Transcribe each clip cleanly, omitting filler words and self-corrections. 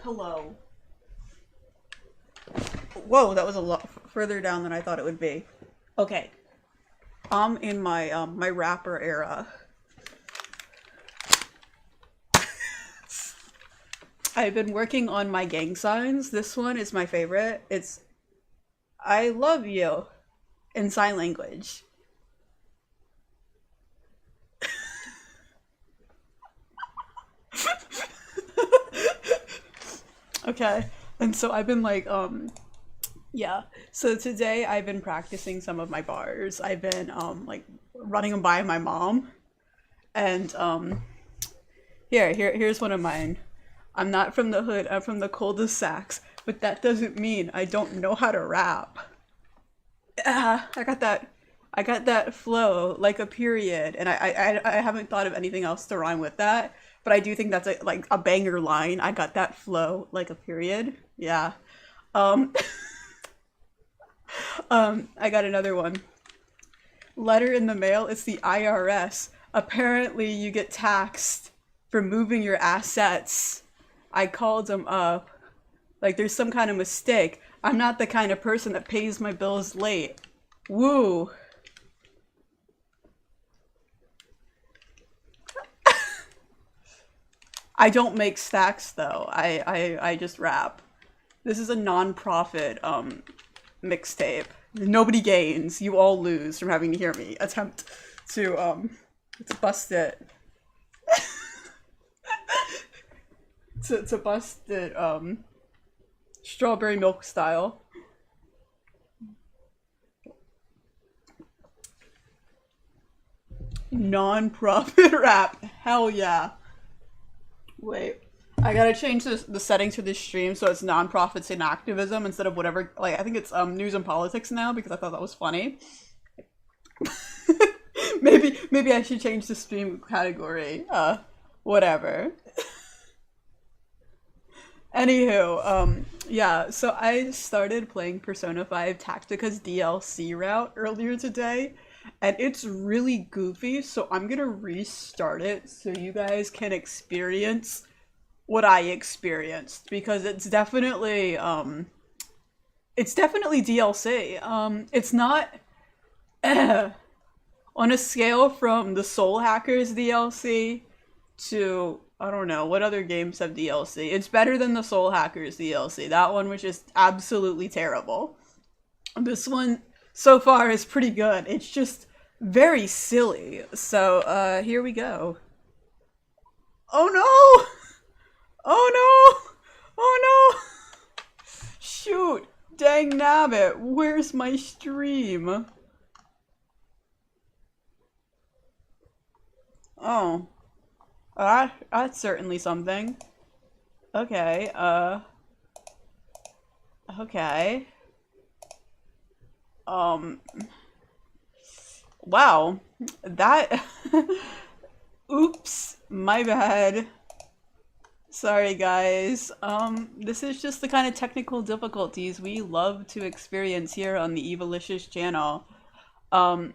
Hello. Whoa, that was a lot further down than I thought it would be. Okay. I'm in my my rapper era. I've been working on my gang signs. This one is my favorite. It's I love you in sign language. Okay. And so I've been like yeah. So today I've been practicing some of my bars. I've been like running them by my mom. And here's one of mine. I'm not from the hood, I'm from the cul-de-sacs, but that doesn't mean I don't know how to rap. Ah, I got that flow like a period, and I haven't thought of anything else to rhyme with that, but I do think that's like a banger line. I got that flow like a period. Yeah. Um, I got another one. Letter in the mail, it's the IRS. Apparently you get taxed for moving your assets. I called them up. Like there's some kind of mistake. I'm not the kind of person that pays my bills late. Woo. I don't make stacks though. I just rap. This is a non-profit mixtape. Nobody gains. You all lose from having to hear me attempt to bust it. To bust it strawberry milk style. Non-profit rap. Hell yeah. Wait. I gotta change the settings for this stream so it's non-profits and activism instead of whatever. Like I think it's news and politics now because I thought that was funny. Maybe I should change the stream category. Whatever. Anywho, yeah, so I started playing Persona 5 Tactica's DLC route earlier today, and it's really goofy, so I'm gonna restart it so you guys can experience what I experienced, because it's definitely DLC. It's not, on a scale from the Soul Hackers DLC to I don't know what other games have DLC. It's better than the Soul Hackers DLC. That one was just absolutely terrible. This one so far is pretty good. It's just very silly. So here we go. Oh no! Oh no! Oh no! Shoot! Dang nabbit! Where's my stream? Oh. That's certainly something. Okay, okay. Um, wow. That, oops, my bad. Sorry guys. This is just the kind of technical difficulties we love to experience here on the Evilicious channel. Um,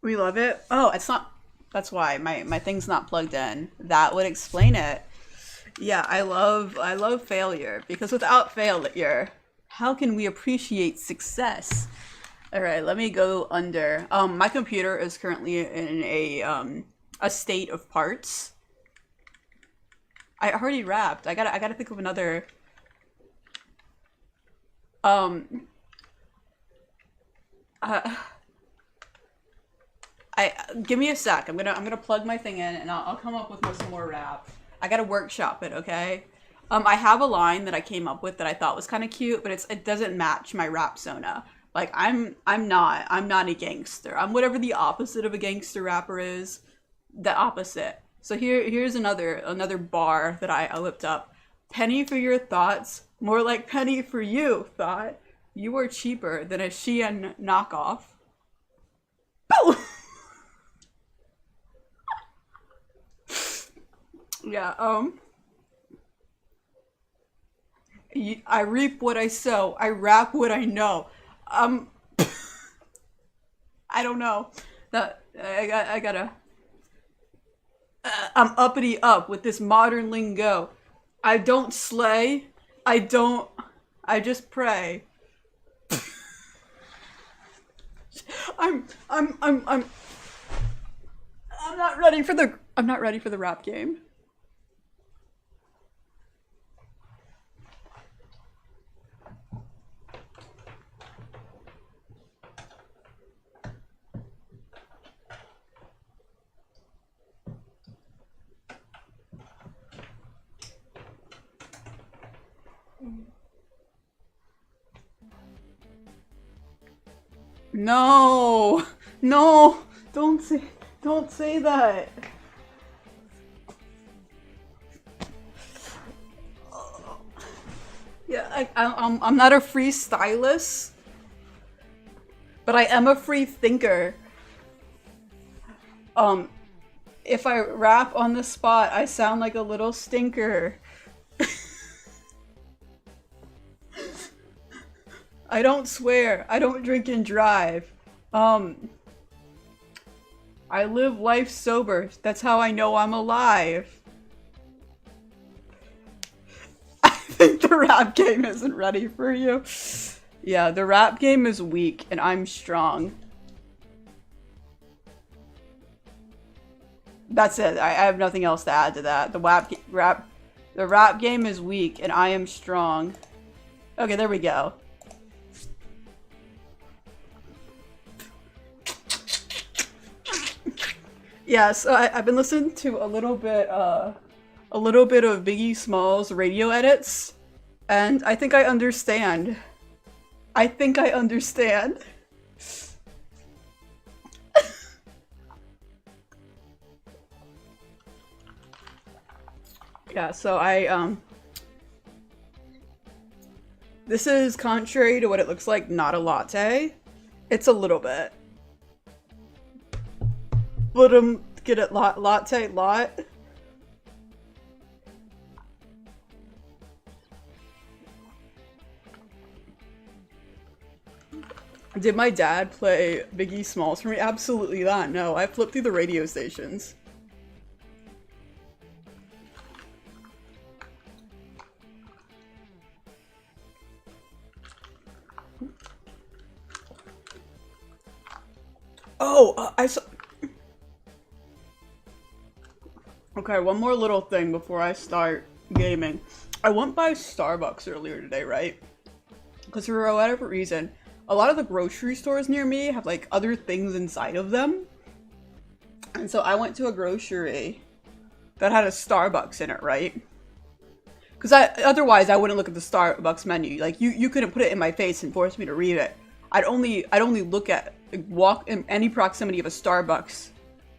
we love it. Oh, it's not, that's why my thing's not plugged in. That would explain it. Yeah, I love failure because without failure, how can we appreciate success? All right, let me go under. My computer is currently in a state of parts. I already wrapped. I gotta think of another. Um, uh, I give me a sec. I'm gonna plug my thing in and I'll come up with some more rap. I gotta workshop it, okay? I have a line that I came up with that I thought was kind of cute, but it doesn't match my rap sona. Like I'm not a gangster. I'm whatever the opposite of a gangster rapper is. The opposite. So here's another bar that I whipped up. Penny for your thoughts, more like penny for you, thought. You are cheaper than a Shein knockoff. Boom! Yeah, I reap what I sow. I rap what I know. Um, I don't know. That I gotta. I'm uppity up with this modern lingo. I don't slay. I don't. I just pray. I'm not ready for the. I'm not ready for the rap game. No, no, don't say that. Yeah, I'm not a free stylist, but I am a free thinker. If I rap on the spot, I sound like a little stinker. I don't swear. I don't drink and drive. I live life sober. That's how I know I'm alive. I think the rap game isn't ready for you. Yeah, the rap game is weak and I'm strong. That's it. I have nothing else to add to that. The rap game is weak and I am strong. Okay, there we go. Yeah, so I've been listening to a little bit of Biggie Smalls radio edits, and I think I understand. I think I understand. Yeah, so this is contrary to what it looks like, not a latte. It's a little bit. But get it latte lot. Did my dad play Biggie Smalls for me? Absolutely not. No, I flipped through the radio stations. Oh, I saw. Okay, one more little thing before I start gaming. I went by Starbucks earlier today, right? Because for whatever reason, a lot of the grocery stores near me have like other things inside of them. And so I went to a grocery that had a Starbucks in it, right? Because otherwise I wouldn't look at the Starbucks menu. Like you couldn't put it in my face and force me to read it. I'd only look at, walk in any proximity of a Starbucks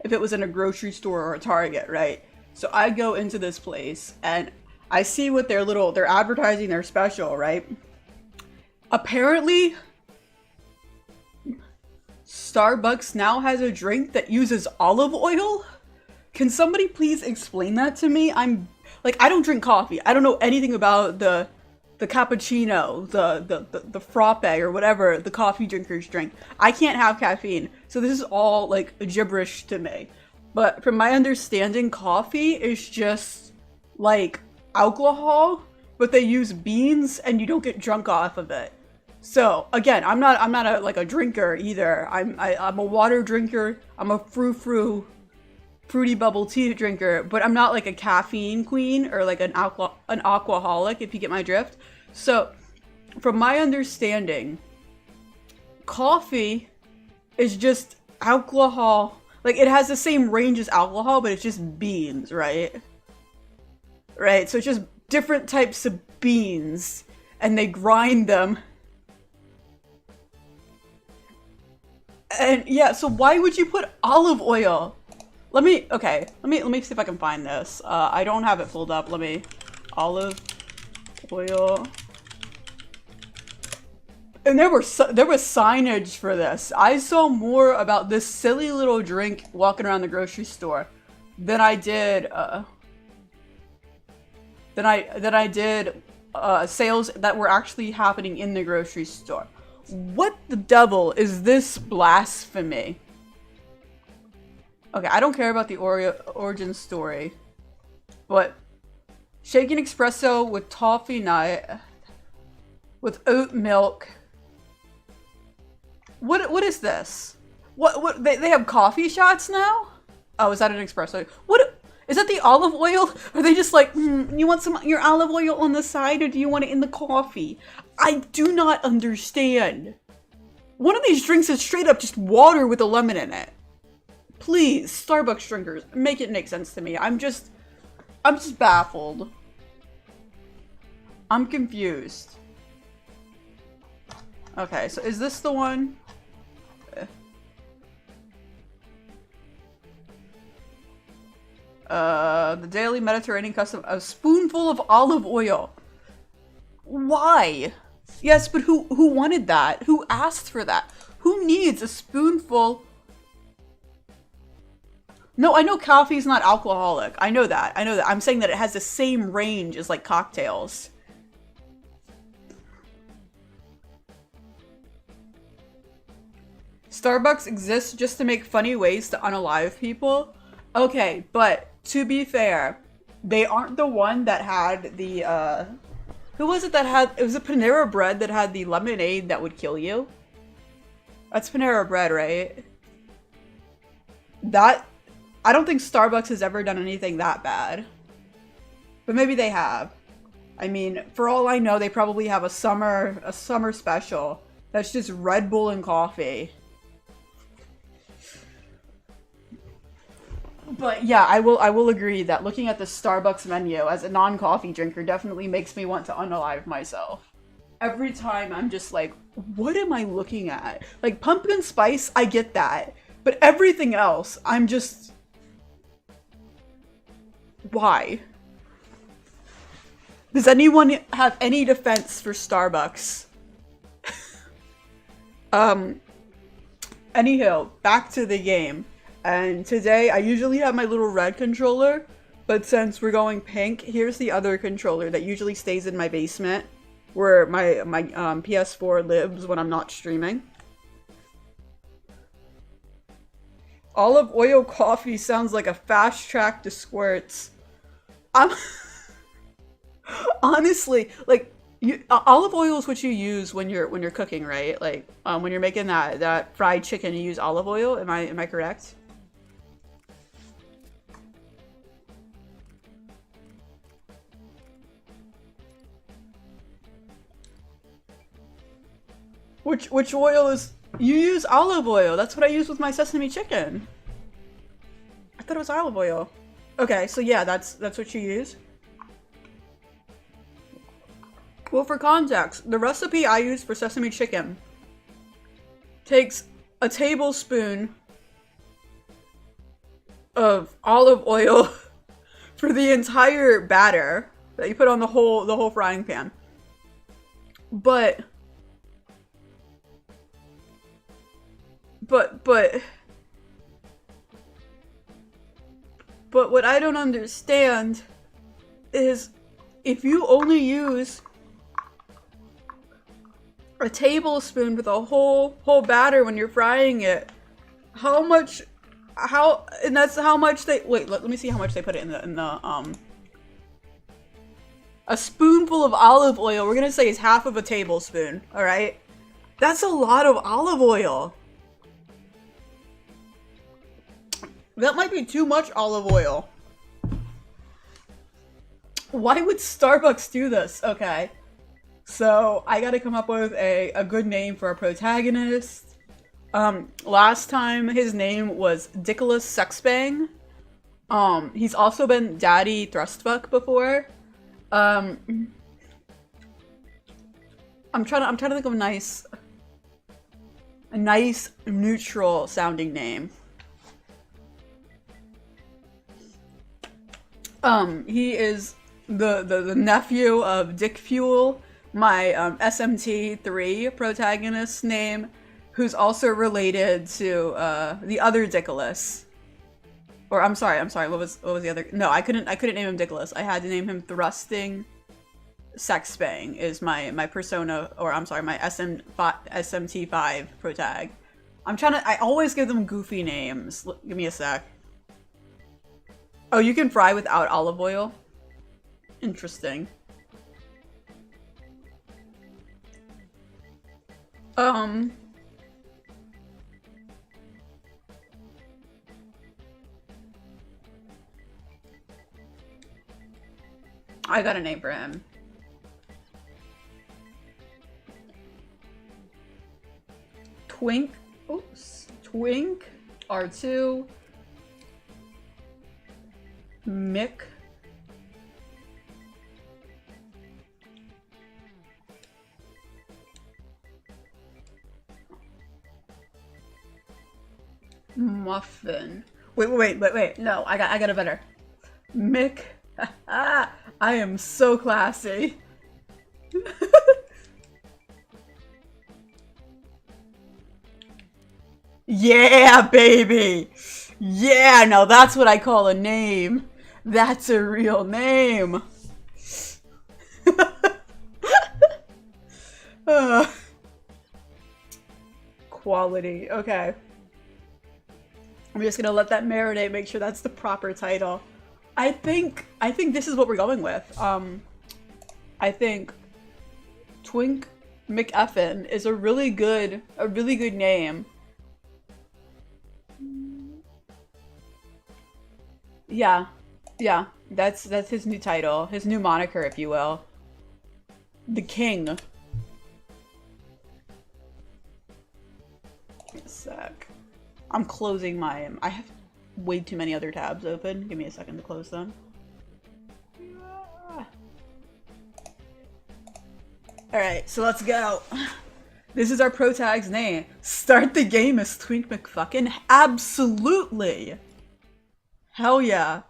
if it was in a grocery store or a Target, right? So I go into this place and I see what they're advertising their special, right? Apparently, Starbucks now has a drink that uses olive oil. Can somebody please explain that to me? I don't drink coffee. I don't know anything about the cappuccino, the frappe or whatever the coffee drinkers drink. I can't have caffeine, so this is all like gibberish to me. But from my understanding, coffee is just like alcohol, but they use beans and you don't get drunk off of it. So again, I'm not a drinker either. I'm a water drinker. I'm a fruity bubble tea drinker, but I'm not like a caffeine queen or like an alcoholic, if you get my drift. So from my understanding, coffee is just alcohol. Like it has the same range as alcohol, but it's just beans, right? Right, so it's just different types of beans and they grind them. And yeah, so why would you put olive oil? Let me see if I can find this. I don't have it pulled up. Olive oil. And there was signage for this. I saw more about this silly little drink walking around the grocery store than I did sales that were actually happening in the grocery store. What the devil is this blasphemy? Okay, I don't care about the origin story, but Shaken espresso with toffee nut. With oat milk. What is this? What they have coffee shots now? Oh, is that an espresso? What is that, the olive oil? Are they just like, you want some your olive oil on the side, or do you want it in the coffee? I do not understand. One of these drinks is straight up just water with a lemon in it. Please, Starbucks drinkers, make it make sense to me. I'm just baffled. I'm confused. Okay, so is this the one? The Daily Mediterranean Custom, a spoonful of olive oil. Why? Yes, but who wanted that? Who asked for that? Who needs a spoonful? No, I know coffee's not alcoholic. I know that. I know that. I'm saying that it has the same range as like cocktails. Starbucks exists just to make funny ways to unalive people. Okay, but to be fair, they aren't the one that had the, who was it that had, it was a Panera Bread that had the lemonade that would kill you? That's Panera Bread, right? That, I don't think Starbucks has ever done anything that bad. But maybe they have. I mean, for all I know, they probably have a summer special that's just Red Bull and coffee. But yeah, I will agree that looking at the Starbucks menu as a non-coffee drinker definitely makes me want to unalive myself. Every time I'm just like, what am I looking at? Like pumpkin spice, I get that. But everything else, I'm just... Why? Does anyone have any defense for Starbucks? Anyhow, back to the game. And today, I usually have my little red controller, but since we're going pink, here's the other controller that usually stays in my basement, where my PS4 lives when I'm not streaming. Olive oil coffee sounds like a fast track to squirts. I'm honestly, like, olive oil is what you use when you're cooking, right? Like, when you're making that fried chicken, you use olive oil. Am I correct? Which oil is... You use olive oil. That's what I use with my sesame chicken. I thought it was olive oil. Okay, so yeah, that's what you use. Well, for context, the recipe I use for sesame chicken takes a tablespoon of olive oil for the entire batter that you put on the whole frying pan. But what I don't understand is if you only use a tablespoon for the whole batter when you're frying it, and that's how much they, wait, let me see how much they put it in the a spoonful of olive oil, we're gonna say is half of a tablespoon, alright? That's a lot of olive oil. That might be too much olive oil. Why would Starbucks do this? Okay. So, I gotta come up with a good name for our protagonist. Last time his name was Dickolas Sexbang. He's also been Daddy Thrustfuck before. I'm trying to think of a nice neutral sounding name. He is the nephew of Dick Fuel, my SMT3 protagonist's name, who's also related to the other Dickolas. Or I'm sorry, what was the other? No, I couldn't name him Dickolas. I had to name him Thrusting Sexbang is my persona, or I'm sorry, my SMT5 protag. I always give them goofy names. Give me a sec. Oh, you can fry without olive oil? Interesting. I got a name for him. Twink. Oops. Twink. R2. Mick. Muffin. Wait. No, I got it better. Mick. I am so classy. Yeah, baby. Yeah, now that's what I call a name. That's a real name. Quality. Okay. I'm just gonna let that marinate, make sure that's the proper title. I think this is what we're going with. I think Twink McEffin is a really good name. Yeah. That's his new title, his new moniker, if you will. The King. Give me a sec. I'm closing my. I have way too many other tabs open. Give me a second to close them. Alright, so let's go. This is our pro tag's name. Start the game as Twink McFuckin? Absolutely! Hell yeah.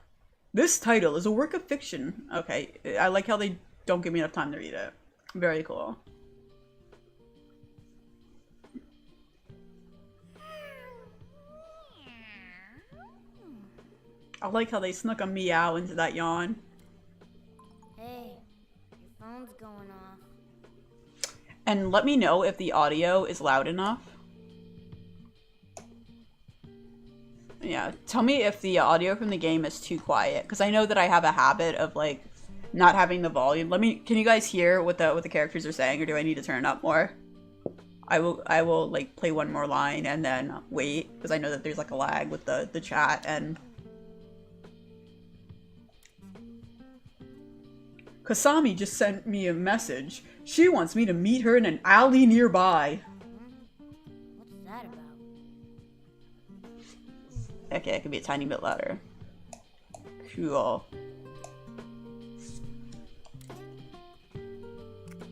This title is a work of fiction. Okay, I like how they don't give me enough time to read it. Very cool. I like how they snuck a meow into that yawn. Hey, your phone's going off. And let me know if the audio is loud enough. Yeah, tell me if the audio from the game is too quiet, because I know that I have a habit of like not having the volume. Can you guys hear what the characters are saying, or do I need to turn it up more? I will like play one more line and then wait, because I know that there's like a lag with the chat. And Kasami just sent me a message. She wants me to meet her in an alley nearby. What's that about? Okay, it could be a tiny bit louder. Cool.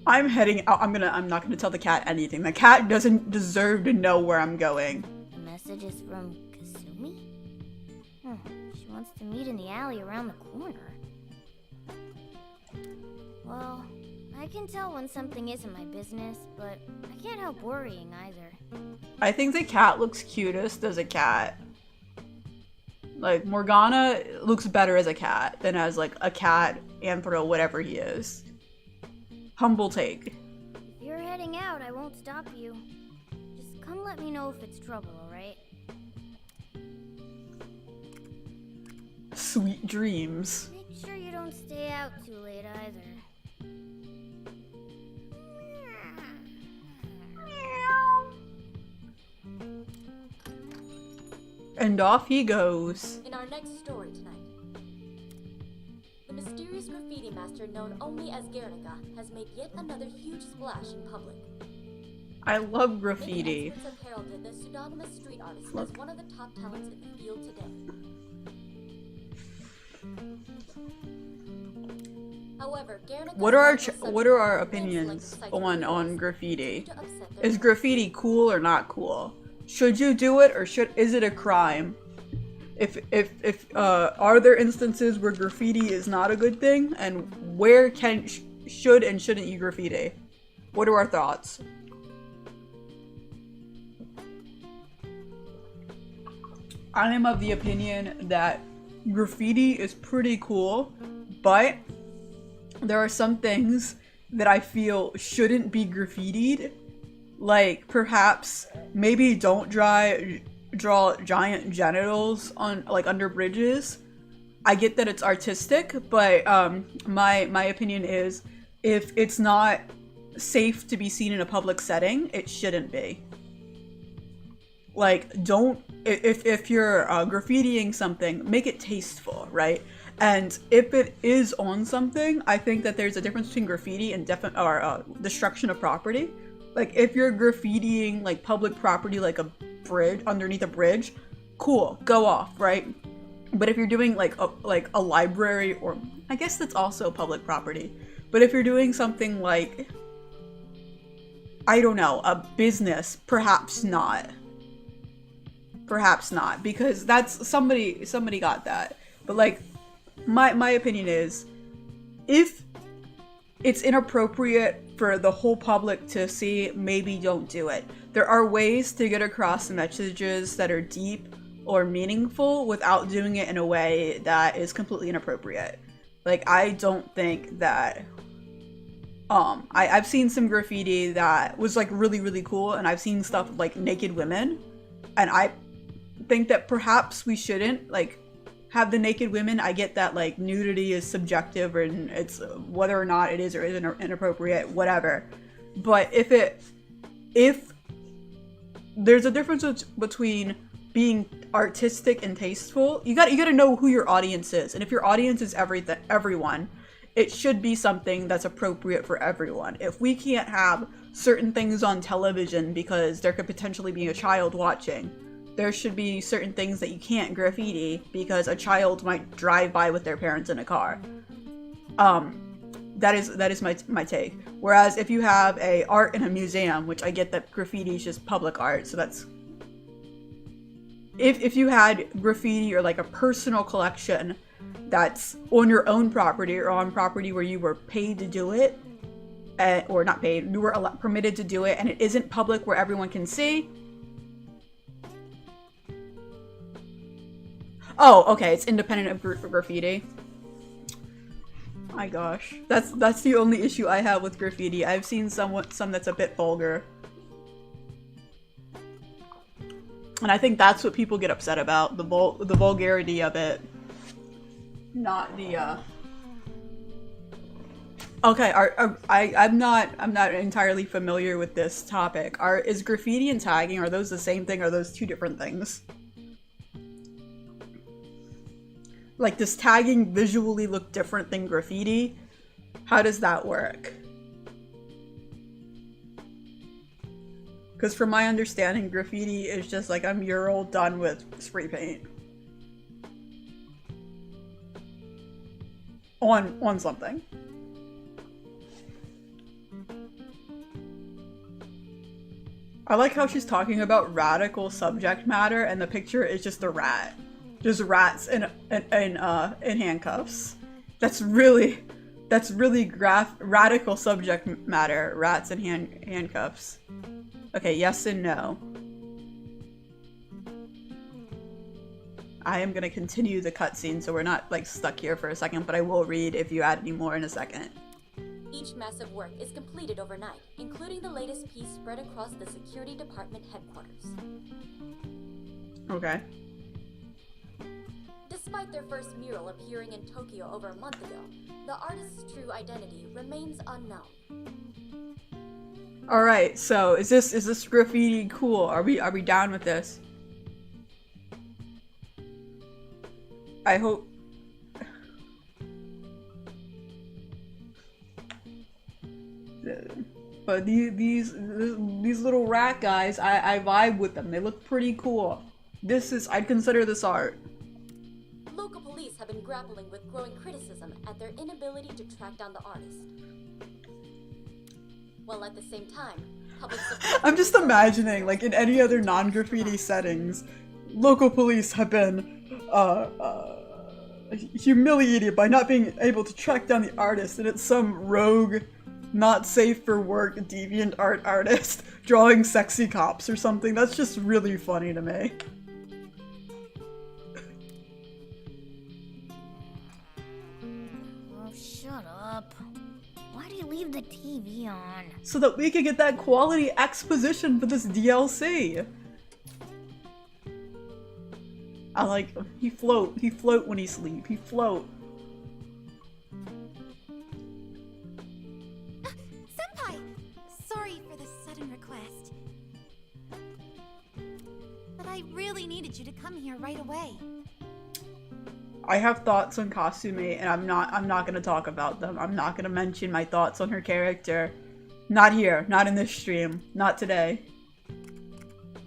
I'm heading out. I'm not gonna tell the cat anything. The cat doesn't deserve to know where I'm going. The message is from Kasumi? She wants to meet in the alley around the corner. Well, I can tell when something isn't my business, but I can't help worrying either. I think the cat looks cutest as a cat. Like, Morgana looks better as a cat than as, like, a cat, anthro, whatever he is. Humble take. If you're heading out, I won't stop you. Just come let me know if it's trouble, alright? Sweet dreams. Make sure you don't stay out too late either. And off he goes. In our next story tonight, the mysterious graffiti master known only as Guernica has made yet another huge splash in public. I love graffiti. Many experts have heralded the pseudonymous street artist as one of the top talents in the field today. However, Guernica What are our opinions on graffiti? Is graffiti cool or not cool? Should you do it, or is it a crime? If are there instances where graffiti is not a good thing, and where should and shouldn't you graffiti? What are our thoughts? I am of the opinion that graffiti is pretty cool, but there are some things that I feel shouldn't be graffitied. Like, perhaps, maybe don't draw giant genitals on, like, under bridges. I get that it's artistic, but my opinion is if it's not safe to be seen in a public setting, it shouldn't be. Like, don't, if you're graffitiing something, make it tasteful, right? And if it is on something, I think that there's a difference between graffiti and destruction of property. Like, if you're graffitiing like public property, like a bridge, underneath a bridge, cool, go off, right? But if you're doing like a library, or I guess that's also public property. But if you're doing something like, I don't know, a business, perhaps not. Perhaps not, because that's somebody got that. But like, my opinion is, if it's inappropriate for the whole public to see, maybe don't do it. There are ways to get across messages that are deep or meaningful without doing it in a way that is completely inappropriate. Like, I don't think that I've seen some graffiti that was like really, really cool, and I've seen stuff like naked women, and I think that perhaps we shouldn't like have the naked women. I get that like nudity is subjective, and it's whether or not it is or isn't inappropriate, whatever. But if there's a difference between being artistic and tasteful, you gotta know who your audience is, and if your audience is everyone, it should be something that's appropriate for everyone. If we can't have certain things on television because there could potentially be a child watching, there should be certain things that you can't graffiti because a child might drive by with their parents in a car. That is my take. Whereas if you have a art in a museum, which I get that graffiti is just public art, so that's, if you had graffiti or like a personal collection that's on your own property or on property where you were paid to do it, or not paid, you were permitted to do it, and it isn't public where everyone can see. Oh, okay, it's independent of graffiti. My gosh, that's the only issue I have with graffiti. I've seen some that's a bit vulgar, and I think that's what people get upset about, the vulgarity of it, not the Okay, I'm not entirely familiar with this topic. Is graffiti and tagging, are those the same thing, or are those two different things? Like, does tagging visually look different than graffiti? How does that work? Because from my understanding, graffiti is just like a mural done with spray paint. On something. I like how she's talking about radical subject matter, and the picture is just a rat. Just rats in handcuffs. That's really radical subject matter. Rats in handcuffs. Okay, yes and no. I am gonna continue the cutscene so we're not like stuck here for a second, but I will read if you add any more in a second. Each massive work is completed overnight, including the latest piece spread across the security department headquarters. Okay. Despite their first mural appearing in Tokyo over a month ago, the artist's true identity remains unknown. All right, so is this graffiti cool? Are we down with this? I hope. But these little rat guys, I vibe with them. They look pretty cool. I'd consider this art. Local police have been grappling with growing criticism at their inability to track down the artist. While at the same time, public support. I'm just imagining, like in any other non-graffiti settings, local police have been humiliated by not being able to track down the artist, and it's some rogue, not safe for work, deviant art artist drawing sexy cops or something. That's just really funny to me. Oh, shut up. Why do you leave the TV on? So that we can get that quality exposition for this DLC. I like he float when he sleep. He float. Senpai! Sorry for the sudden request. But I really needed you to come here right away. I have thoughts on Kasumi, and I'm not gonna talk about them. I'm not gonna mention my thoughts on her character. Not here. Not in this stream. Not today.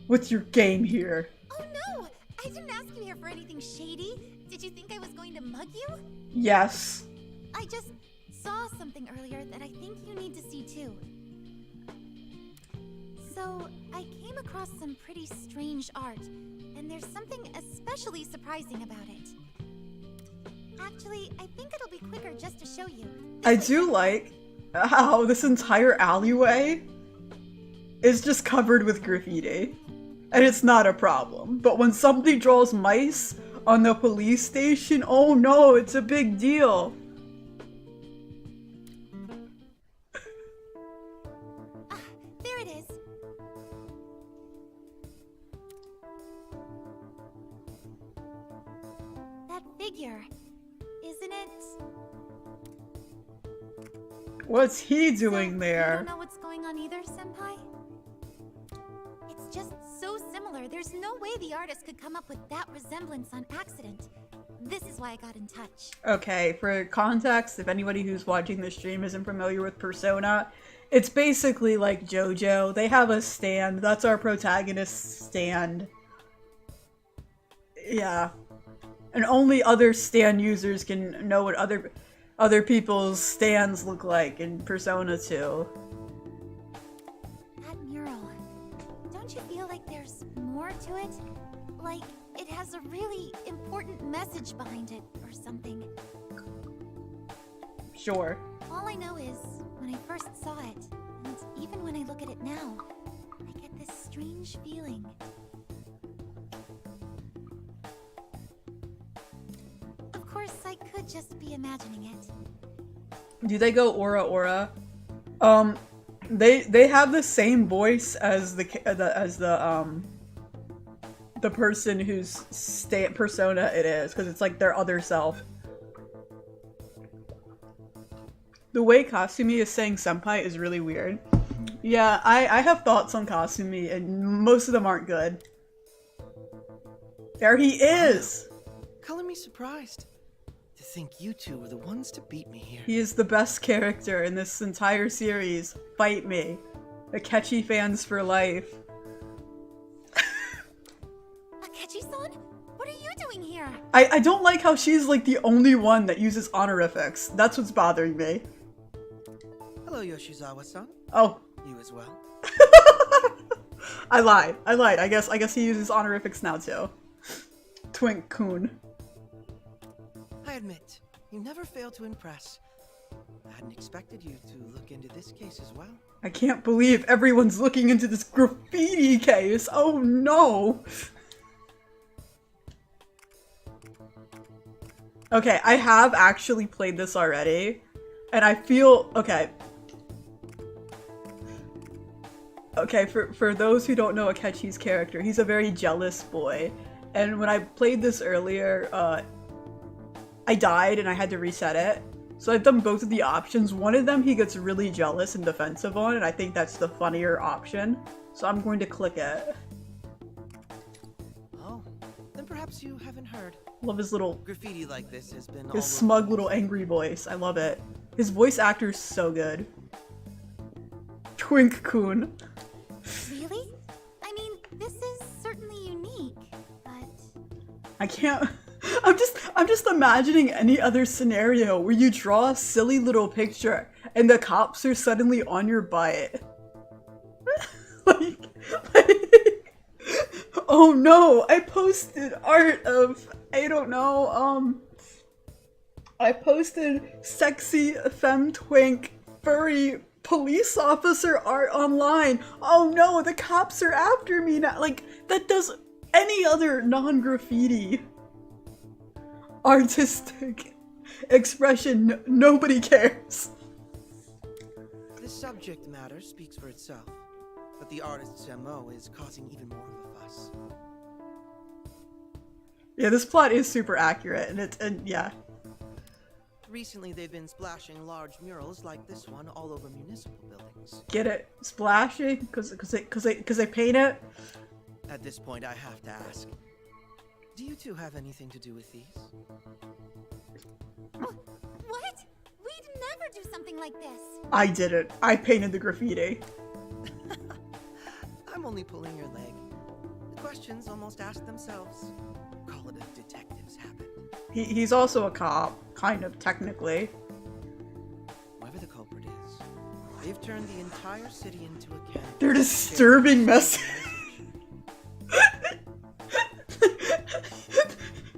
What's your game here? Oh no! I didn't ask you here for anything shady. Did you think I was going to mug you? Yes. I just saw something earlier that I think you need to see too. So, I came across some pretty strange art, and there's something especially surprising about it. Actually, I think it'll be quicker just to show you. I do like how this entire alleyway is just covered with graffiti. And it's not a problem. But when somebody draws mice on the police station, oh no, it's a big deal. There it is. That figure, isn't it? What's he So, doing You there? don't know what's going on either, Senpai? It's just so similar. There's no way the artist could come up with that resemblance on accident. This is why I got in touch. Okay, for context, if anybody who's watching this stream isn't familiar with Persona, it's basically like JoJo. They have a stand. That's our protagonist's stand. Yeah. And only other stand users can know what other people's stands look like in Persona 2. That mural. Don't you feel like there's more to it? Like it has a really important message behind it or something. Sure. All I know is when I first saw it, and even when I look at it now, I get this strange feeling. Of course, I could just be imagining it. Do they go aura aura? They have the same voice as the person whose persona it is, because it's like their other self. The way Kasumi is saying senpai is really weird. Yeah, I have thoughts on Kasumi, and most of them aren't good. There he is! Color me surprised. To think you two were the ones to beat me here. He is the best character in this entire series. Fight me. Akechi fans for life. Akechi-san? What are you doing here? I don't like how she's like the only one that uses honorifics. That's what's bothering me. Hello, Yoshizawa-san. Oh. You as well. I lied. I guess he uses honorifics now too. Twink-kun. I admit, you never fail to impress. I hadn't expected you to look into this case as well. I can't believe everyone's looking into this graffiti case. Oh no. Okay, I have actually played this already, and I feel okay. Okay, for those who don't know Akechi's character, he's a very jealous boy. And when I played this earlier, I died and I had to reset it. So I've done both of the options. One of them he gets really jealous and defensive on, and I think that's the funnier option. So I'm going to click it. Oh, then perhaps you haven't heard. Love his little, Graffiti like this has been his smug little angry voice. I love it. His voice actor's so good. Twink-kun. Really? I mean, this is certainly unique, but... I can't. I'm just imagining any other scenario where you draw a silly little picture and the cops are suddenly on your butt. like, oh no, I posted art of, I don't know, I posted sexy femme twink furry police officer art online. Oh no, the cops are after me now. Like, that does any other non-graffiti artistic expression, nobody cares. The subject matter speaks for itself, but the artist's MO is causing even more of a fuss. Yeah, this plot is super accurate, and yeah. Recently, they've been splashing large murals like this one all over municipal buildings. Get it? Splashing? Cause they paint it? At this point, I have to ask, do you two have anything to do with these? What? We'd never do something like this. I did it. I painted the graffiti. I'm only pulling your leg. The questions almost ask themselves. Call it a detective's habit. He's also a cop, kind of, technically. Whoever the culprit is, they've turned the entire city into a can. They're disturbing messages.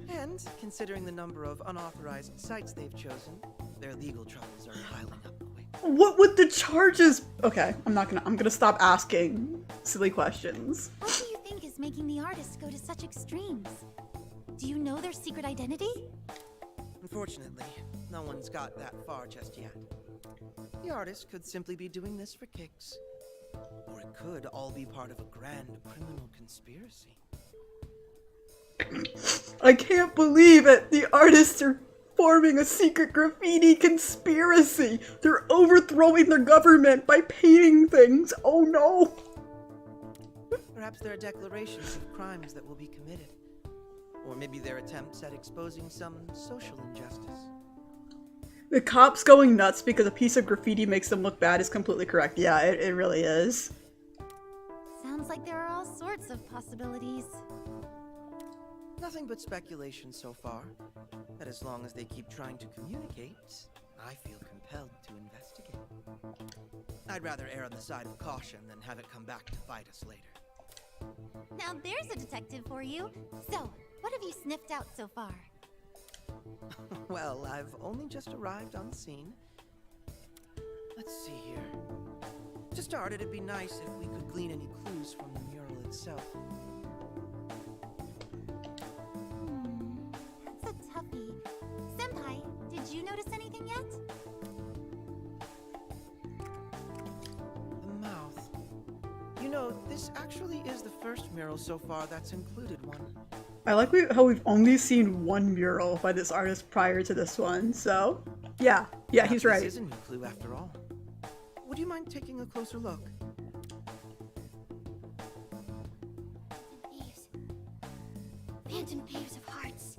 And considering the number of unauthorized sites they've chosen, their legal troubles are piling up quick. What would the charges? Okay, I'm gonna stop asking silly questions. What do you think is making the artists go to such extremes? Do you know their secret identity? Unfortunately, no one's got that far just yet. The artist could simply be doing this for kicks. Or it could all be part of a grand criminal conspiracy. I can't believe it! The artists are forming a secret graffiti conspiracy! They're overthrowing their government by painting things! Oh no! Perhaps there are declarations of crimes that will be committed. Or maybe their attempts at exposing some social injustice. The cops going nuts because a piece of graffiti makes them look bad is completely correct. Yeah, it really is. Sounds like there are all sorts of possibilities. Nothing but speculation so far. But as long as they keep trying to communicate, I feel compelled to investigate. I'd rather err on the side of caution than have it come back to bite us later. Now there's a detective for you. So, what have you sniffed out so far? Well, I've only just arrived on the scene. Let's see here. To start, it'd be nice if we could glean any clues from the mural itself. That's a toughie. Senpai, did you notice anything yet? The mouth. You know, this actually is the first mural so far that's included one. I like how we've only seen one mural by this artist prior to this one, so yeah, Perhaps he's right. This is a new clue after all. Would you mind taking a closer look? Thieves. Phantom thieves of hearts.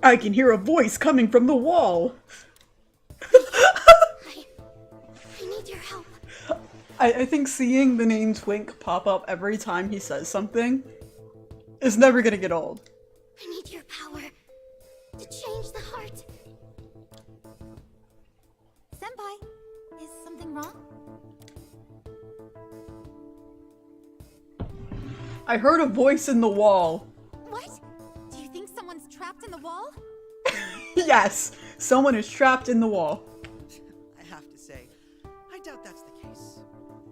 I can hear a voice coming from the wall. I need your help. I think seeing the name Twink pop up every time he says something is never gonna get old. I need your power to change the heart. Senpai, is something wrong? I heard a voice in the wall. What? Do you think someone's trapped in the wall? Yes, someone is trapped in the wall. I have to say, I doubt that's the case.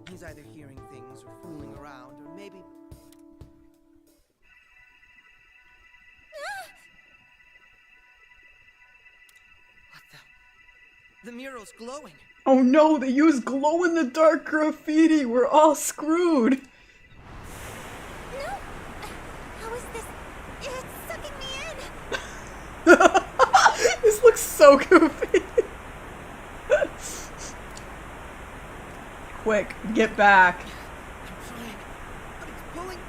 He's either hearing things or fooling around, or maybe... What the? The mural's glowing. Oh no, they used glow-in-the-dark graffiti! We're all screwed! No! How is this? It's sucking me in! This looks so goofy! Quick, get back. I'm trying, but it's pulling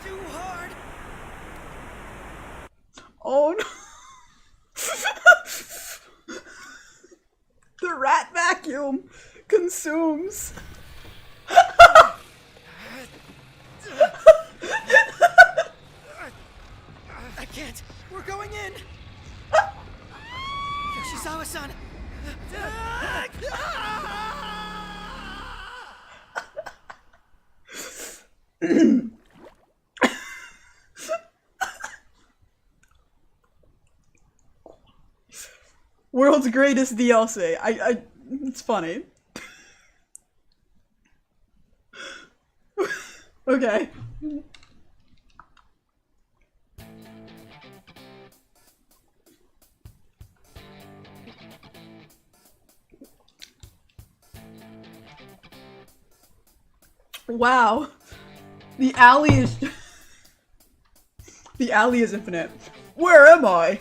too hard. Oh no! The rat vacuum consumes. I can't. We're going in. Yoshizawa-san. World's greatest DLC. It's funny. Okay. Wow. The alley is... The alley is infinite. Where am I?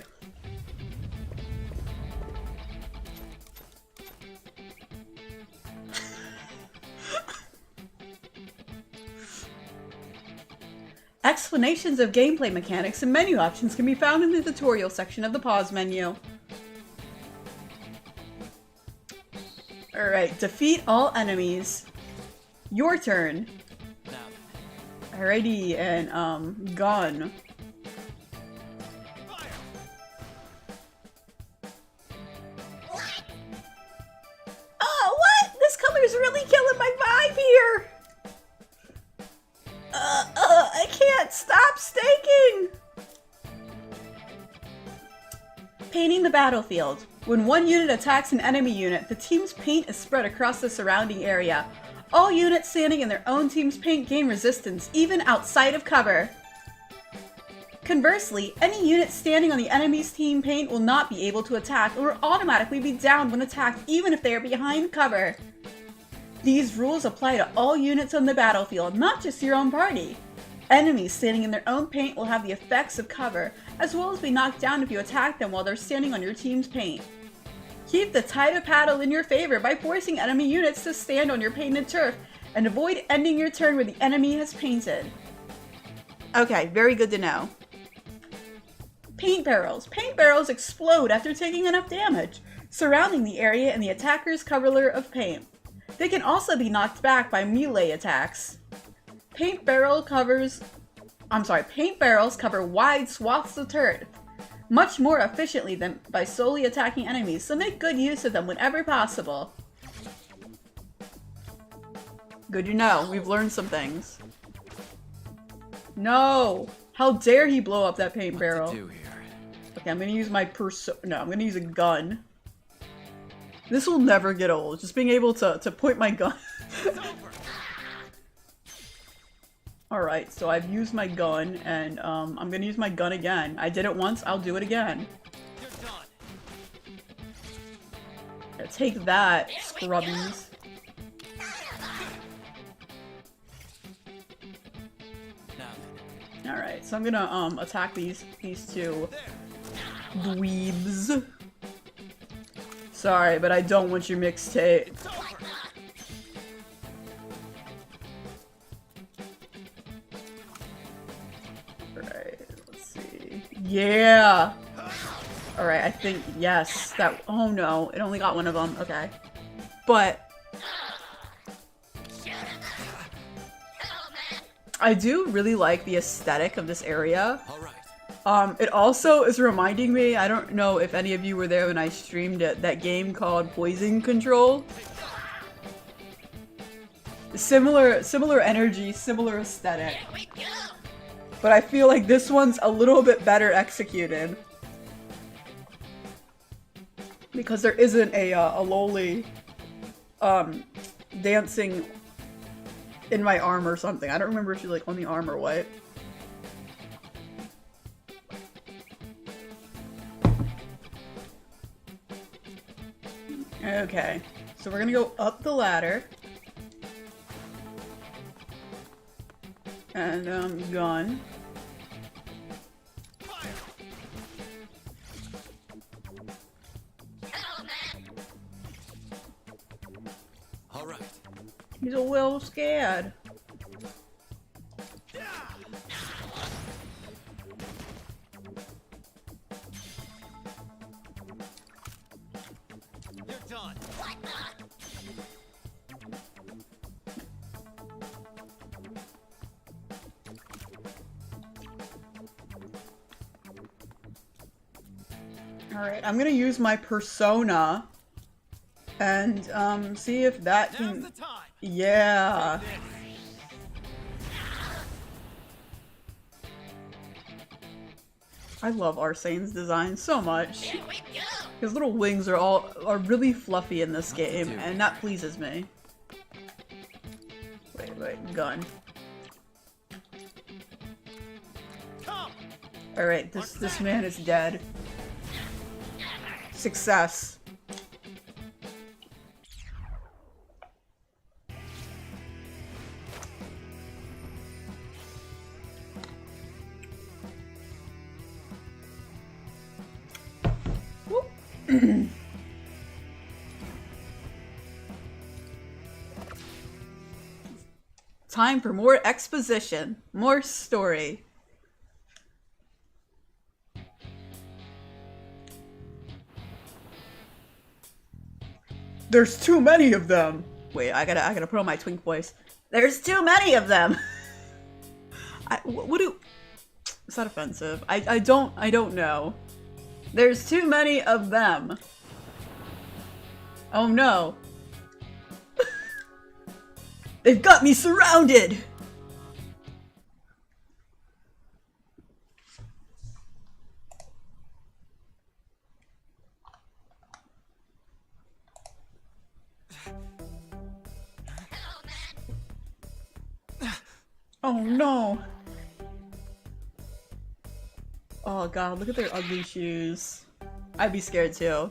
Explanations of gameplay mechanics and menu options can be found in the tutorial section of the pause menu. Alright, defeat all enemies. Your turn. Alrighty, and, gun. Oh, what? This color's really killing my vibe here! I can't stop staking! Painting the battlefield. When one unit attacks an enemy unit, the team's paint is spread across the surrounding area. All units standing in their own team's paint gain resistance, even outside of cover. Conversely, any unit standing on the enemy's team paint will not be able to attack or will automatically be downed when attacked, even if they are behind cover. These rules apply to all units on the battlefield, not just your own party. Enemies standing in their own paint will have the effects of cover, as well as be knocked down if you attack them while they're standing on your team's paint. Keep the tide of battle in your favor by forcing enemy units to stand on your painted turf, and avoid ending your turn where the enemy has painted. Okay, very good to know. Paint barrels. Paint barrels explode after taking enough damage, surrounding the area in the attacker's cover of paint. They can also be knocked back by melee attacks. Paint barrels cover wide swaths of turf, much more efficiently than by solely attacking enemies, so make good use of them whenever possible. Good to know, we've learned some things. No! How dare he blow up that paint barrel? Okay, I'm gonna use my I'm gonna use a gun. This will never get old, just being able to point my gun. Alright, so I've used my gun, and I'm gonna use my gun again. I did it once, I'll do it again. Yeah, take that, scrubbies. Alright, so I'm gonna attack these two dweebs. Sorry, but I don't want your mixtape. Yeah! Alright, I think, yes, that- oh no, it only got one of them, okay. But... I do really like the aesthetic of this area. It also is reminding me, I don't know if any of you were there when I streamed it, that game called Poison Control. Similar energy, similar aesthetic. But I feel like this one's a little bit better executed. Because there isn't a loli dancing in my arm or something. I don't remember if she's like on the arm or what. Okay, so we're gonna go up the ladder. And, gun. Alright. He's a little scared. You're done. Alright, I'm gonna use my persona and see if that can... Yeah. I love Arsane's design so much. His little wings are really fluffy in this game, and that pleases me. Wait, gun. Alright, this man is dead. Success. Time for more exposition, more story. There's too many of them. Wait, I gotta put on my twink voice. There's too many of them. What do? It's not offensive. I don't know. There's too many of them. Oh no. They've got me surrounded. Oh no. Oh god, look at their ugly shoes. I'd be scared too.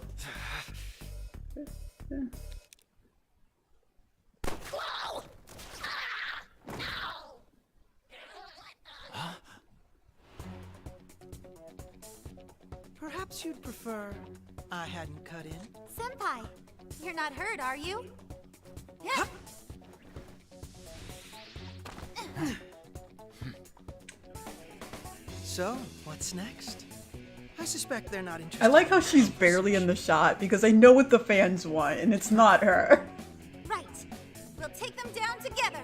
Perhaps you'd prefer I hadn't cut in? Senpai, you're not hurt, are you? Huh? So, what's next? I suspect they're not interested. I like how she's barely in the shot because I know what the fans want and it's not her. Right. We'll take them down together.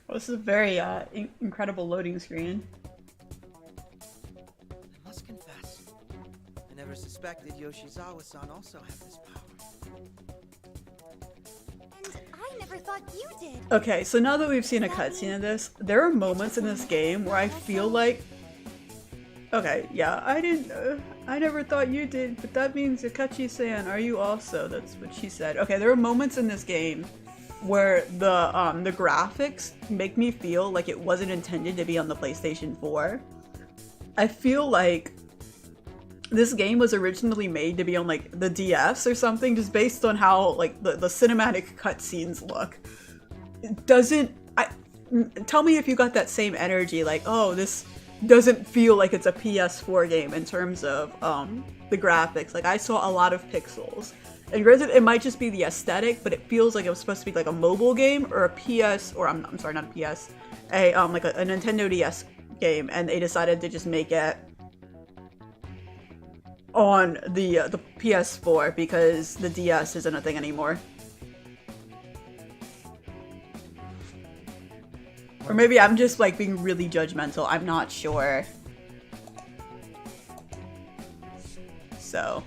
Well, this is a very incredible loading screen. I must confess, I never suspected Yoshizawa-san also had this power. And I never thought you did. Okay, so now that we've seen a cutscene of this, there are moments in this game where I feel like, okay, yeah, I never thought you did, but that means Akachi-san, are you also? That's what she said. Okay, there are moments in this game where the graphics make me feel like it wasn't intended to be on the PlayStation 4. I feel like this game was originally made to be on like the DS or something, just based on how like the cinematic cutscenes look. It doesn't. Tell me if you got that same energy, like, oh, this doesn't feel like it's a PS4 game in terms of the graphics. Like, I saw a lot of pixels. And granted, it might just be the aesthetic, but it feels like it was supposed to be like a mobile game or a PS, or I'm sorry, not a PS, like a Nintendo DS game, and they decided to just make it on the PS4 because the DS isn't a thing anymore. Or maybe I'm just like being really judgmental. I'm not sure. So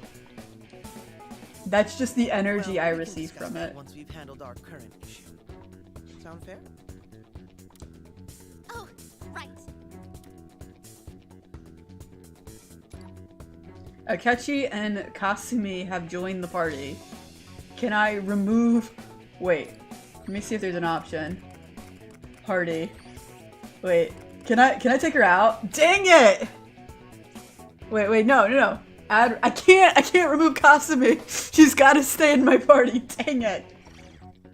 that's just the energy I receive from it. Once we've handled our current issue. Sound fair? Oh, right. Akechi and Kasumi have joined the party. Can I remove... Wait. Let me see if there's an option. Party. Wait. Can I take her out? Dang it! Wait, no. I can't remove Kasumi. She's gotta stay in my party. Dang it.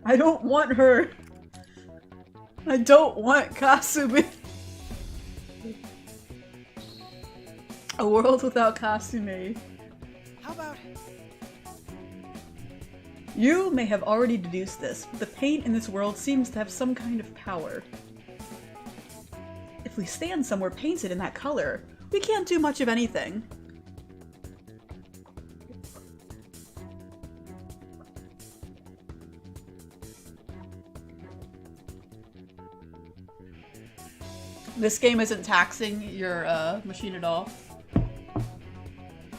I don't want her. I don't want Kasumi. A world without Kasumi. How about... You may have already deduced this, but the paint in this world seems to have some kind of power. If we stand somewhere painted in that color, we can't do much of anything. This game isn't taxing your machine at all.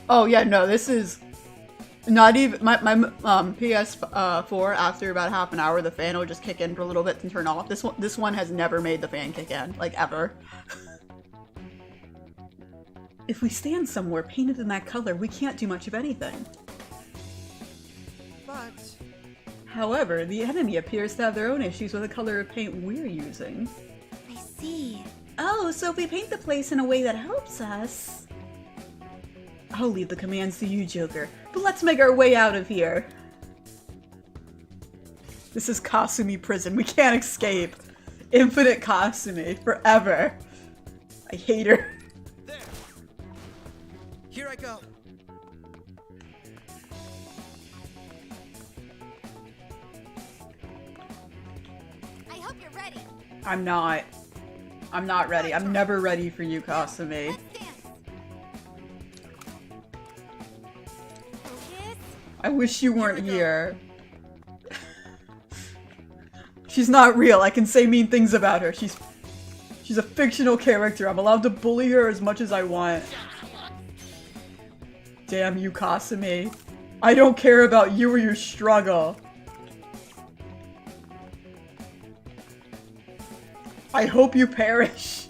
Oh yeah, no, this is not even my PS4. After about half an hour, the fan will just kick in for a little bit and turn off. This one has never made the fan kick in, like ever. If we stand somewhere painted in that color, we can't do much of anything. But... However, the enemy appears to have their own issues with the color of paint we're using. I see. Oh, so if we paint the place in a way that helps us... I'll leave the commands to you, Joker. But let's make our way out of here. This is Kasumi Prison. We can't escape. Infinite Kasumi. Forever. I hate her. There. Here I go. I hope you're ready. I'm not. I'm not ready. I'm never ready for you, Kasumi. Let's dance. Focus. I wish you weren't here. She's not real. I can say mean things about her. She's a fictional character. I'm allowed to bully her as much as I want. Damn you, Kasumi. I don't care about you or your struggle. I hope you perish.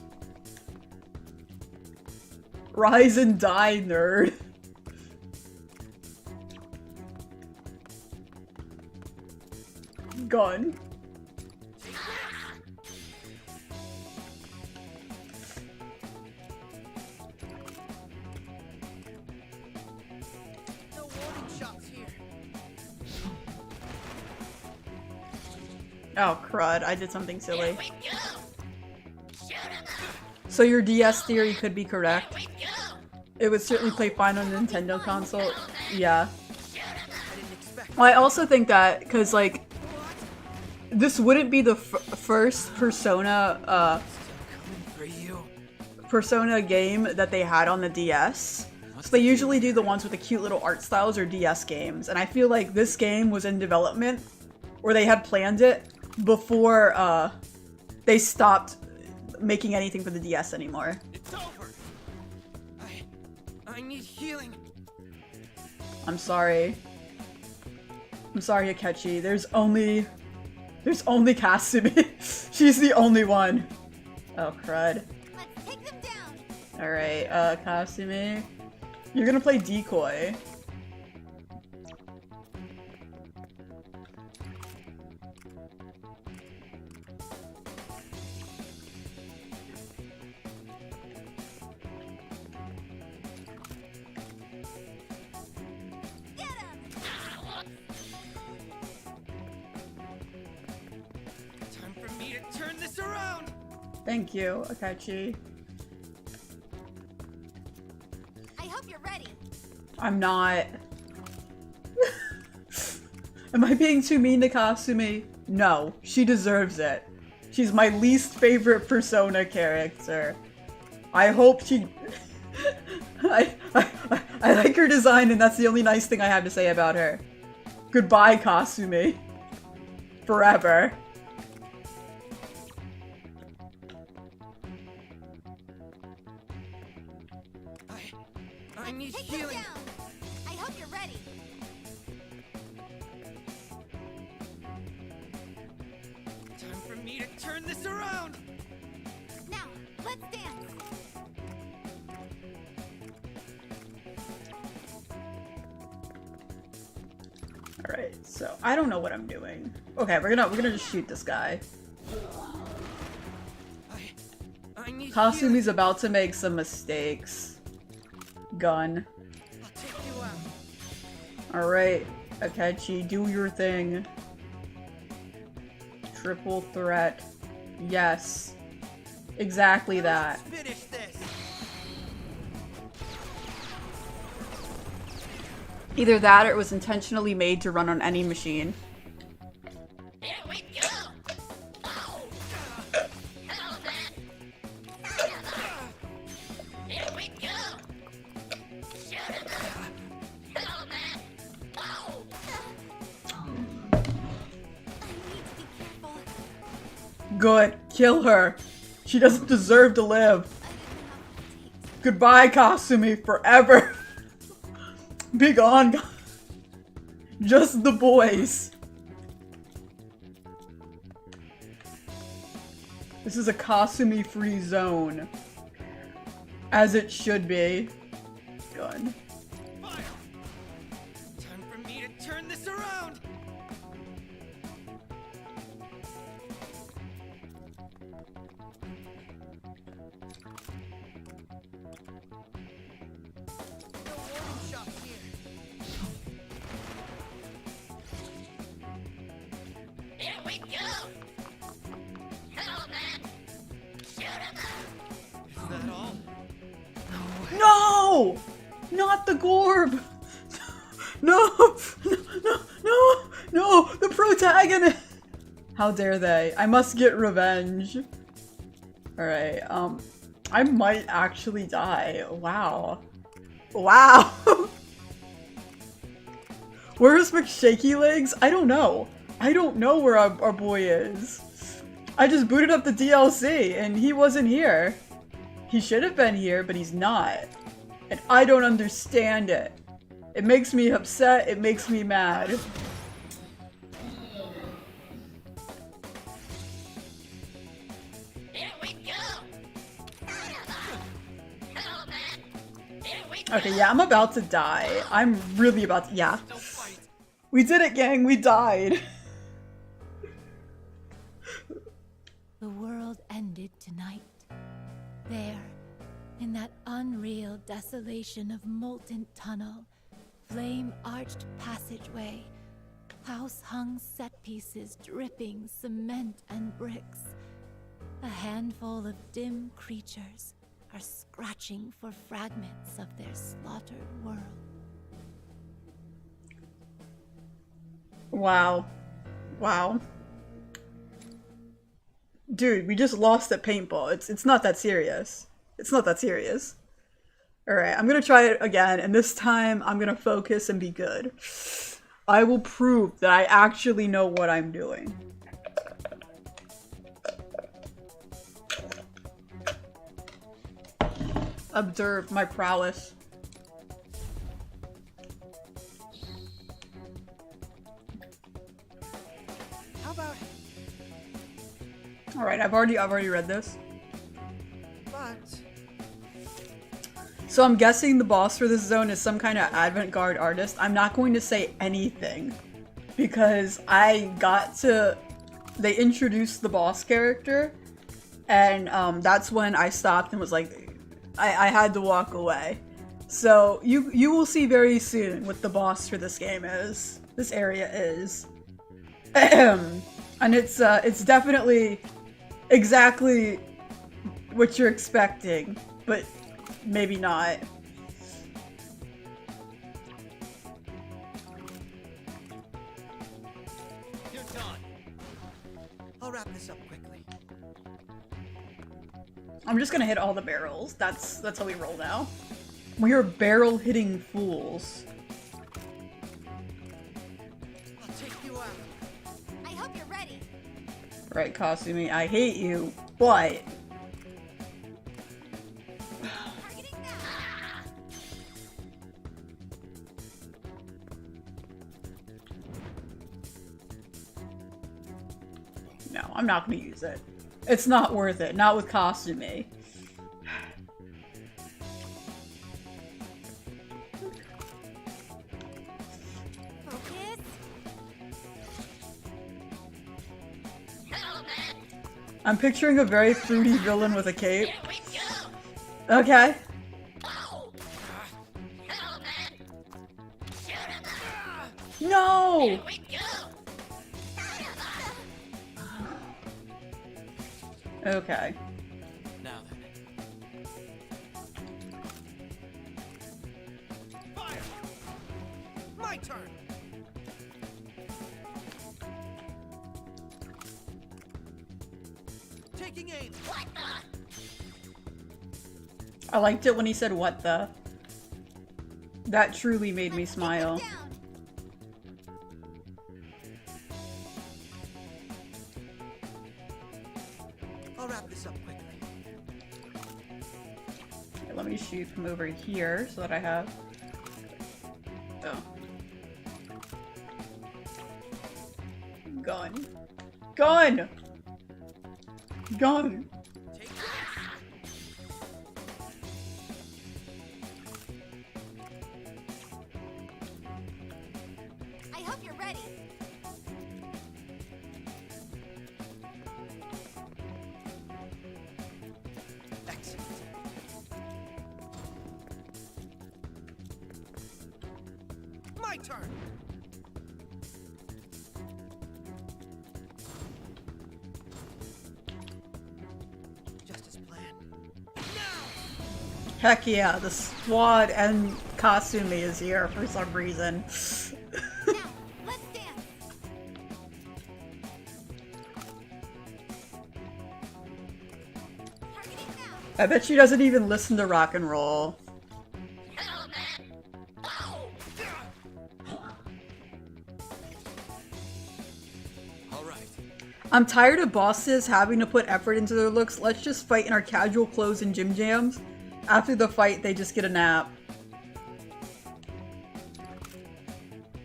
Rise and die, nerd. Gun. No warning shots here. Oh, crud. I did something silly. So your DS theory could be correct. It would certainly play fine on a Nintendo console. Yeah. I didn't expect. Well, I also think that, because, like, this wouldn't be the first Persona, Coming for you. Persona game that they had on the DS. So they usually do the ones with the cute little art styles or DS games. And I feel like this game was in development, or they had planned it, before, they stopped making anything for the DS anymore. It's over. I need healing. I'm sorry. I'm sorry, Akechi. There's only Kasumi. She's the only one. Oh, crud. Let's take them down. Alright, Kasumi. You're gonna play decoy. Get him. Time for me to turn this around. Thank you, Akechi. I hope you're ready. I'm not. Am I being too mean to Kasumi? No, she deserves it. She's my least favorite Persona character. I hope she... I like her design, and that's the only nice thing I have to say about her. Goodbye, Kasumi. Forever. I need Take them healing. down. I hope you're ready. Time for me to turn this around. Now, let's dance. Alright, so I don't know what I'm doing. Okay, we're gonna just shoot this guy. I need healing. Kasumi's about to make some mistakes. Gun. I'll take you out. Alright, Akechi, do your thing. Triple threat. Yes. Exactly that. Let's finish this. Either that or it was intentionally made to run on any machine. Good. Kill her. She doesn't deserve to live. Goodbye, Kasumi, forever. Be gone. Just the boys. This is a Kasumi-free zone. As it should be. Gun. Fire. Time for me to turn this around. No! Not the Gorb! No! No! The protagonist! How dare they? I must get revenge. Alright, I might actually die. Wow. Wow! Where's McShaky Legs? I don't know. I don't know where our boy is. I just booted up the DLC and he wasn't here. He should have been here, but he's not. And I don't understand it. It makes me upset, it makes me mad. Okay, yeah, I'm about to die. I'm really about to- yeah. We did it, gang! We died! The world ended tonight. There, in that unreal desolation of molten tunnel, flame-arched passageway, house-hung set pieces dripping cement and bricks, a handful of dim creatures are scratching for fragments of their slaughtered world. Wow. Wow. Dude, we just lost at paintball. It's not that serious. It's not that serious. Alright, I'm gonna try it again, and this time I'm gonna focus and be good. I will prove that I actually know what I'm doing. Observe my prowess. How about... Alright, I've already read this. But... So I'm guessing the boss for this zone is some kind of avant-garde artist. I'm not going to say anything because I got to... They introduced the boss character and that's when I stopped and was like, I had to walk away. So you will see very soon what the boss for this game is. This area is. And it's definitely exactly what you're expecting, but maybe not. You're done. I'll wrap this up quickly. I'm just gonna hit all the barrels. That's how we roll now. We are barrel hitting fools. I'll take you out. I hope you're ready. Right, Kasumi, I hate you, but... Targeting now. No, I'm not gonna use it. It's not worth it. Not with Kasumi. Focus. I'm picturing a very fruity villain with a cape. Okay. No! Okay. Now then. Fire! My turn! Taking aim! What I liked it when he said, "What the?" That truly made me smile. Down. I'll wrap this up quickly. Okay, let me shoot from over here so that I have... Oh. Gun. Gun! Gun! Take I hope you're ready. excellent. My turn! Just as planned. Now! Heck yeah, the squad and Kasumi is here for some reason. Now, let's dance. Targeting now. I bet she doesn't even listen to rock and roll. I'm tired of bosses having to put effort into their looks. Let's just fight in our casual clothes and gym jams. After the fight, they just get a nap.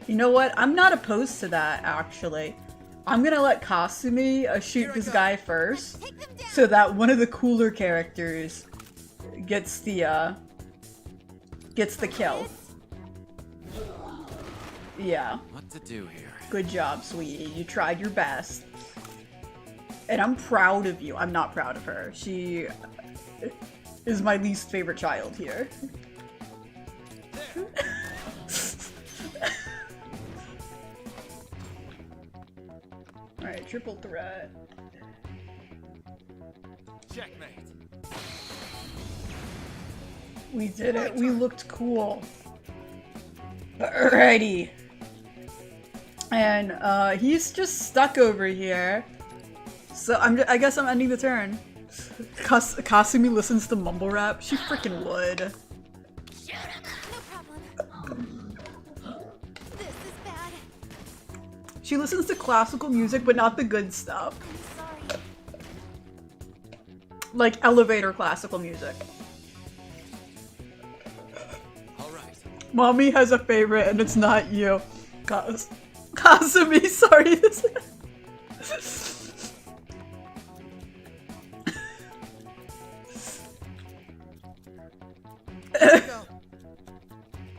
You know what? I'm not opposed to that, actually. I'm gonna let Kasumi shoot this guy first, so that one of the cooler characters gets the kill. Yeah. What to do here? Good job, sweetie. You tried your best. And I'm proud of you. I'm not proud of her. She is my least favorite child here. Alright, triple threat. Checkmate. We did it. We looked cool. Alrighty. And he's just stuck over here. So I guess I'm ending the turn. Kasumi listens to mumble rap. She freaking would. No problem. This is bad. She listens to classical music, but not the good stuff. I'm sorry. Like elevator classical music. All right. Mommy has a favorite, and it's not you. Kasumi, sorry.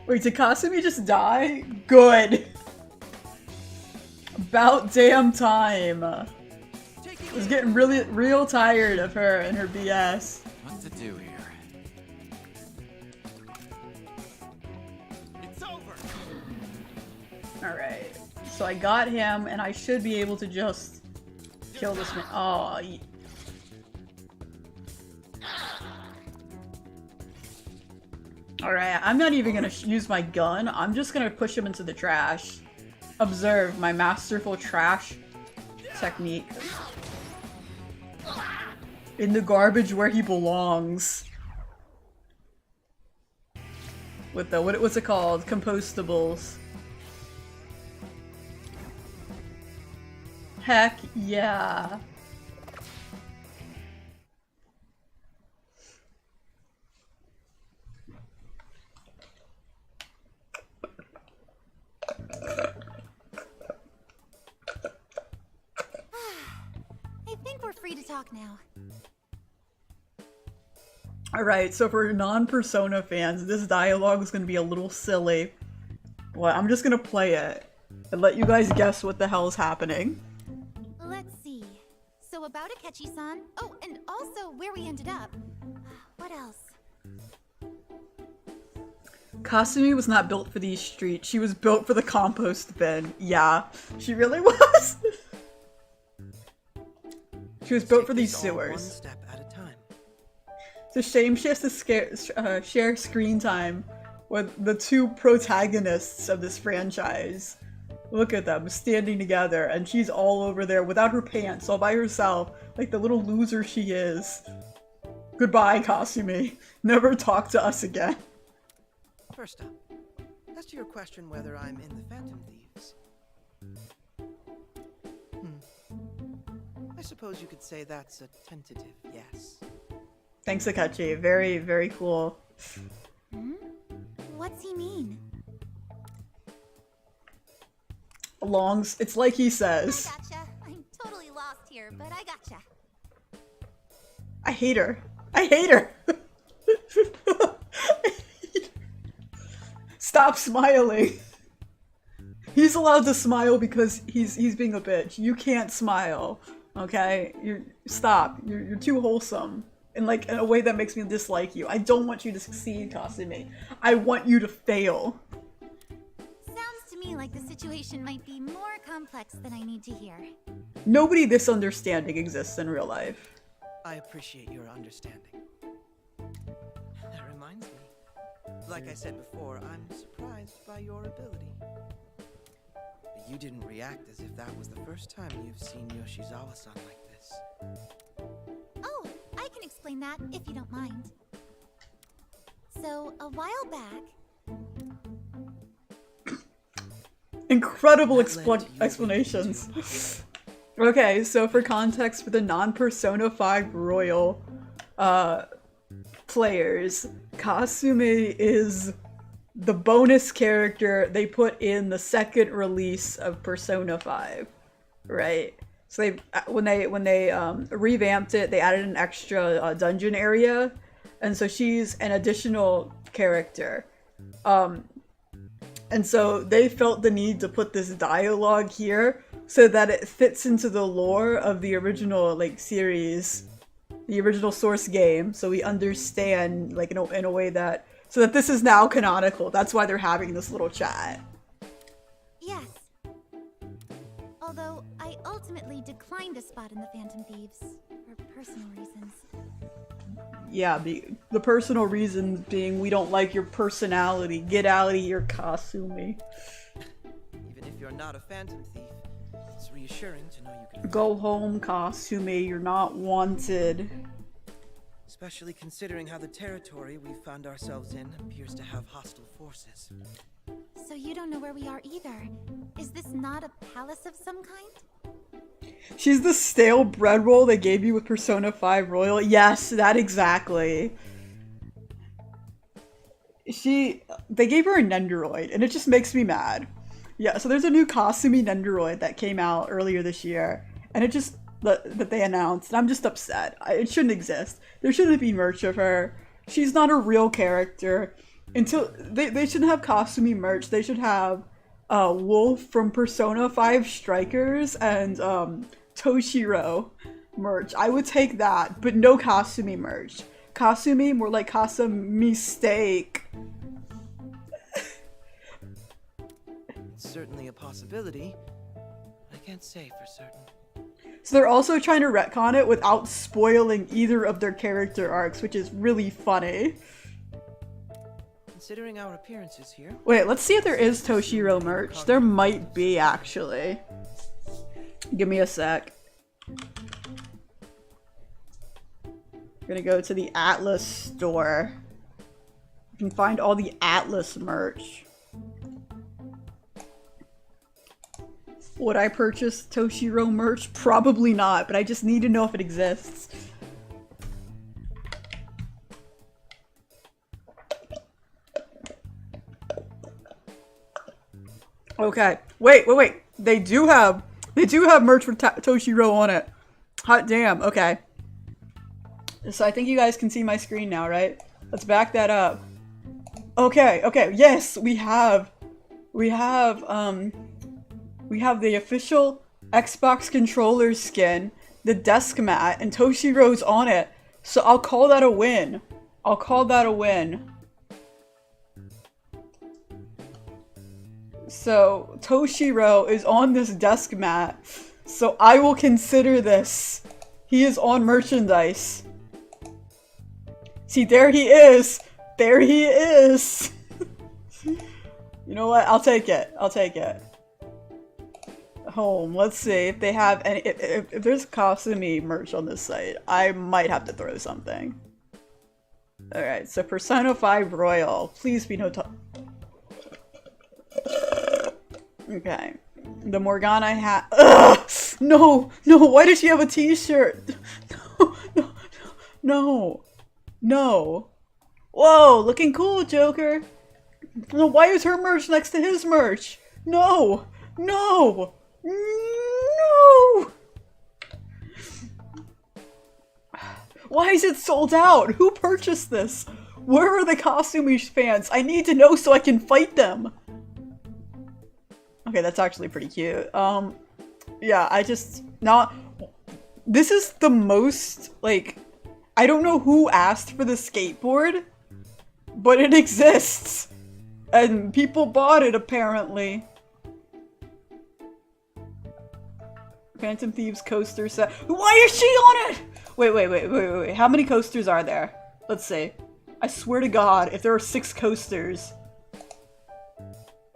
Wait, did Kasumi just die? Good. About damn time. I was getting real tired of her and her BS. What to do here? It's over. Alright. So I got him, and I should be able to just kill this man. Oh, alright, I'm not even gonna use my gun. I'm just gonna push him into the trash. Observe my masterful trash technique. In the garbage where he belongs. With the, what's it called? Compostables. Heck yeah. I think we're free to talk now. Alright, so for non-Persona fans, this dialogue is gonna be a little silly. But I'm just gonna play it and let you guys guess what the hell's happening. Let's see. So about Akechi-san. Oh, and also where we ended up. What else? Kasumi was not built for these streets. She was built for the compost bin. Yeah, she really was. She was built for these Take it all one sewers. step at a time. It's a shame she has to share screen time with the two protagonists of this franchise. Look at them standing together, and she's all over there without her pants, all by herself, like the little loser she is. Goodbye, Kasumi. Never talk to us again. First up, as to your question whether I'm in the Phantom Thieves. I suppose you could say that's a tentative yes. Thanks, Akechi. Very, very cool. What's he mean? Longs. It's like he I says. gotcha. I'm totally lost here, but I gotcha. I hate her. I hate her. Stop smiling. He's allowed to smile because he's being a bitch. You can't smile. Okay? Stop. You're too wholesome. In like in a way that makes me dislike you. I don't want you to succeed, Kasumi. I want you to fail. Sounds to me like the situation might be more complex than I need to hear. Nobody this understanding exists in real life. I appreciate your understanding. That reminds Like I said before, I'm surprised by your ability. But you didn't react as if that was the first time you've seen Yoshizawa-san like this. Oh, I can explain that if you don't mind. So, a while back, Incredible That led to you explanations. Okay, so for context, for the non-Persona 5 Royal players, Kasumi is the bonus character they put in the second release of Persona 5, right? So they when they revamped it, they added an extra dungeon area, and so she's an additional character. And so they felt the need to put this dialogue here so that it fits into the lore of the original like series, the original source game, so we understand like in a way that so that this is now canonical. That's why they're having this little chat. yes. Although I ultimately declined a spot in the Phantom Thieves for personal reasons. Yeah, the personal reasons being we don't like your personality. Get out of here, Kasumi. Even if you're not a phantom thief, it's reassuring to know you can Go home, Kasumi. You're not wanted. Especially considering how the territory we found ourselves in appears to have hostile forces. So you don't know where we are either. Is this not a palace of some kind? She's the stale bread roll they gave you with Persona 5 Royal. Yes, that exactly. They gave her a Nendoroid, and it just makes me mad. Yeah, so there's a new Kasumi Nendoroid that came out earlier this year, and it just, that they announced, and I'm just upset. It shouldn't exist. There shouldn't be merch of her. She's not a real character. Until, they shouldn't have Kasumi merch, they should have Wolf from Persona 5 Strikers and Toshiro merch. I would take that, but no Kasumi merch. Kasumi, more like Kasumi steak. It's certainly a possibility. I can't say for certain. So they're also trying to retcon it without spoiling either of their character arcs, which is really funny. Considering our appearances here, Wait, let's see if there is Toshiro merch. There might be, actually. Give me a sec. We're gonna go to the Atlas store. You can find all the Atlas merch. Would I purchase Toshiro merch? Probably not, but I just need to know if it exists. Okay. Wait. They do have merch with Toshiro on it. Hot damn. Okay. So I think you guys can see my screen now, right? Let's back that up. Okay. Yes, we have the official Xbox controller skin, the desk mat, and Toshiro's on it. So I'll call that a win. So Toshiro is on this desk mat. So I will consider this. He is on merchandise. See, there he is. You know what? I'll take it. Home. Let's see if they have any. If there's Kasumi merch on this site, I might have to throw something. Alright, so Persona 5 Royal. Please be no Okay. The Morgana hat. Ugh! No! Why does she have a t-shirt? No! Whoa! Looking cool, Joker! No, why is her merch next to his merch? No! Why is it sold out? Who purchased this? Where are the Kasumi fans? I need to know so I can fight them. Okay, that's actually pretty cute. Yeah, this is the most, like, I don't know who asked for the skateboard, but it exists. And people bought it, apparently. Phantom Thieves coaster set. Why is she on it? Wait. How many coasters are there? Let's see. I swear to God, if there are 6 coasters.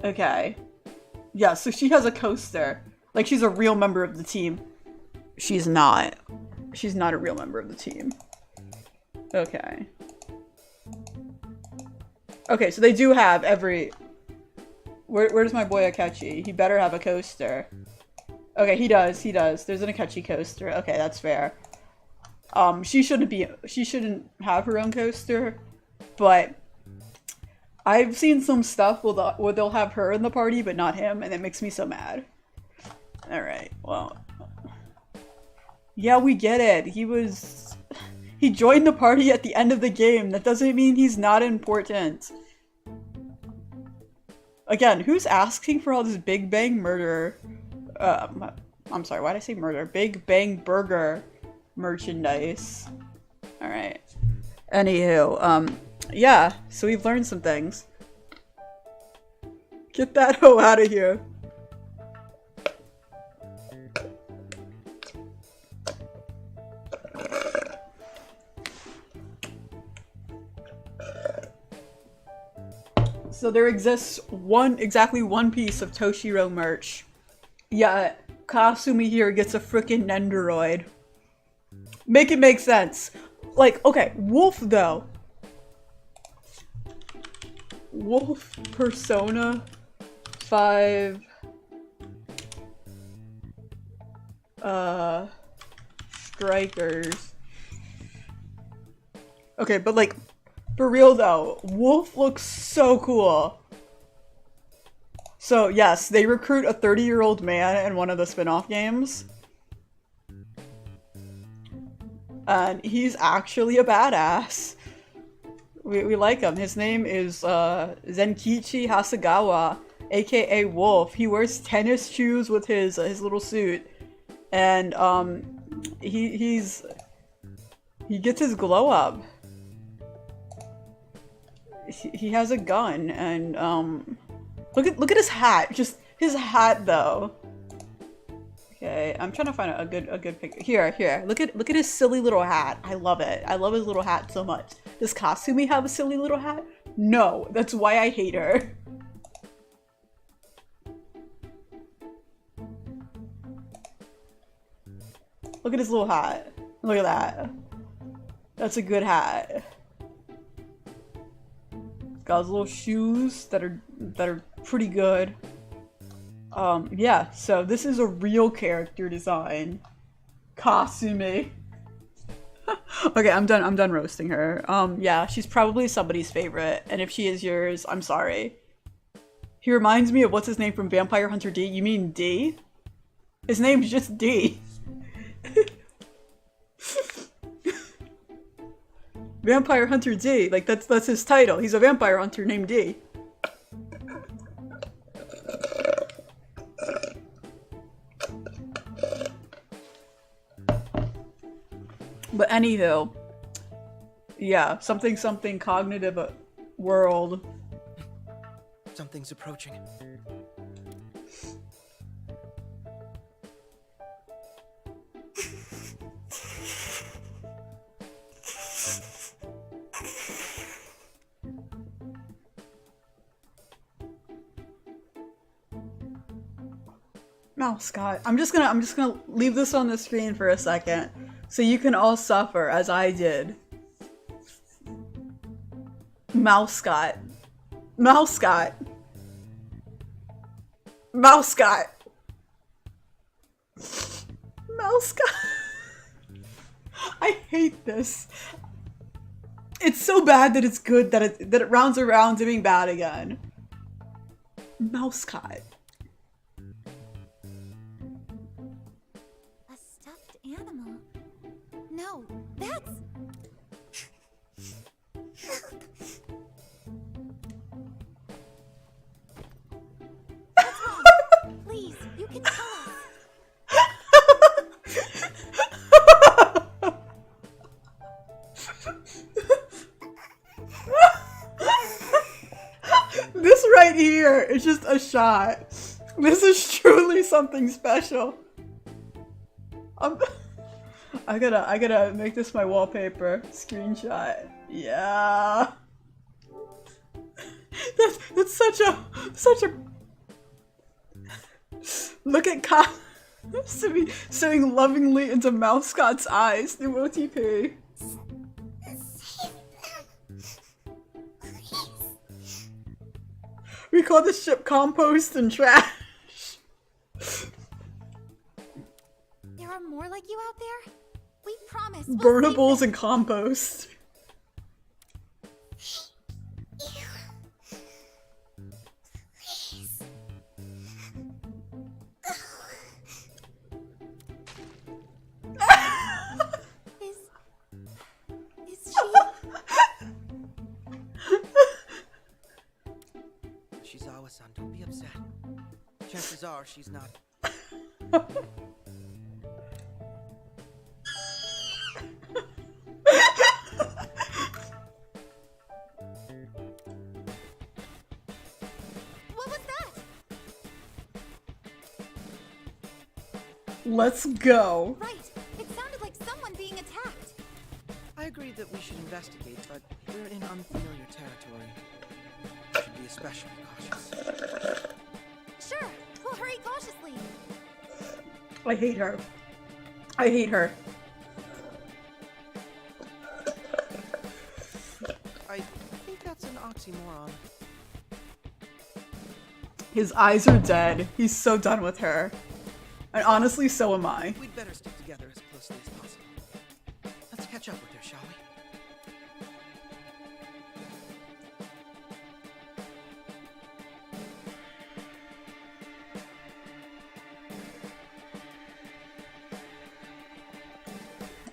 Okay. Yeah, so she has a coaster. Like, she's a real member of the team. She's not. She's not a real member of the team. Okay. Okay, so they do have every... Where's my boy Akechi? He better have a coaster. Okay, he does. There's an Akechi coaster. Okay, that's fair. She shouldn't have her own coaster, but I've seen some stuff where they'll have her in the party, but not him, and it makes me so mad. Alright, well. Yeah, we get it. He joined the party at the end of the game. That doesn't mean he's not important. Again, who's asking for all this Big Bang murder? I'm sorry, why did I say murder? Big Bang Burger merchandise. Alright. Anywho, yeah, so we've learned some things. Get that hoe out of here. So there exists exactly one piece of Toshiro merch. Yeah, Kasumi here gets a frickin' Nendoroid. Make it make sense. Like, okay, Wolf though. Wolf Persona 5 Strikers. Okay, but like, for real though, Wolf looks so cool. So yes, they recruit a 30-year-old man in one of the spin-off games. And he's actually a badass. We like him. His name is Zenkichi Hasegawa, aka Wolf. He wears tennis shoes with his little suit. And he gets his glow up. He has a gun, and look at his hat. Just his hat though. Okay, I'm trying to find a good picture. Here. Look at his silly little hat. I love it. I love his little hat so much. Does Kasumi have a silly little hat? No, that's why I hate her. Look at his little hat. Look at that. That's a good hat. Got his little shoes that are pretty good. Yeah, so this is a real character design. Kasumi. Okay, I'm done roasting her. Yeah, she's probably somebody's favorite, and if she is yours, I'm sorry. He reminds me of what's his name from Vampire Hunter D. You mean D? His name's just D. Vampire Hunter D, like that's his title. He's a vampire hunter named D. But anywho, yeah, something cognitive world. Something's approaching. No, Scott. I'm just gonna leave this on the screen for a second, so you can all suffer as I did. Mouse Scott. Mouse Scott. Mouse Scott. Mouse Scott. I hate this. It's so bad that it's good that it rounds around to being bad again. Mouse Scott. Animal? No, that's... What's wrong? Please, you can tell us. This right here is just a shot. This is truly something special. I gotta make this my wallpaper. Screenshot. Yeah. That's such a look at staring lovingly into Mousecot's eyes through OTP. We call this ship compost and trash. There are more like you out there? We promise. We'll Burnables save and compost. Is she? Shizawa-san, don't be upset. Chances are she's not. What was that? Let's go. Right. It sounded like someone being attacked. I agree that we should investigate, but we're in unfamiliar territory. We should be especially cautious. Sure. We'll hurry cautiously. I hate her. I hate her. I think that's an oxymoron. His eyes are dead. He's so done with her. And honestly, so am I. We'd better stick together as closely as possible. Let's catch up with her, shall we?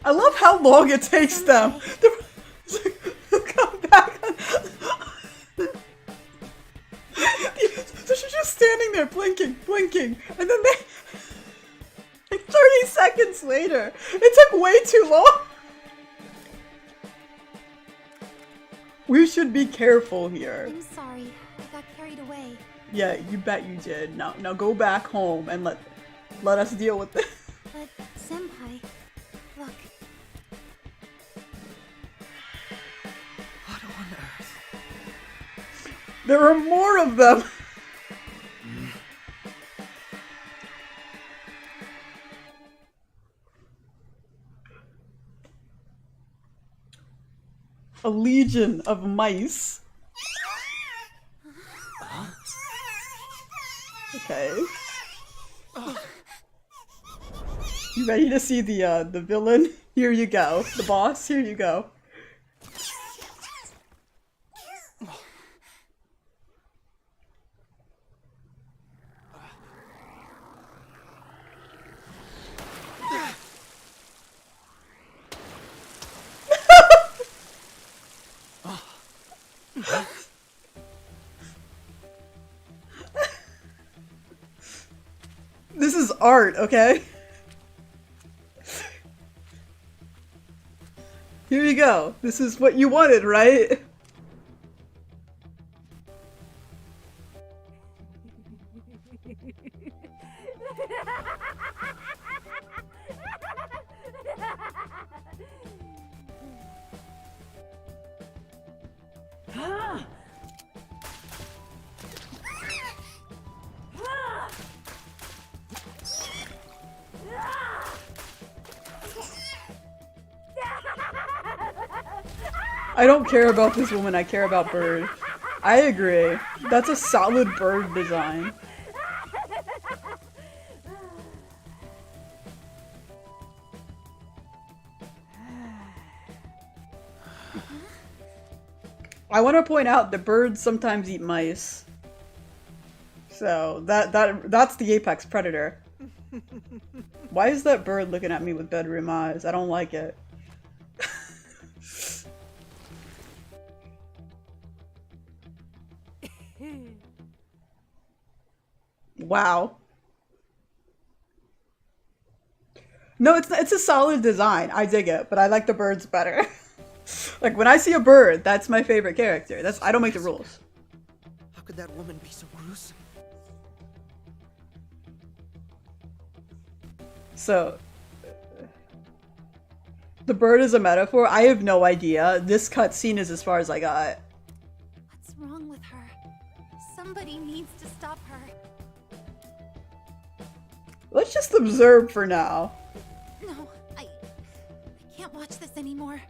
I love how long it takes them. Come back. So she's just standing there blinking, and then like 30 seconds later, it took way too long. We should be careful here. I'm sorry. I got carried away. Yeah, you bet you did. Now go back home and let us deal with this. But, Senpai, look. What on earth? There are more of them. A legion of mice. Okay. You ready to see the villain? Here you go. The boss, here you go. This is art, okay? Here you go. This is what you wanted, right? I don't care about this woman, I care about Bird. I agree. That's a solid bird design. I want to point out that birds sometimes eat mice. So that's the apex predator. Why is that bird looking at me with bedroom eyes? I don't like it. Wow. No, it's a solid design. I dig it, but I like the birds better. Like when I see a bird, that's my favorite character. I don't make the rules. How could that woman be so gruesome? So the bird is a metaphor? I have no idea. This cutscene is as far as I got. What's wrong with her? Somebody needs to stop her. Let's just observe for now. No, I can't watch this anymore.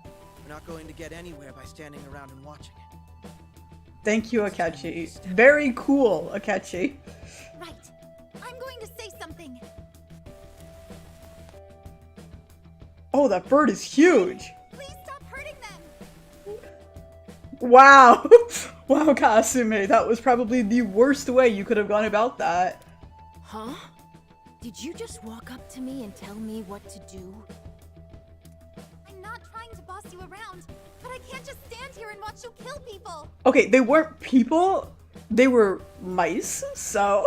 We're not going to get anywhere by standing around and watching it. Thank you, Akechi. Very cool, Akechi. Right. I'm going to say something. Oh, that bird is huge. Please stop hurting them. Wow. Wow, Kasumi. That was probably the worst way you could have gone about that. Huh? Did you just walk up to me and tell me what to do? I'm not trying to boss you around, but I can't just stand here and watch you kill people. Okay, they weren't people. They were mice, so...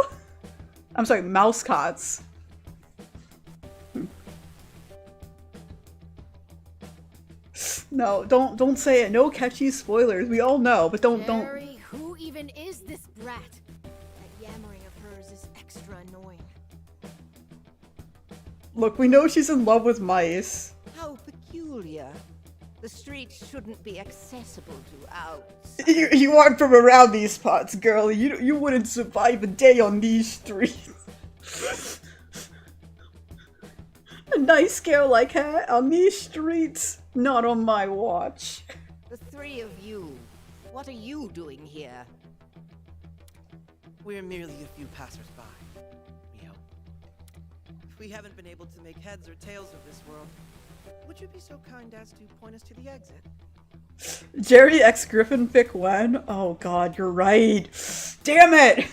I'm sorry, mouse cots. No, don't say it. No catchy spoilers. We all know, but don't. Jerry, who even is this brat? That yammering of hers is extra annoying. Look, we know she's in love with mice. How peculiar. The streets shouldn't be accessible to outs. You aren't from around these parts, girl. You wouldn't survive a day on these streets. A nice girl like her on these streets? Not on my watch. The three of you, what are you doing here? We're merely a few passers-by, we hope. If we haven't been able to make heads or tails of this world, would you be so kind as to point us to the exit? Jerry X Griffin pick when? Oh god, you're right. Damn it!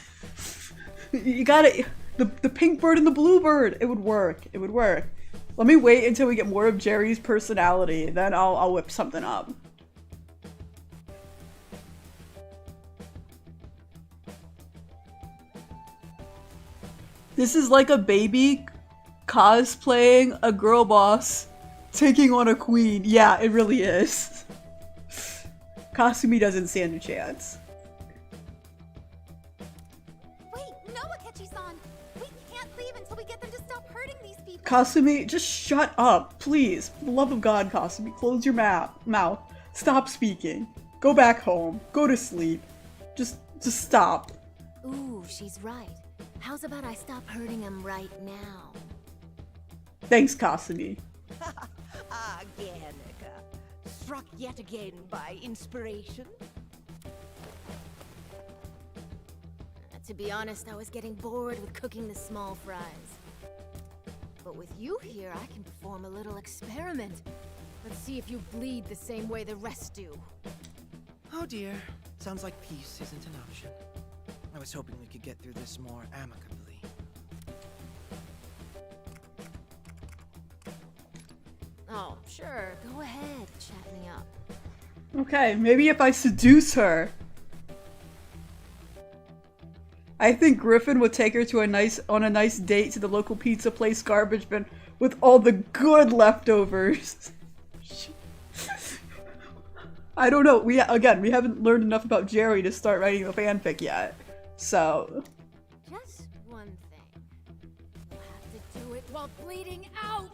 You got it. The pink bird and the blue bird. It would work. It would work. Let me wait until we get more of Jerry's personality, then I'll whip something up. This is like a baby cosplaying a girl boss taking on a queen. Yeah, it really is. Kasumi doesn't stand a chance. Wait, no, Akechi-san. We can't leave until we get them to stop hurting these people. Kasumi, just shut up, please. For the love of God, Kasumi, close your mouth. Stop speaking. Go back home. Go to sleep. Just stop. Ooh, she's right. How's about I stop hurting him right now? Thanks, Kasumi. Ah, Gernika. Struck yet again by inspiration? To be honest, I was getting bored with cooking the small fries. But with you here, I can perform a little experiment. Let's see if you bleed the same way the rest do. Oh dear. Sounds like peace isn't an option. I was hoping we could get through this more amicably. Oh, sure, go ahead, chat me up. Okay, maybe if I seduce her. I think Griffin would take her to on a nice date to the local pizza place garbage bin with all the good leftovers. I don't know. We haven't learned enough about Jerry to start writing the fanfic yet. So, Just one thing. You'll have to do it while bleeding out!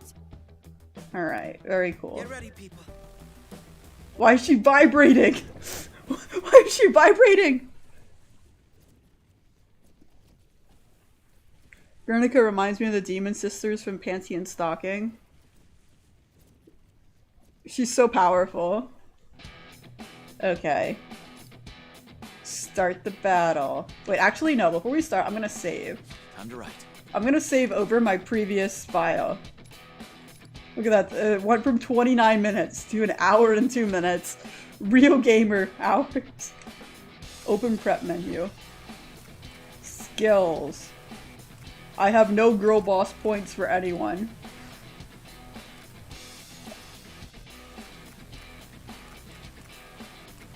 all right, very cool. Get ready, people. Why is she vibrating? Why is she vibrating? Guernica reminds me of the Demon Sisters from Panty and Stocking. She's so powerful. Okay. Start the battle. Wait, actually no, before we start, I'm gonna save. Time to write. I'm gonna save over my previous file. Look at that, it went from 29 minutes to an hour and 2 minutes. Real gamer hours. Open prep menu. Skills. I have no girl boss points for anyone.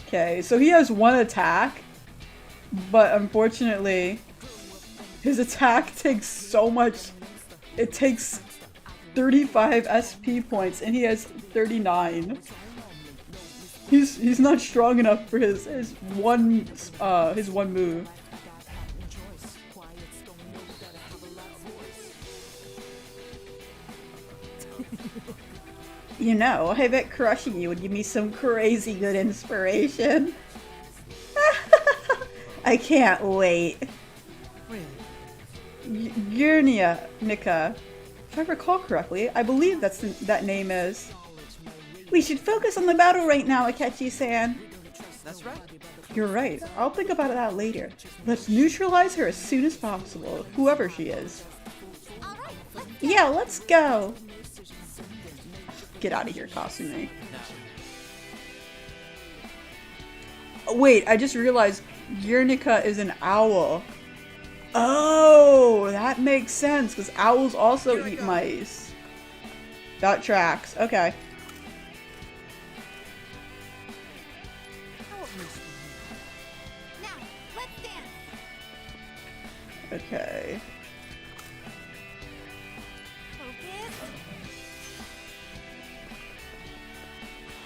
Okay, so he has one attack, but unfortunately, his attack takes so much. It takes 35 SP points, and he has 39. He's not strong enough for his one move. You know, I bet crushing you would give me some crazy good inspiration. I can't wait. Really? Yurnia Nika. If I recall correctly, I believe that name is. We should focus on the battle right now, Akechi-san. That's right. You're right. I'll think about that later. Let's neutralize her as soon as possible, whoever she is. Yeah, let's go. Get out of here, Kasumi. Oh, wait, I just realized Yurnika is an owl. Oh, that makes sense, because owls also eat mice. That tracks. Okay. Now, let's dance. Okay. Focus.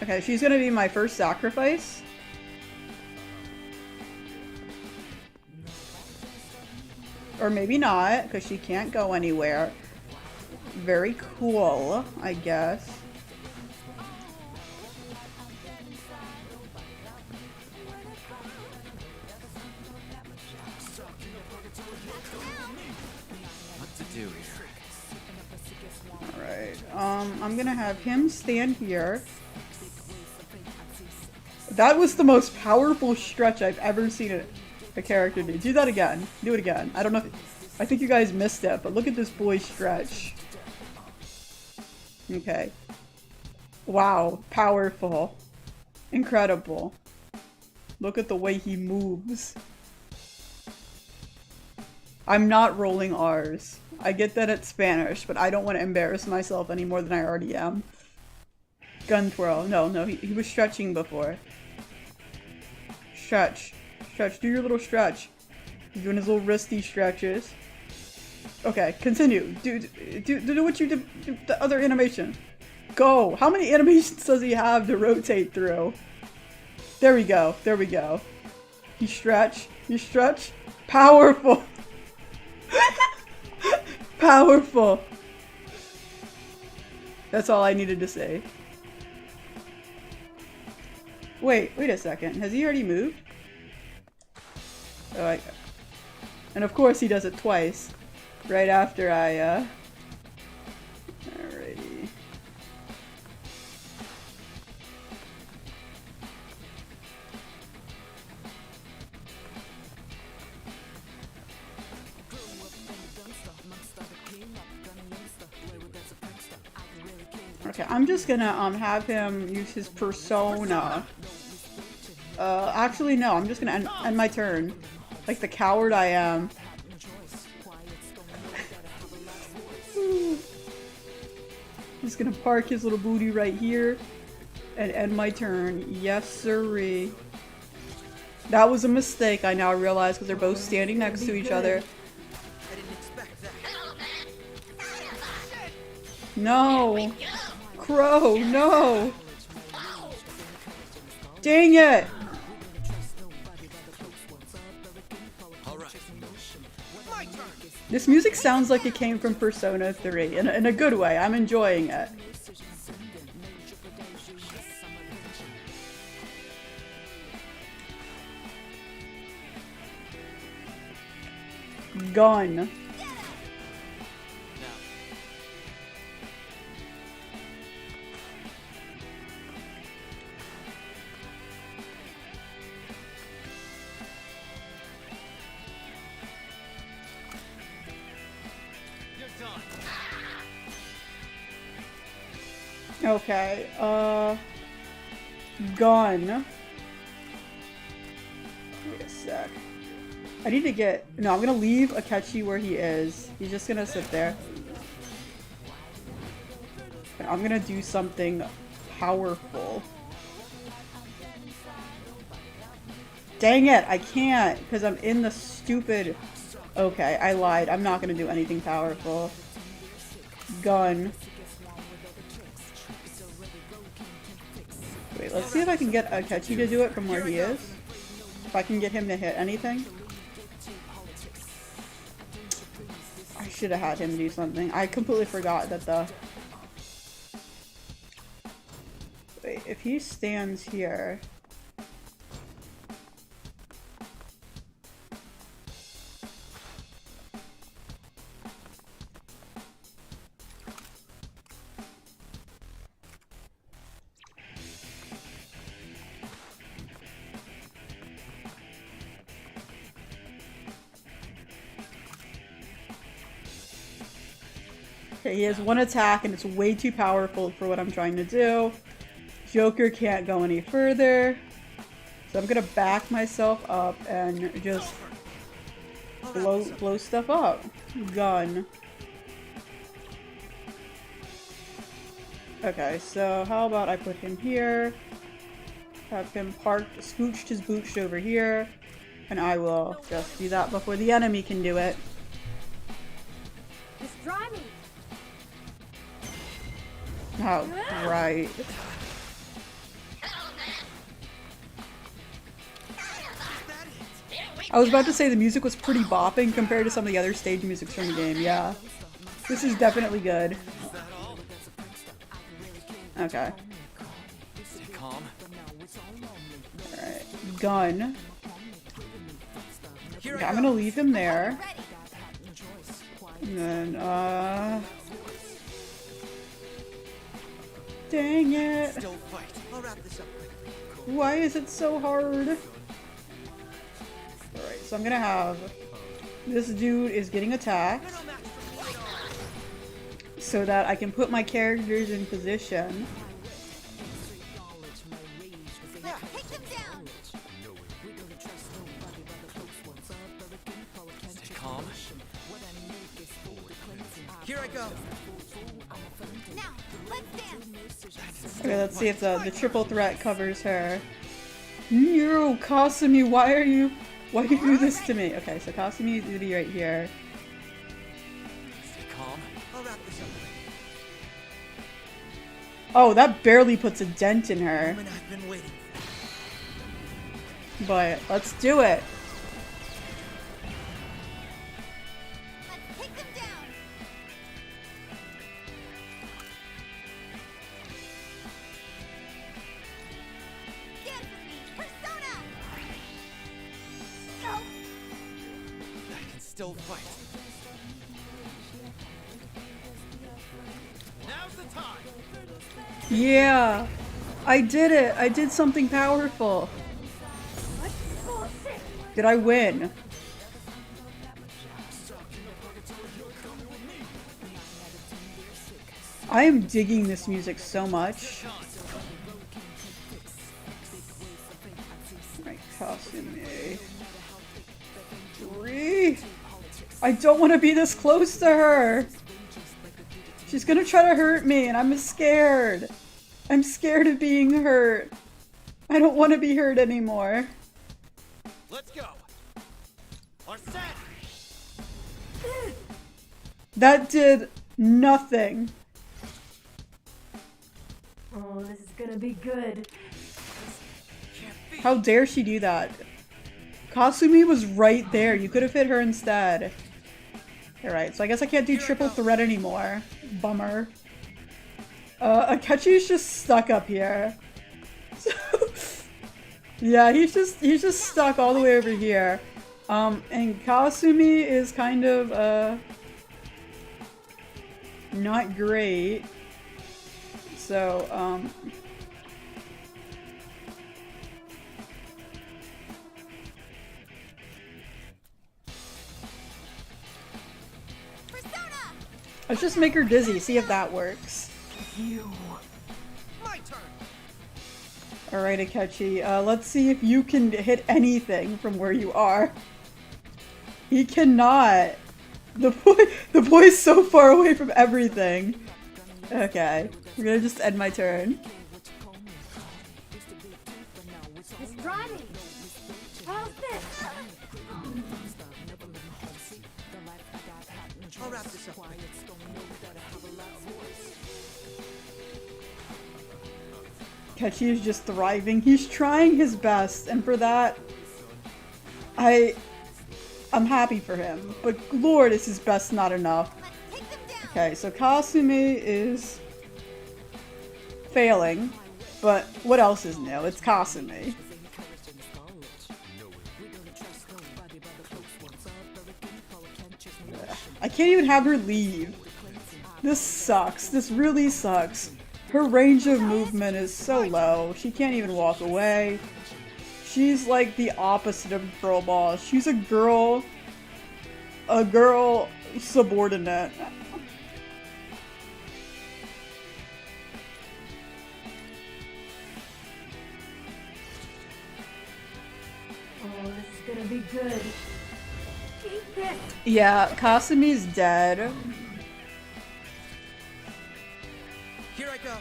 Okay, she's gonna be my first sacrifice. Or maybe not, because she can't go anywhere. Very cool, I guess. What to do here? Alright, I'm gonna have him stand here. That was the most powerful stretch I've ever seen a character do. Do that again. Do it again. I don't know if, I think you guys missed it, but look at this boy stretch. Okay. Wow. Powerful. Incredible. Look at the way he moves. I'm not rolling R's. I get that it's Spanish, but I don't want to embarrass myself any more than I already am. Gun twirl. No, he was stretching before. Stretch. Stretch. Do your little stretch. He's doing his little wristy stretches. Okay, continue. Do what you did, do the other animation. Go! How many animations does he have to rotate through? There we go. There we go. You stretch. You stretch. Powerful! Powerful! That's all I needed to say. Wait a second. Has he already moved? Oh, and of course he does it twice. Right after I, Alrighty. Okay, I'm just gonna, have him use his persona. Actually no, I'm just gonna end my turn. Like the coward I am. He's gonna park his little booty right here and end my turn. Yes, sirree. That was a mistake, I now realize, because they're both standing next to each other. I didn't expect that. No! Crow, no! Dang it! This music sounds like it came from Persona 3, in a good way. I'm enjoying it. Gun. Okay, gun. Wait a sec. I need to get... No, I'm gonna leave Akechi where he is. He's just gonna sit there. And I'm gonna do something powerful. Dang it, I can't, because I'm in the stupid... Okay, I lied. I'm not gonna do anything powerful. Gun. Wait, let's see if I can get Akechi to do it from where he is. If I can get him to hit anything. I should have had him do something. I completely forgot that the... Wait, if he stands here... Okay, he has one attack and it's way too powerful for what I'm trying to do. Joker can't go any further. So I'm gonna back myself up and just blow stuff up. Gun. Okay, so how about I put him here, have him parked, scooched his booched over here, and I will just do that before the enemy can do it. Just try me. Oh, right. I was about to say the music was pretty bopping compared to some of the other stage musics from the game, yeah. This is definitely good. Okay. Stay calm. Alright. Gun. Okay, I'm gonna leave him there. And then, dang it! Still fight. I'll wrap this up quickly. Why is it so hard? Alright, so I'm gonna have... This dude is getting attacked. So that I can put my characters in position. Take them down! Stay calm. Here I go. Now, let's dance! Okay, let's see if the triple threat covers her. No, Kasumi, why you do this to me? Okay, so Kasumi is gonna be right here. Stay calm. I'll wrap this up. Oh, that barely puts a dent in her. Moment I've been waiting for. But let's do it. Let's take them down! Dance with me! Persona! I can still fight. Now's the time. Yeah, I did it. I did something powerful. Did I win? I am digging this music so much. My Kasumi. 3. I don't want to be this close to her. She's gonna try to hurt me and I'm scared. I'm scared of being hurt. I don't want to be hurt anymore. Let's go. Our set. That did nothing. Oh, this is gonna be good. How dare she do that? Kasumi was right there. You could have hit her instead. Alright, so I guess I can't do triple threat anymore. Bummer. Akechi's just stuck up here. Yeah, he's just stuck all the way over here. And Kasumi is kind of, not great. So, let's just make her dizzy, see if that works. My turn. Alright, Akechi, let's see if you can hit anything from where you are. He cannot. The boy's so far away from everything. Okay, we're gonna just end my turn. Just try me. How's this? I'll wrap this up. Akechi is just thriving. He's trying his best, and for that, I'm happy for him. But Lord, is his best not enough? Okay, so Kasumi is failing, but what else is new? It's Kasumi. I can't even have her leave. This sucks. This really sucks. Her range of movement is so low. She can't even walk away. She's like the opposite of girl boss. She's a girl subordinate. gonna be good. Eat this! Yeah, Kasumi's dead. Here I go.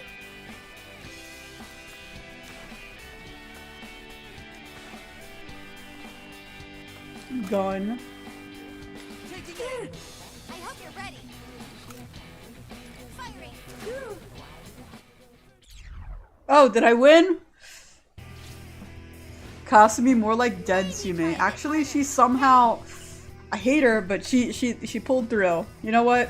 Gun. Taking it. I hope you're ready. Firing. Oh, did I win? Kasumi more like dead Sume. Actually, she's somehow... I hate her, but she pulled through. You know what?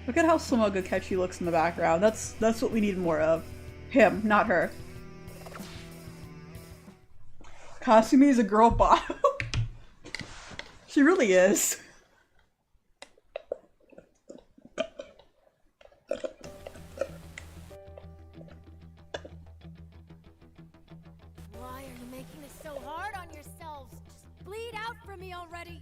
Look at how smug Akechi looks in the background. That's what we need more of. Him, not her. Kasumi is a girl bot. She really is. Why are you making this so hard on yourselves? Just bleed out for me already.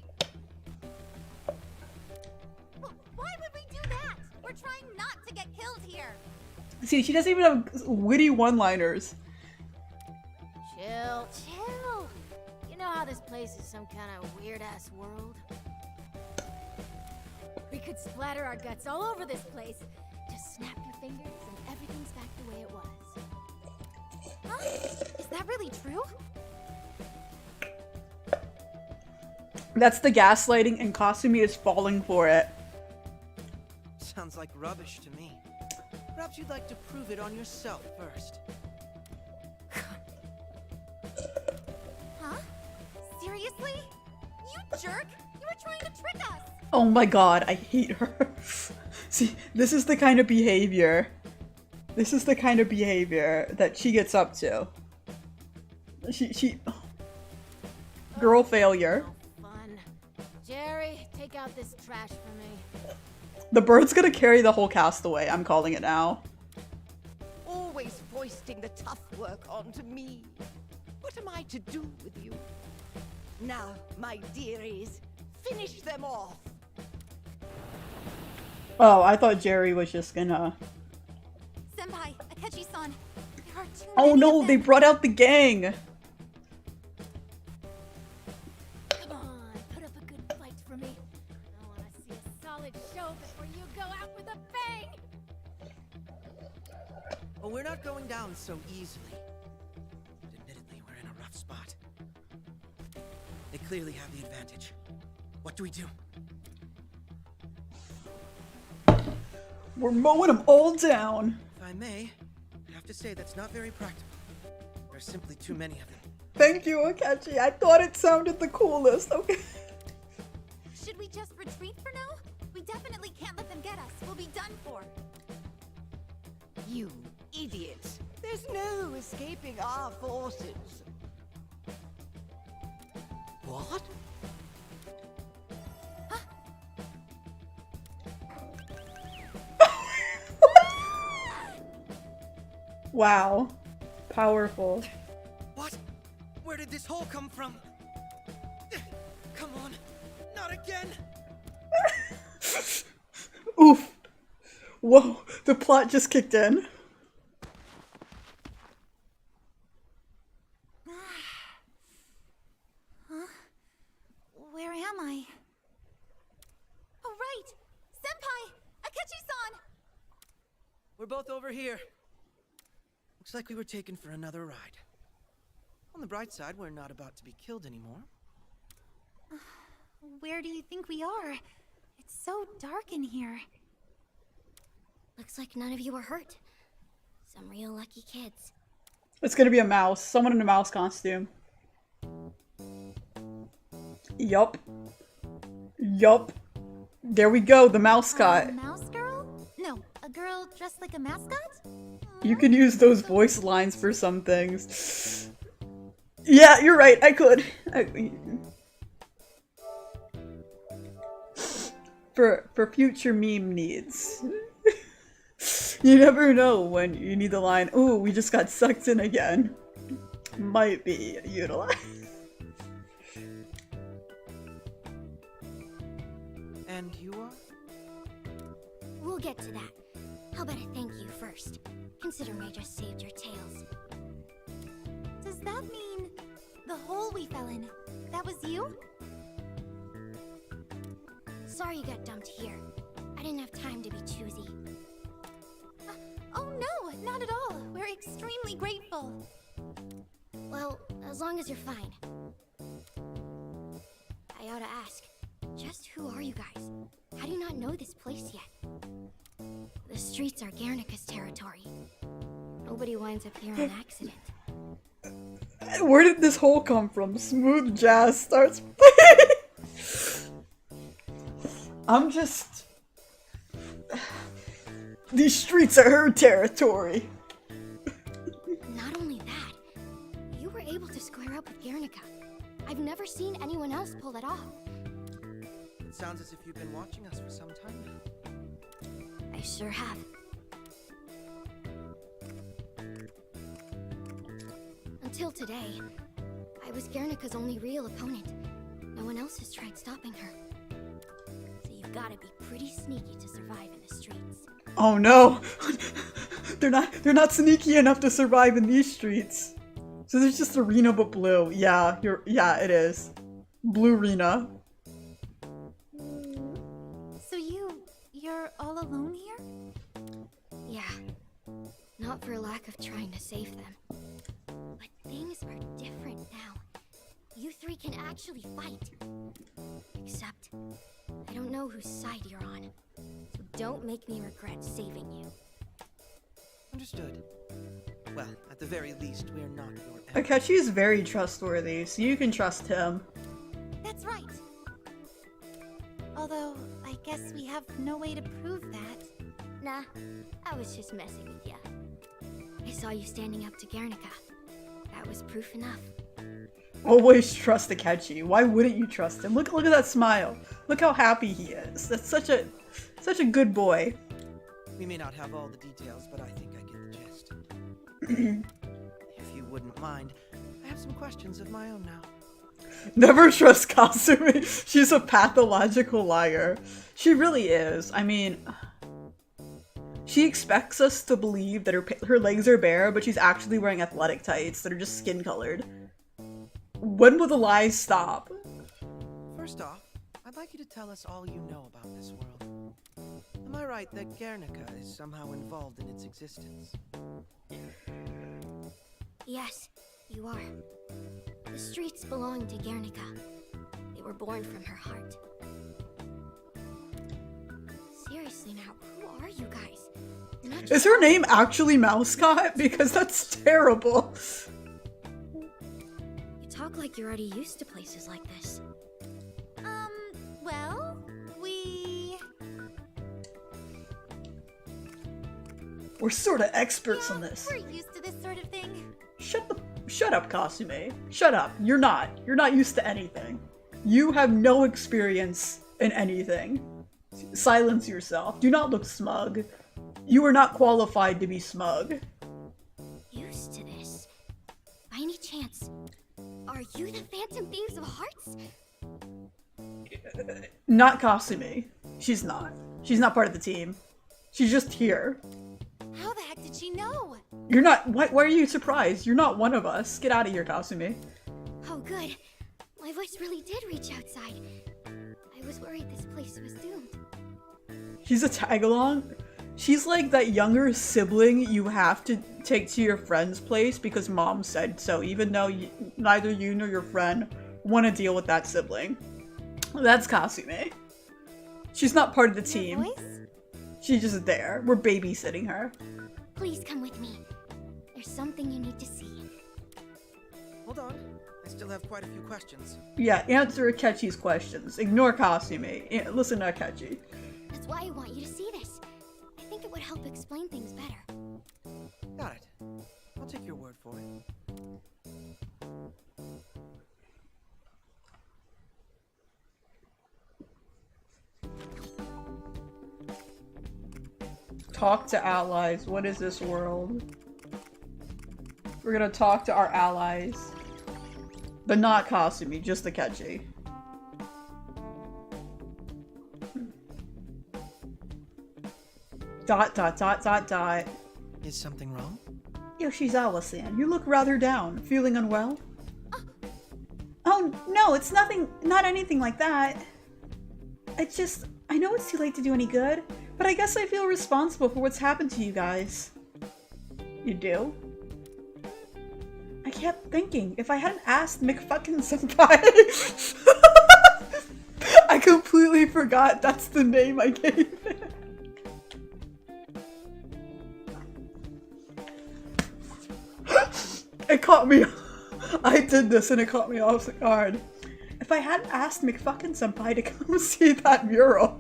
Why would we do that? We're trying not to get killed here. See, she doesn't even have witty one-liners. Chill, chill. You know how this place is some kind of weird-ass world? We could splatter our guts all over this place. Just snap your fingers and everything's back the way it was. Huh? Is that really true? That's the gaslighting, and Kasumi is falling for it. Sounds like rubbish to me. Perhaps you'd like to prove it on yourself first. Huh? Seriously? You jerk! You were trying to trick us! Oh my god, I hate her. See, this is the kind of behavior. This is the kind of behavior that she gets up to. She... Girl failure. Fun. Jerry, take out this trash for me. The bird's gonna carry the whole cast away, I'm calling it now. Always foisting the tough work onto me. What am I to do with you? Now, my dearies, finish them off. Oh, I thought Jerry was just gonna... Senpai, Akechi-san, there are too Oh many no, of they them. brought out the gang! Come on, put up a good fight for me. I want to see a solid show before you go out with a bang. Well, we're not going down so easily. But admittedly, we're in a rough spot. They clearly have the advantage. What do we do? We're mowing them all down! If I may, I have to say that's not very practical. There's simply too many of them. Thank you, Akechi. I thought it sounded the coolest, okay? Should we just retreat for now? We definitely can't let them get us. We'll be done for. You idiots. There's no escaping our forces. What? Wow. Powerful. What? Where did this hole come from? Come on, not again! Oof. Whoa, the plot just kicked in. Huh? Where am I? Oh, right! Senpai! Akechi-san! We're both over here. Looks like we were taken for another ride. On the bright side, we're not about to be killed anymore. Where do you think we are? It's so dark in here. Looks like none of you were hurt. Some real lucky kids. It's gonna be a mouse. Someone in a mouse costume. Yup. Yup. There we go, the mascot. A mouse girl? No, a girl dressed like a mascot? You can use those voice lines for some things. Yeah, you're right, I could. For future meme needs. You never know when you need the line, ooh, we just got sucked in again. Might be utilized. And you are? We'll get to that. How about a thank you first? Considering I just saved your tails. Does that mean the hole we fell in. That was you? Sorry you got dumped here. I didn't have time to be choosy. Oh no, not at all. We're extremely grateful. Well, as long as you're fine. I ought to ask, just who are you guys? How do you not know this place yet? The streets are Guernica's territory. Nobody winds up here on accident. Where did this hole come from? Smooth jazz starts. I'm just... These streets are her territory. Not only that, you were able to square up with Guernica. I've never seen anyone else pull it off. It sounds as if you've been watching us for some time now. I sure have. Until today, I was Guernica's only real opponent. No one else has tried stopping her. So you've gotta be pretty sneaky to survive in the streets. Oh no! They're not sneaky enough to survive in these streets. So there's just arena but blue. Yeah, it is. Blue arena. So you're all alone here? Yeah. Not for lack of trying to save them. But things are different now. You three can actually fight. Except, I don't know whose side you're on. So don't make me regret saving you. Understood. Well, at the very least, we're not your enemy. Akechi is very trustworthy, so you can trust him. That's right. Although, I guess we have no way to prove that. Nah, I was just messing with ya. I saw you standing up to Guernica. That was proof enough. Always trust Akechi. Why wouldn't you trust him? Look at that smile. Look how happy he is. That's such a good boy. We may not have all the details, but I think I get the gist. If you wouldn't mind, I have some questions of my own now. Never trust Kasumi. She's a pathological liar. She really is. I mean, she expects us to believe that her legs are bare, but she's actually wearing athletic tights that are just skin colored. When will the lies stop? First off, I'd like you to tell us all you know about this world. Am I right that Guernica is somehow involved in its existence? Yes, you are. The streets belong to Guernica. They were born from her heart. Seriously now, who are you guys? You're not Is just- her name actually Mousecott? Because that's terrible. You talk like you're already used to places like this. Well, We're sort of experts on this. we're used to this sort of thing. Shut up, Kasumi. Shut up. You're not used to anything. You have no experience in anything. Silence yourself. Do not look smug. You are not qualified to be smug. Used to this? By any chance, are you the Phantom Thieves of Hearts? Not Kasumi. She's not. She's not part of the team. She's just here. How the heck did she know? You're not- why are you surprised? You're not one of us. Get out of here, Kasumi. Oh good. My voice really did reach outside. I was worried this place was doomed. She's a tag-along. She's like that younger sibling you have to take to your friend's place because mom said so, even though neither you nor your friend want to deal with that sibling. That's Kasumi. She's not part of the team. Your voice? She's just there. We're babysitting her. Please come with me. There's something you need to see. Hold on. I still have quite a few questions. Yeah, answer Akechi's questions. Ignore Kasumi. Listen to Akechi. That's why I want you to see this. I think it would help explain things better. Got it. I'll take your word for it. Talk to allies. What is this world? We're gonna talk to our allies. But not Kasumi, just Akechi. Dot dot dot dot dot. Is something wrong? Yoshizawa-san, you look rather down. Feeling unwell? Oh, no, it's nothing, not anything like that. It's just, I know it's too late to do any good, but I guess I feel responsible for what's happened to you guys. You do? I kept thinking, if I hadn't asked McFucking-senpai... I completely forgot that's the name I gave it. It caught me. I did this and it caught me off guard. If I hadn't asked McFucking-senpai to come see that mural.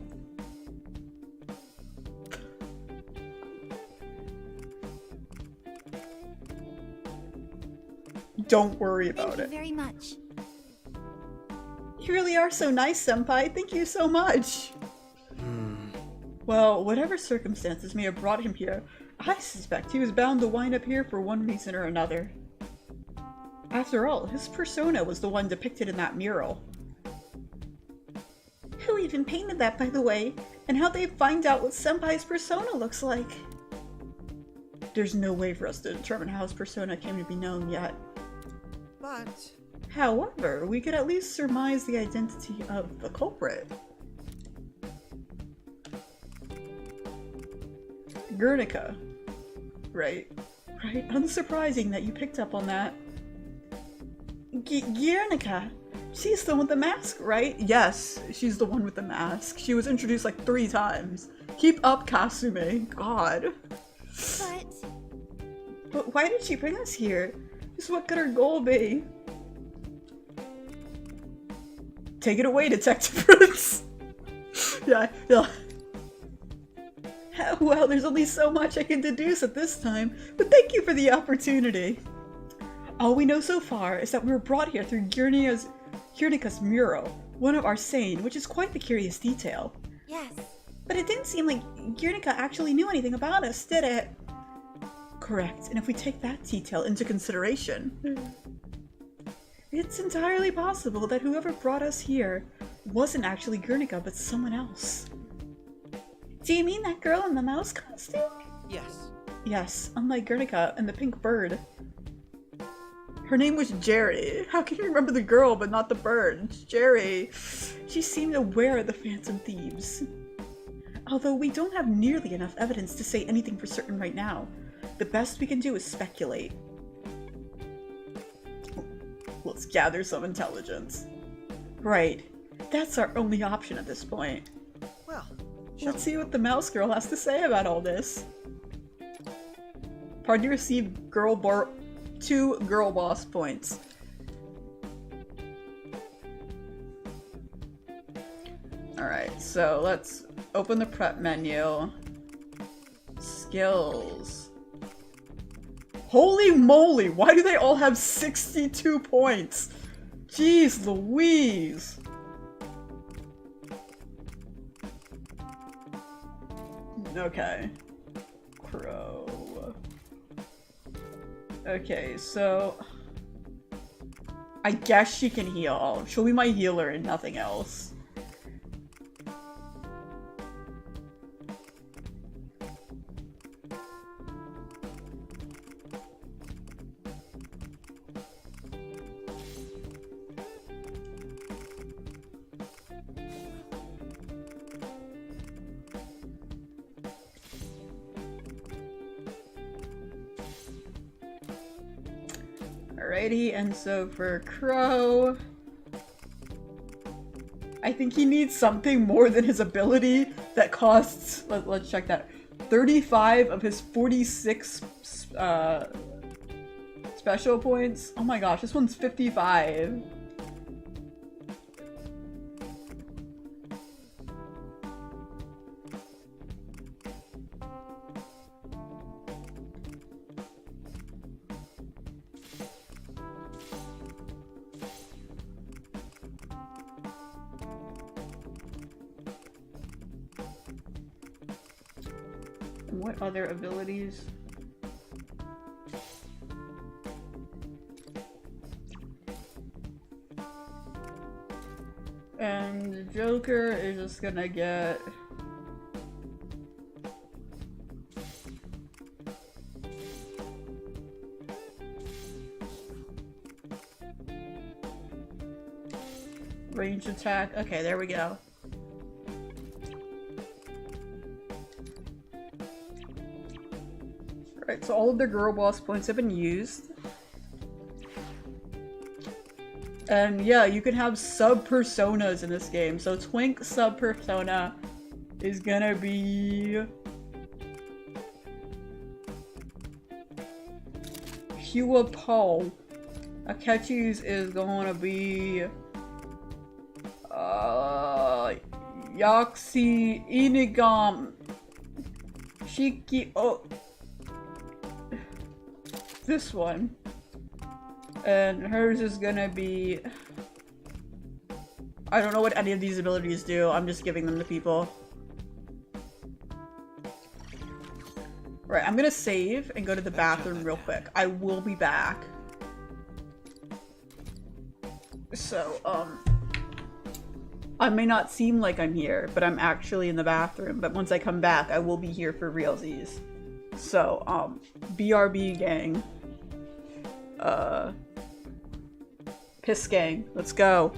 Don't worry about Thank it. you very much. You really are so nice, senpai. Thank you so much. Well, whatever circumstances may have brought him here, I suspect he was bound to wind up here for one reason or another. After all, his persona was the one depicted in that mural. Who even painted that, by the way? And how'd they find out what senpai's persona looks like? There's no way for us to determine how his persona came to be known yet. But However, we could at least surmise the identity of the culprit. Guernica. Right. Unsurprising that you picked up on that. Guernica. She's the one with the mask, right? Yes, she's the one with the mask. She was introduced like 3 times. Keep up, Kasume. God. But why did she bring us here? Just what could her goal be? Take it away, Detective Prince. Yeah. Well, there's only so much I can deduce at this time, but thank you for the opportunity. All we know so far is that we were brought here through Guernica's mural, one of our sane, which is quite the curious detail. Yes. But it didn't seem like Guernica actually knew anything about us, did it? Correct, and if we take that detail into consideration, it's entirely possible that whoever brought us here wasn't actually Guernica, but someone else. Do you mean that girl in the mouse costume? yes. Yes, unlike Guernica and the pink bird. Her name was Jerry. How can you remember the girl but not the bird? It's Jerry. She seemed aware of the Phantom Thieves. Although we don't have nearly enough evidence to say anything for certain right now. The best we can do is speculate. Let's gather some intelligence. Right. That's our only option at this point. Well, Let's see what the mouse girl has to say about all this. Party received 2 girl boss points. Alright, so let's open the prep menu. Skills. Holy moly, why do they all have 62 points? Jeez Louise. Okay. Crow. Okay, so... I guess she can heal. She'll be my healer and nothing else. Alrighty, and so for Crow, I think he needs something more than his ability that costs, let's check that, 35 of his 46 special points. Oh my gosh, this one's 55. What other abilities? And Joker is just gonna get... Range attack. Okay, there we go. Right, so all of the girl boss points have been used. And yeah, you can have sub-personas in this game. So Twink sub-persona is gonna be... Hua Paul. Akechi's is gonna be... Yaxi Inigam. Shiki... Oh... This one. And hers is gonna be... I don't know what any of these abilities do. I'm just giving them to people. Right, I'm gonna save and go to the bathroom real quick. I will be back. So, I may not seem like I'm here, but I'm actually in the bathroom. But once I come back, I will be here for realsies. So, BRB gang. Piss gang. Let's go.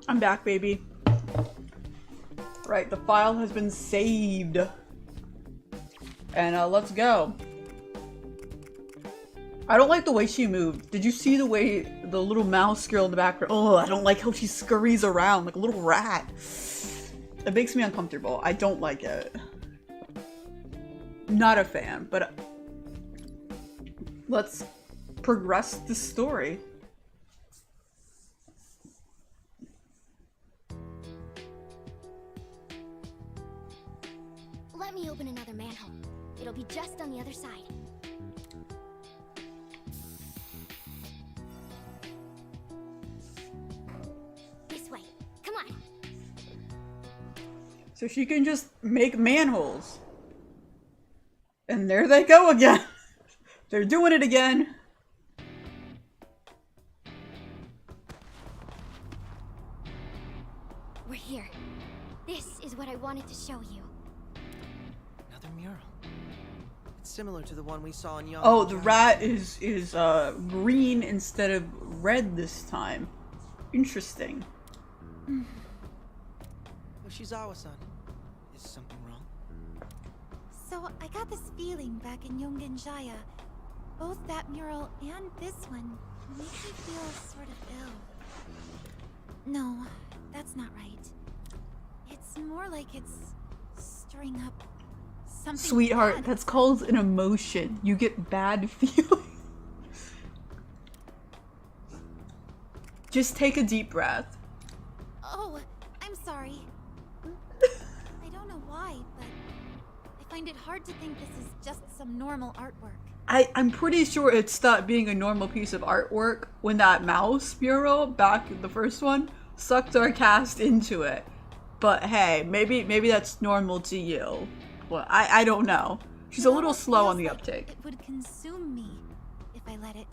I'm back, baby. Right, the file has been saved. And let's go. I don't like the way she moved. Did you see the way the little mouse girl in the background? Oh, I don't like how she scurries around like a little rat. It makes me uncomfortable. I don't like it. Not a fan, but let's progress the story. Let me open another manhole. It'll be just on the other side. This way. Come on. So she can just make manholes. And there they go again. They're doing it again. We're here. This is what I wanted to show you. Another mural. It's similar to the one we saw in Young. Oh, the rat is green instead of red this time. Interesting. Yoshizawa-san, is something wrong? So I got this feeling back in Yongen-jaya. Both that mural and this one make me feel sort of ill. No, that's not right. It's more like it's stirring up something. Sweetheart, bad. that's called an emotion. You get bad feelings. Just take a deep breath. Oh, I'm sorry. I don't know why, but I find it hard to think this is just some normal artwork. I'm pretty sure it stopped being a normal piece of artwork when that mouse mural, back in the first one, sucked our cast into it. But hey, maybe that's normal to you. Well, I don't know. She's a little slow on the uptake. It would consume me if I let it.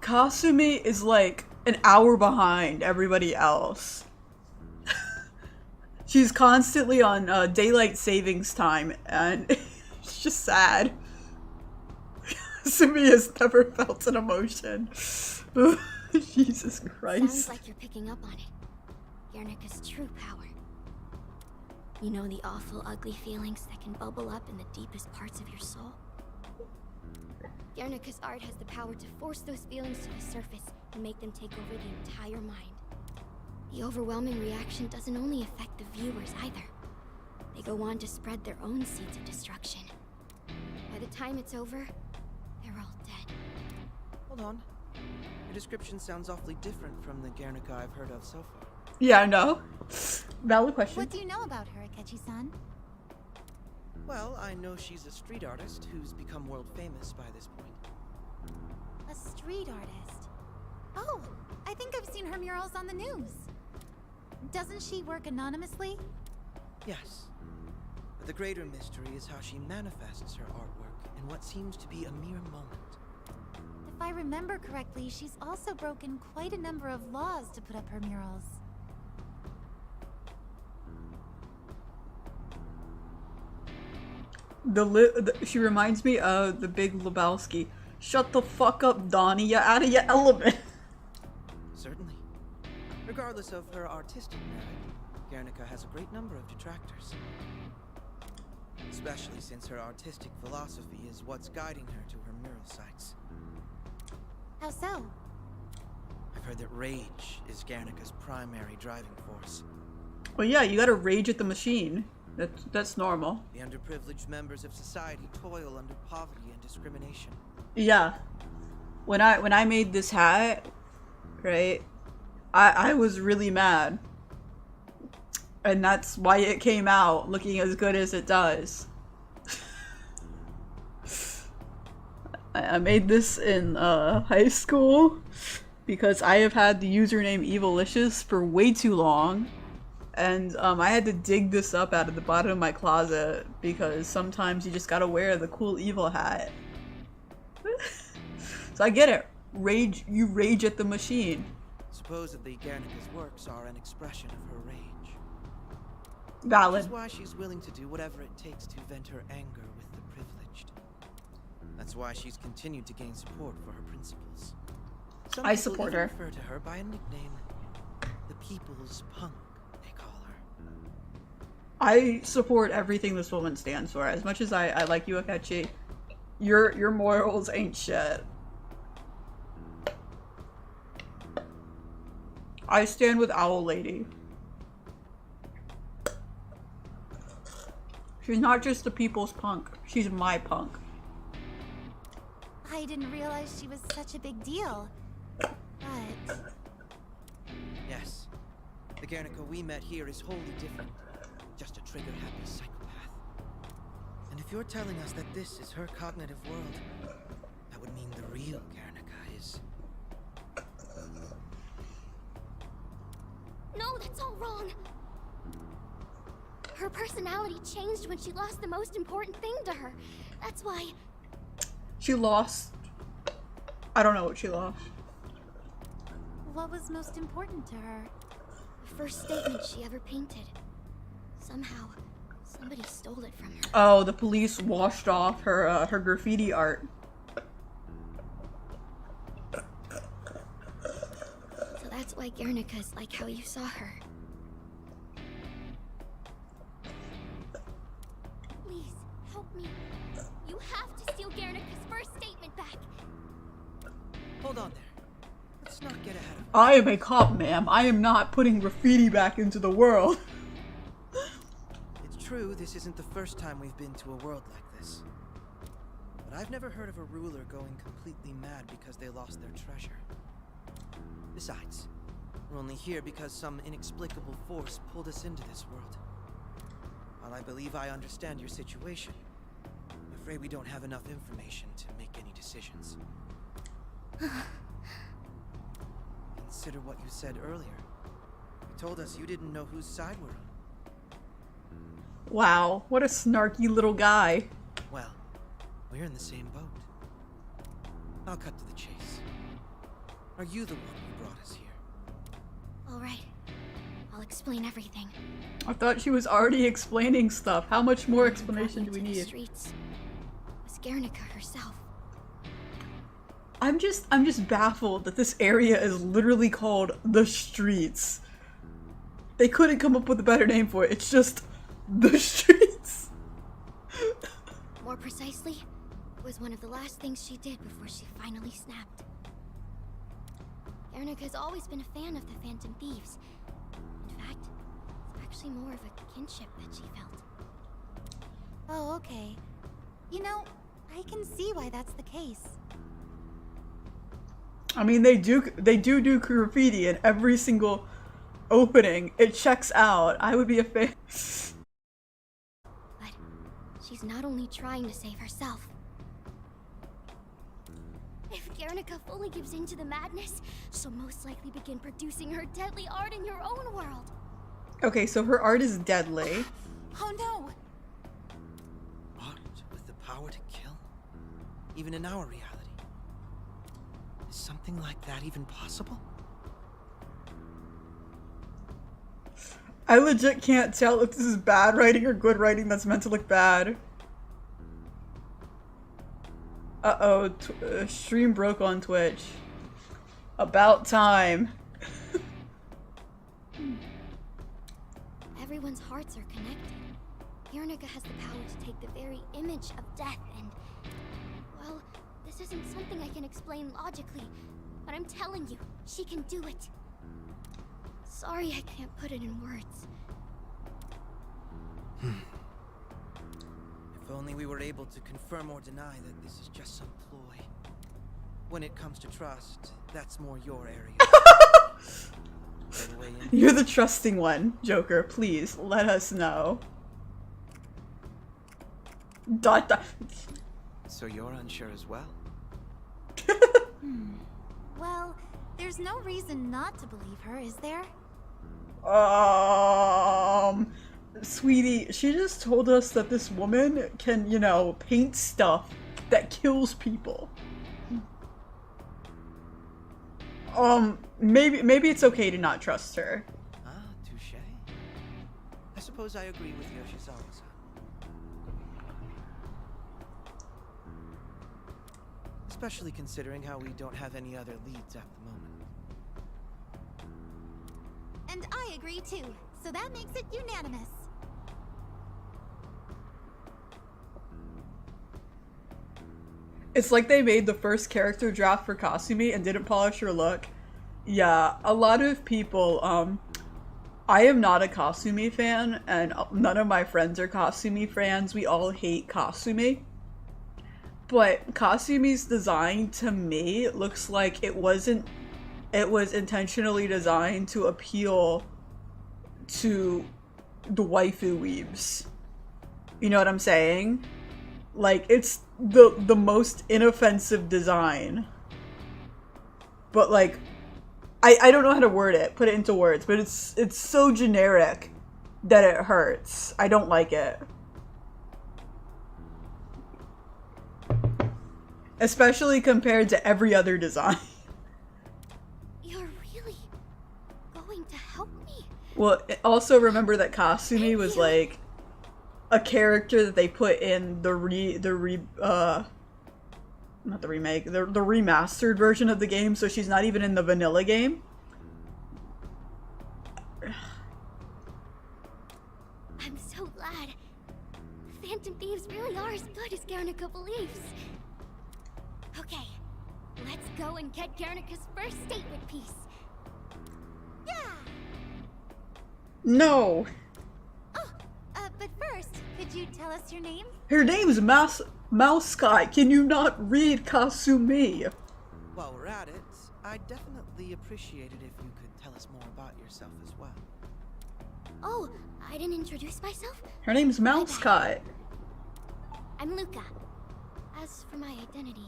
Kasumi is like an hour behind everybody else. She's constantly on daylight savings time, and it's just sad. Kasumi has never felt an emotion. Jesus Christ. Sounds like you're picking up on it. Guernica's true power. You know the awful, ugly feelings that can bubble up in the deepest parts of your soul? Guernica's art has the power to force those feelings to the surface and make them take over the entire mind. The overwhelming reaction doesn't only affect the viewers either. They go on to spread their own seeds of destruction. By the time it's over, they're all dead. Hold on. Your description sounds awfully different from the Guernica I've heard of so far. Yeah, I know. Valid question. What do you know about her, Akechi-san? Well, I know she's a street artist who's become world famous by this point. A street artist? Oh, I think I've seen her murals on the news. Doesn't she work anonymously? Yes. But the greater mystery is how she manifests her artwork in what seems to be a mere moment. If I remember correctly, she's also broken quite a number of laws to put up her murals. She reminds me of the Big Lebowski. Shut the fuck up, Donnie. You're out of your element. Certainly. Regardless of her artistic merit, Guernica has a great number of detractors. Especially since her artistic philosophy is what's guiding her to her mural sites. How so? I've heard that rage is Guernica's primary driving force. Well, yeah, you gotta rage at the machine. That's normal. The underprivileged members of society toil under poverty and discrimination. Yeah. When I made this hat, right, I was really mad. And that's why it came out looking as good as it does. I made this in high school because I have had the username Evilicious for way too long. And I had to dig this up out of the bottom of my closet because sometimes you just gotta wear the cool evil hat. So I get it. Rage, you rage at the machine. Supposedly, Guernica's works are an expression of her rage. Valid. Which is why she's willing to do whatever it takes to vent her anger with the privileged. That's why she's continued to gain support for her principles. Some I people support even her. refer to her by a nickname. The People's Punk, they call her. I support everything this woman stands for. As much as I like you, Akechi, your morals ain't shit. I stand with Owl Lady. She's not just the people's punk. She's my punk. I didn't realize she was such a big deal. But Yes. The Guernica we met here is wholly different. Just a trigger-happy psychopath. And if you're telling us that this is her cognitive world, that would mean the real Guernica is... No, that's all wrong. Her personality changed when she lost the most important thing to her. That's why. She lost. I don't know what she lost. what was most important to her? The first statement she ever painted. Somehow, somebody stole it from her. Oh, the police washed off her her graffiti art. So that's why Guernica's like how you saw her. Please, help me. You have to steal Guernica's first statement back. Hold on there. Let's not get ahead of I am a cop, ma'am. I am not putting graffiti back into the world. It's true, this isn't the first time we've been to a world like this. But I've never heard of a ruler going completely mad because they lost their treasure. Besides, we're only here because some inexplicable force pulled us into this world. While I believe I understand your situation, I'm afraid we don't have enough information to make any decisions. Consider what you said earlier. You told us you didn't know whose side we're on. Wow, what a snarky little guy. Well, we're in the same boat. I'll cut to the chase. Are you the one who brought us here? All right. I'll explain everything. I thought she was already explaining stuff. How much more explanation do we To the need? streets. It was Guernica herself. I'm just baffled that this area is literally called the streets. They couldn't come up with a better name for it. It's just the streets. More precisely, it was one of the last things she did before she finally snapped. Guernica's always been a fan of the Phantom Thieves. In fact, it's actually more of a kinship that she felt. Oh, okay. You know, I can see why that's the case. I mean, they do graffiti in every single opening. It checks out. I would be a fan. But she's not only trying to save herself. If Guernica fully gives in to the madness, she'll most likely begin producing her deadly art in your own world. Okay, so her art is deadly. Oh no! Art with the power to kill? Even in our reality? Is something like that even possible? I legit can't tell if this is bad writing or good writing that's meant to look bad. Uh-oh, stream broke on Twitch. About time. Everyone's hearts are connected. Guernica has the power to take the very image of death and... well, this isn't something I can explain logically, but I'm telling you, she can do it. Sorry I can't put it in words. If only we were able to confirm or deny that this is just some ploy. When it comes to trust, that's more your area. Go away and- You're the trusting one, Joker. Please, let us know. Dot dot. So you're unsure as well? Well, there's no reason not to believe her, is there? Sweetie, she just told us that this woman can, you know, paint stuff that kills people. Maybe it's okay to not trust her. Ah, touche. I suppose I agree with Yoshizawa-san. This especially considering how we don't have any other leads at the moment. And I agree too, so that makes it unanimous. It's like they made the first character draft for Kasumi and didn't polish her look. Yeah, a lot of people, I am not a Kasumi fan, and none of my friends are Kasumi fans. We all hate Kasumi. But Kasumi's design, to me, looks like it was intentionally designed to appeal to the waifu weebs. You know what I'm saying? Like, it's the most inoffensive design. But, like, I don't know how to word it, put it into words, but it's so generic that it hurts. I don't like it. Especially compared to every other design. You're really going to help me? Well, also remember that Kasumi was like a character that they put in the remastered version of the game, so she's not even in the vanilla game. I'm so glad. Phantom Thieves really are as good as Guernica believes. Okay, let's go and get Guernica's first statement piece. Yeah! No! But first, could you tell us your name? Her name's Mousesky. Can you not read Kasumi? While we're at it, I'd definitely appreciate it if you could tell us more about yourself as well. Oh, I didn't introduce myself? Her name's Mousesky. I'm Luca. As for my identity...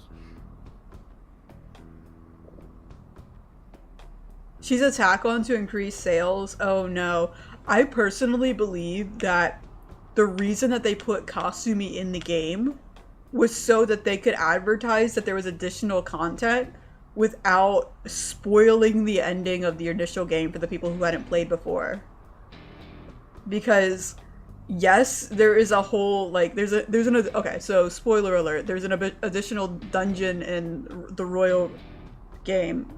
She's a tack-on to increase sales. Oh no. I personally believe that the reason that they put Kasumi in the game was so that they could advertise that there was additional content without spoiling the ending of the initial game for the people who hadn't played before. Because yes, there is a whole, like, okay, so spoiler alert, there's an additional dungeon in the Royal game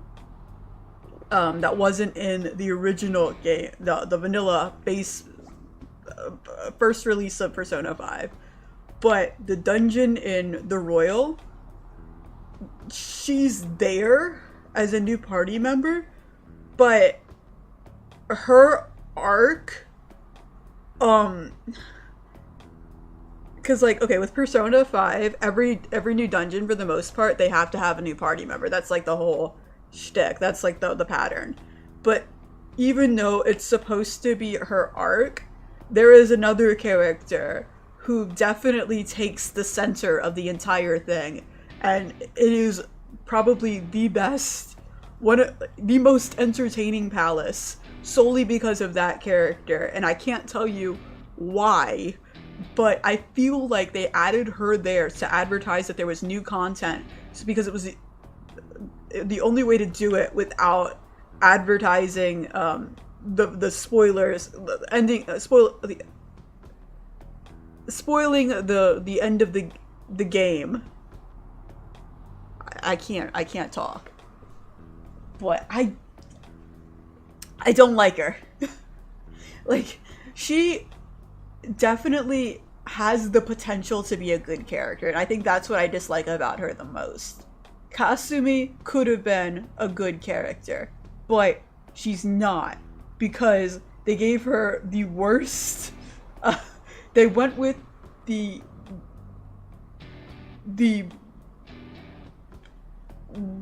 that wasn't in the original game, the vanilla base first release of Persona 5. But the dungeon in the Royal, she's there as a new party member, but her arc, because, like, okay, with Persona 5, every new dungeon, for the most part, they have to have a new party member. That's, like, the whole shtick. That's, like, the pattern. But even though it's supposed to be her arc, there is another character who definitely takes the center of the entire thing. And it is probably the best, the most entertaining palace, solely because of that character. And I can't tell you why, but I feel like they added her there to advertise that there was new content, just because it was the only way to do it without advertising the spoilers, the ending, spoiling the end of the game. I can't talk, but I don't like her. Like, she definitely has the potential to be a good character, and I think that's what I dislike about her the most. Kasumi could have been a good character, but she's not, because they gave her the worst, they went with the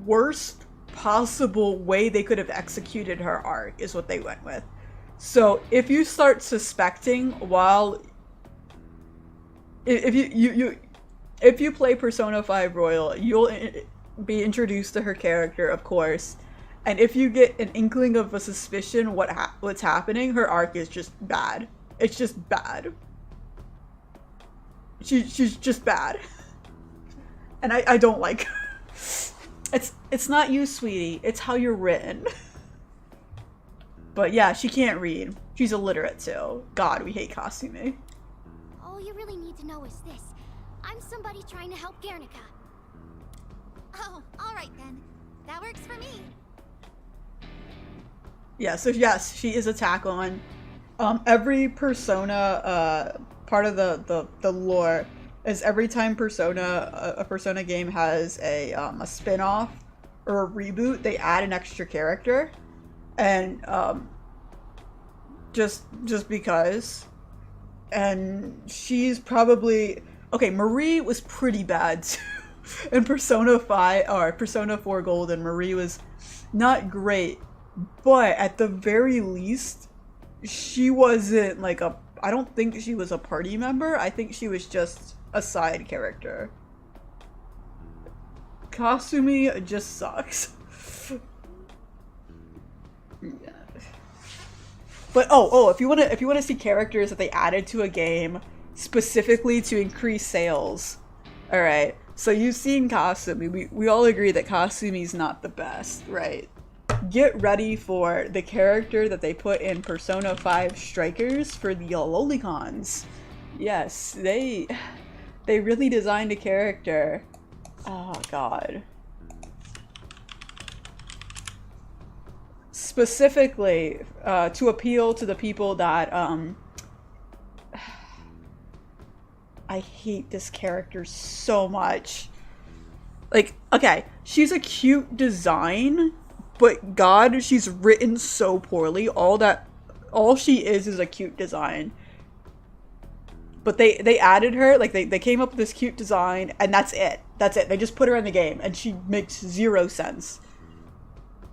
worst possible way they could have executed her arc is what they went with. So if you start suspecting while if you play Persona 5 Royal, you'll be introduced to her character, of course, and if you get an inkling of a suspicion what's happening, her arc is just bad. It's just bad. She's just bad, and I don't like her. It's not you, sweetie. It's how you're written. But yeah, she can't read. She's illiterate too. God, we hate Kasumi. All you really need to know is this. I'm somebody trying to help Guernica. Oh, alright then. That works for me. Yeah, so yes, she is a tack-on. Every Persona, part of the lore is every time a Persona game has a spin-off or a reboot, they add an extra character. And, just because. And she's probably... Okay, Marie was pretty bad, too. In Persona 5, or Persona 4 Golden, Marie was not great. But at the very least, she wasn't like a... I don't think she was a party member. I think she was just a side character. Kasumi just sucks. Yeah. But if you wanna see characters that they added to a game specifically to increase sales, all right. So you've seen Kasumi. We all agree that Kasumi's not the best, right? Get ready for the character that they put in Persona 5 Strikers for the Lolicons. Yes, they really designed a character. Oh god. Specifically to appeal to the people that I hate this character so much. Like, okay, she's a cute design, but god, she's written so poorly. All she is a cute design. But they added her, like they came up with this cute design and that's it. That's it. They just put her in the game and she makes zero sense.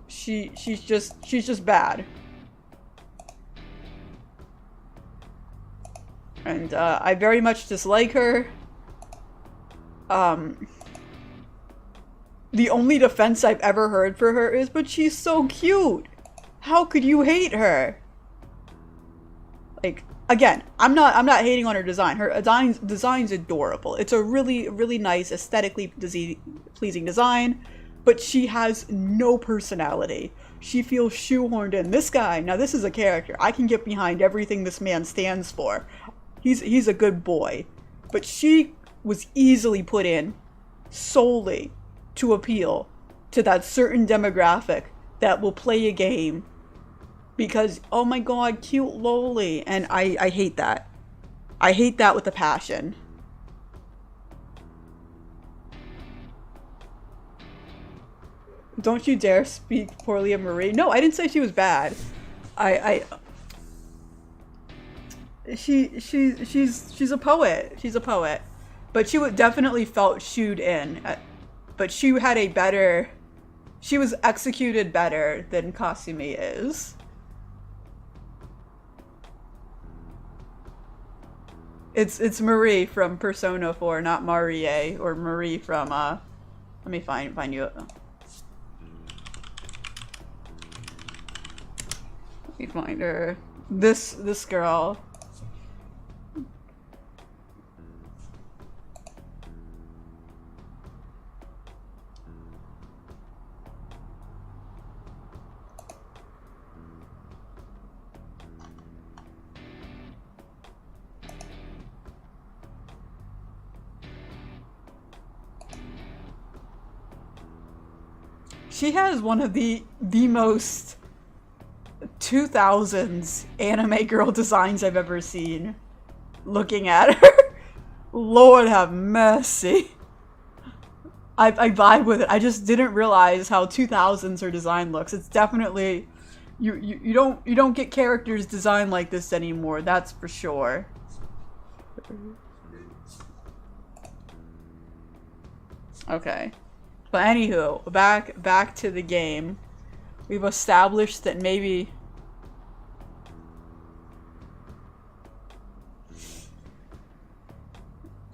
She's just bad. And I very much dislike her. The only defense I've ever heard for her is, but she's so cute. How could you hate her? Like, again, I'm not hating on her design. Her design's adorable. It's a really nice, aesthetically pleasing design, but she has no personality. She feels shoehorned in. This guy, now this is a character. I can get behind everything this man stands for. He's a good boy. But she was easily put in solely to appeal to that certain demographic that will play a game because, oh my god, cute loli. And I hate that. I hate that with a passion. Don't you dare speak poorly of Marie. No, I didn't say she was bad. She's a poet. She's a poet. But she would definitely felt shooed in. But she had a better... She was executed better than Kasumi is. It's Marie from Persona 4, not Marie, or Marie from, let me find you. Let me find her. This girl. She has one of the most 2000s anime girl designs I've ever seen. Looking at her. Lord have mercy. I vibe with it. I just didn't realize how 2000s her design looks. It's definitely... You don't get characters designed like this anymore, that's for sure. Okay. But anywho, back to the game. We've established that maybe...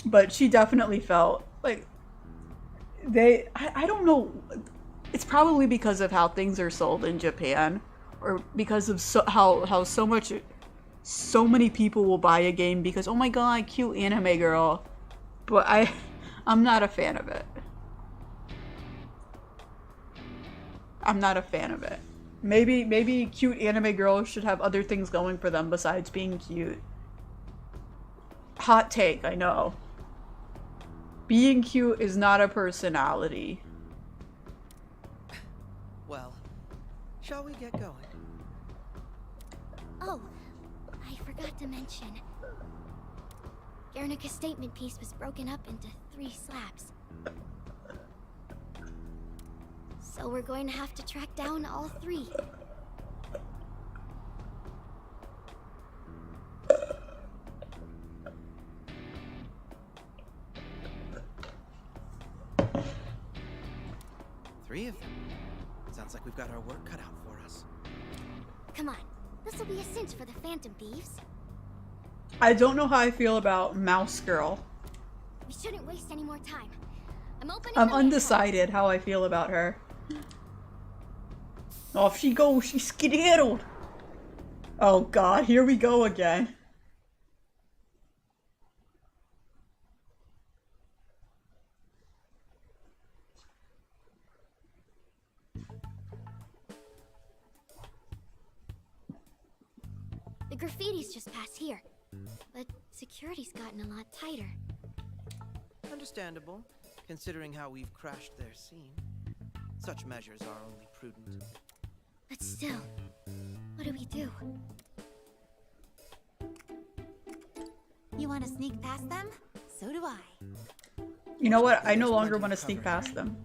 But she definitely felt like I don't know. It's probably because of how things are sold in Japan, or because of how so many people will buy a game because, oh my god, cute anime girl. But I'm not a fan of it. I'm not a fan of it. Maybe cute anime girls should have other things going for them besides being cute. Hot take, I know. Being cute is not a personality. Well, shall we get going? Oh, I forgot to mention. Guernica's statement piece was broken up into 3 slabs. So we're going to have to track down all 3. Three of them. Sounds like we've got our work cut out for us. Come on, this will be a cinch for the Phantom Thieves. I don't know how I feel about Mouse Girl. We shouldn't waste any more time. I'm opening I'm the manhole. undecided how I feel about her. Off she goes, she's skedaddled. Oh god, here we go again. The graffiti's just past here, but security's gotten a lot tighter. Understandable, considering how we've crashed their scene. Such measures are only prudent. But still, what do we do? You want to sneak past them? So do I. You know what? I no There's longer plenty want to of sneak cover. past them.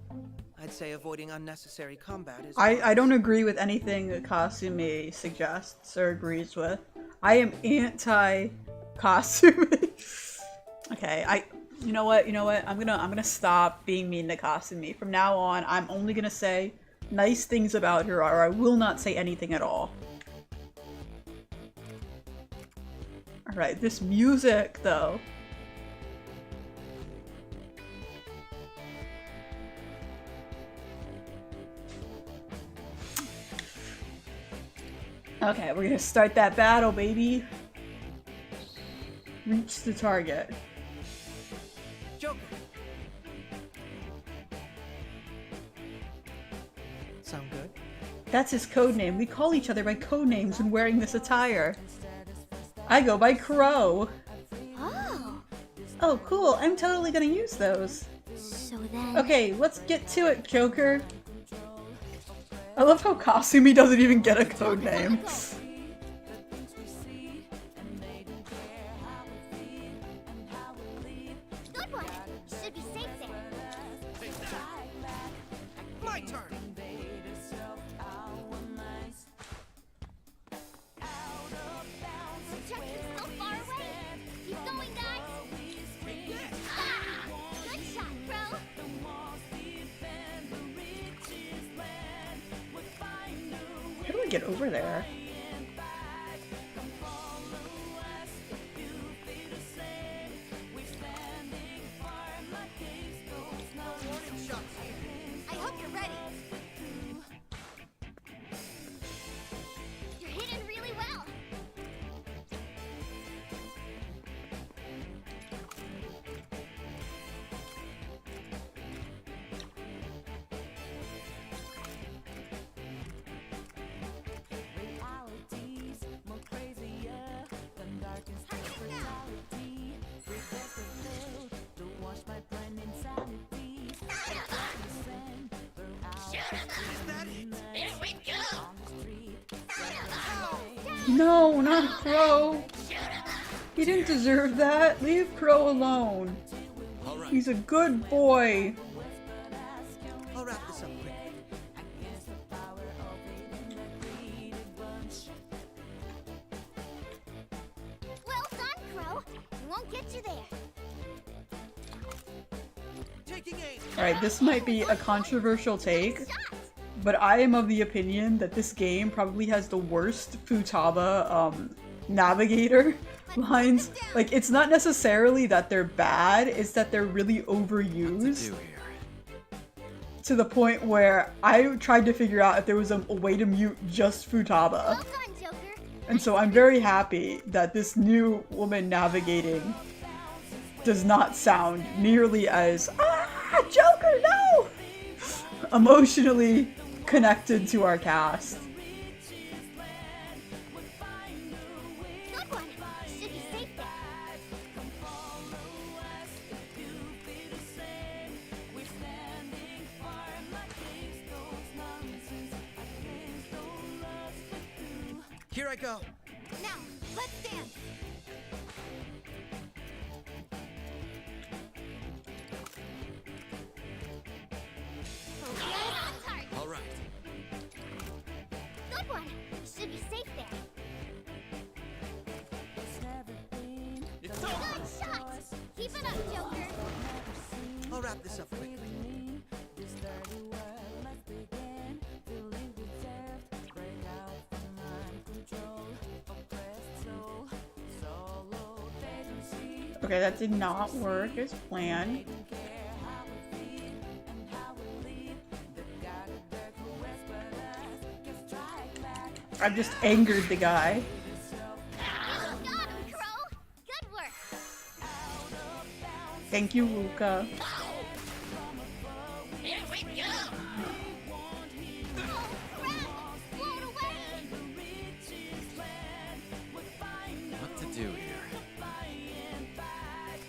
I'd say avoiding unnecessary combat is I don't agree with anything that Kasumi suggests or agrees with. I am anti-Kasumi. Okay, you know what? I'm gonna stop being mean to Kasumi. From now on, I'm only gonna say nice things about her, or I will not say anything at all. Alright, this music, though. Okay, we're gonna start that battle, baby. Reach the target. Joker. Sound good? That's his code name. We call each other by code names when wearing this attire. I go by Crow. Oh, Oh, cool. I'm totally gonna use those. so then... Okay, let's get to it, Joker. I love how Kasumi doesn't even get a code name. Good one! Should be safe there. My turn. Chucky's so far away! Keep going, guys! Ah! Good shot, Crow! How do I get over there? I hope you're ready. You're hitting really well. No, not Crow. He didn't deserve that. Leave Crow alone. All right. He's a good boy. I'll wrap this up quickly. Well done, Crow. We won't get you there. Taking aim. Alright, this might be a controversial take, but I am of the opinion that this game probably has the worst Futaba navigator lines. Like, it's not necessarily that they're bad, it's that they're really overused Do here. to the point where I tried to figure out if there was a way to mute just Futaba. Well done, Joker. And so I'm very happy that this new woman navigating does not sound nearly as Joker, no! Emotionally connected to our cast. Good one. Should be safe there. Here I go. Now, let's dance. All right. Good one. Should be safe there. It's over. Good shot. Keep it up, Joker. I'll wrap this up quickly. Okay, that did not work as planned. I've just angered the guy. You got him, Crow. Good work. Thank you, Luca. Here we go. Oh, crap! Blown away. What to do here?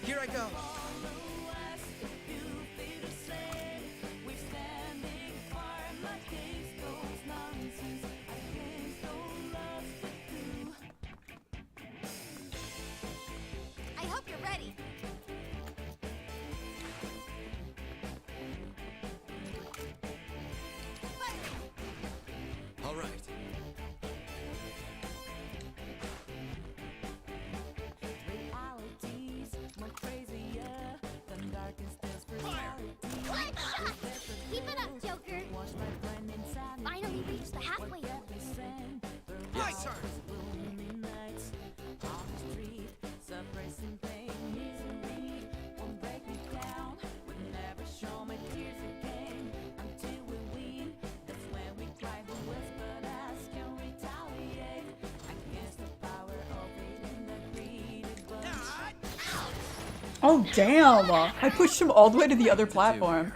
Here I go. I hope you're ready. All right. Good shot. Keep it up, Joker. Finally reached the halfway point. My turn. Oh, damn! I pushed him all the way to the other platform.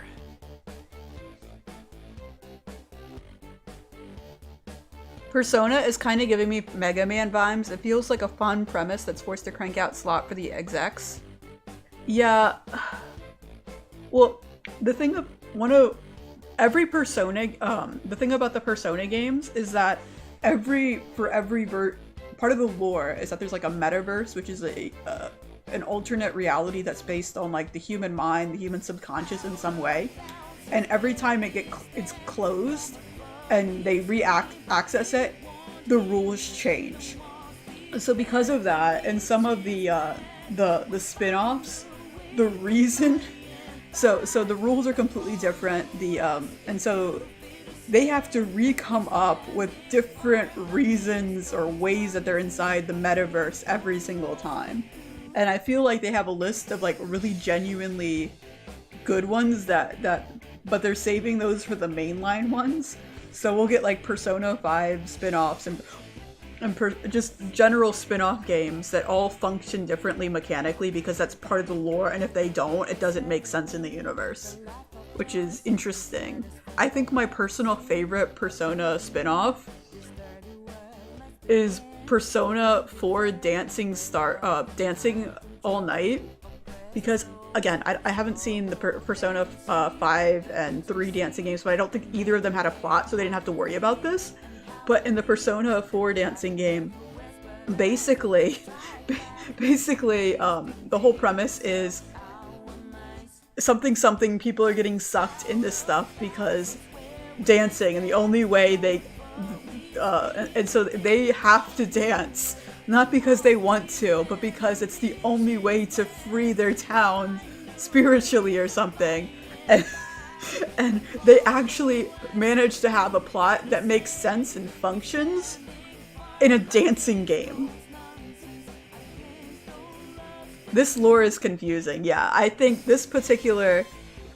Persona is kind of giving me Mega Man vibes. It feels like a fun premise that's forced to crank out slot for the execs. Yeah. Well, the thing of every Persona, the thing about the Persona games is that part of the lore is that there's like a metaverse, which is an alternate reality that's based on like the human mind, the human subconscious in some way, and every time it's closed and they access it, the rules change. So because of that, and some of the spin-offs, the reason so the rules are completely different. And so they have to re-come up with different reasons or ways that they're inside the metaverse every single time. And I feel like they have a list of like really genuinely good ones but they're saving those for the mainline ones. So we'll get like Persona 5 spin-offs and just general spin-off games that all function differently mechanically because that's part of the lore, and if they don't, it doesn't make sense in the universe, which is interesting. I think my personal favorite Persona spin-off is Persona 4 Dancing All Night, because again, I haven't seen the Persona 5 and 3 dancing games, but I don't think either of them had a plot, so they didn't have to worry about this. But in the Persona 4 dancing game, basically, the whole premise is something people are getting sucked into stuff because dancing, and the only way and so they have to dance. Not because they want to, but because it's the only way to free their town spiritually or something. And they actually manage to have a plot that makes sense and functions in a dancing game. This lore is confusing, yeah. I think this particular...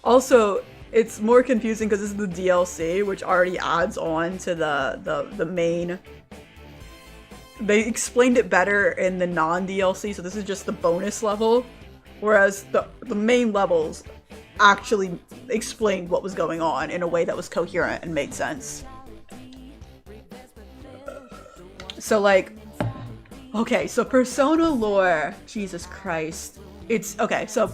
Also, it's more confusing because this is the DLC, which already adds on to the main... They explained it better in the non-DLC, so this is just the bonus level. Whereas the main levels actually explained what was going on in a way that was coherent and made sense. So like, okay, so Persona lore, Jesus Christ. Okay, so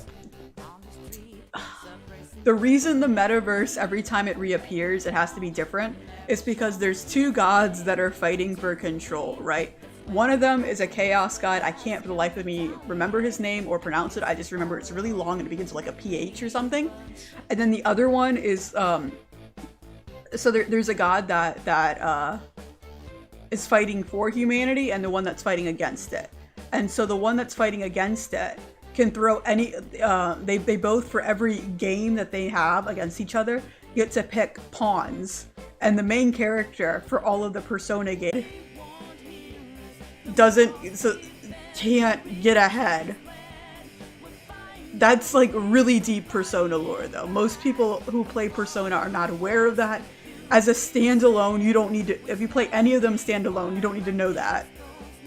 the reason the metaverse, every time it reappears, it has to be different is because there's two gods that are fighting for control, right? One of them is a chaos god. I can't for the life of me remember his name or pronounce it. I just remember it's really long and it begins with like a PH or something. And then the other one is so there's a god that is fighting for humanity and the one that's fighting against it. And so the one that's fighting against it can throw any they both, for every game that they have against each other, get to pick pawns. And the main character for all of the Persona games can't get ahead. That's like really deep Persona lore though. Most people who play Persona are not aware of that. As a standalone, you don't need to, if you play any of them standalone, you don't need to know that.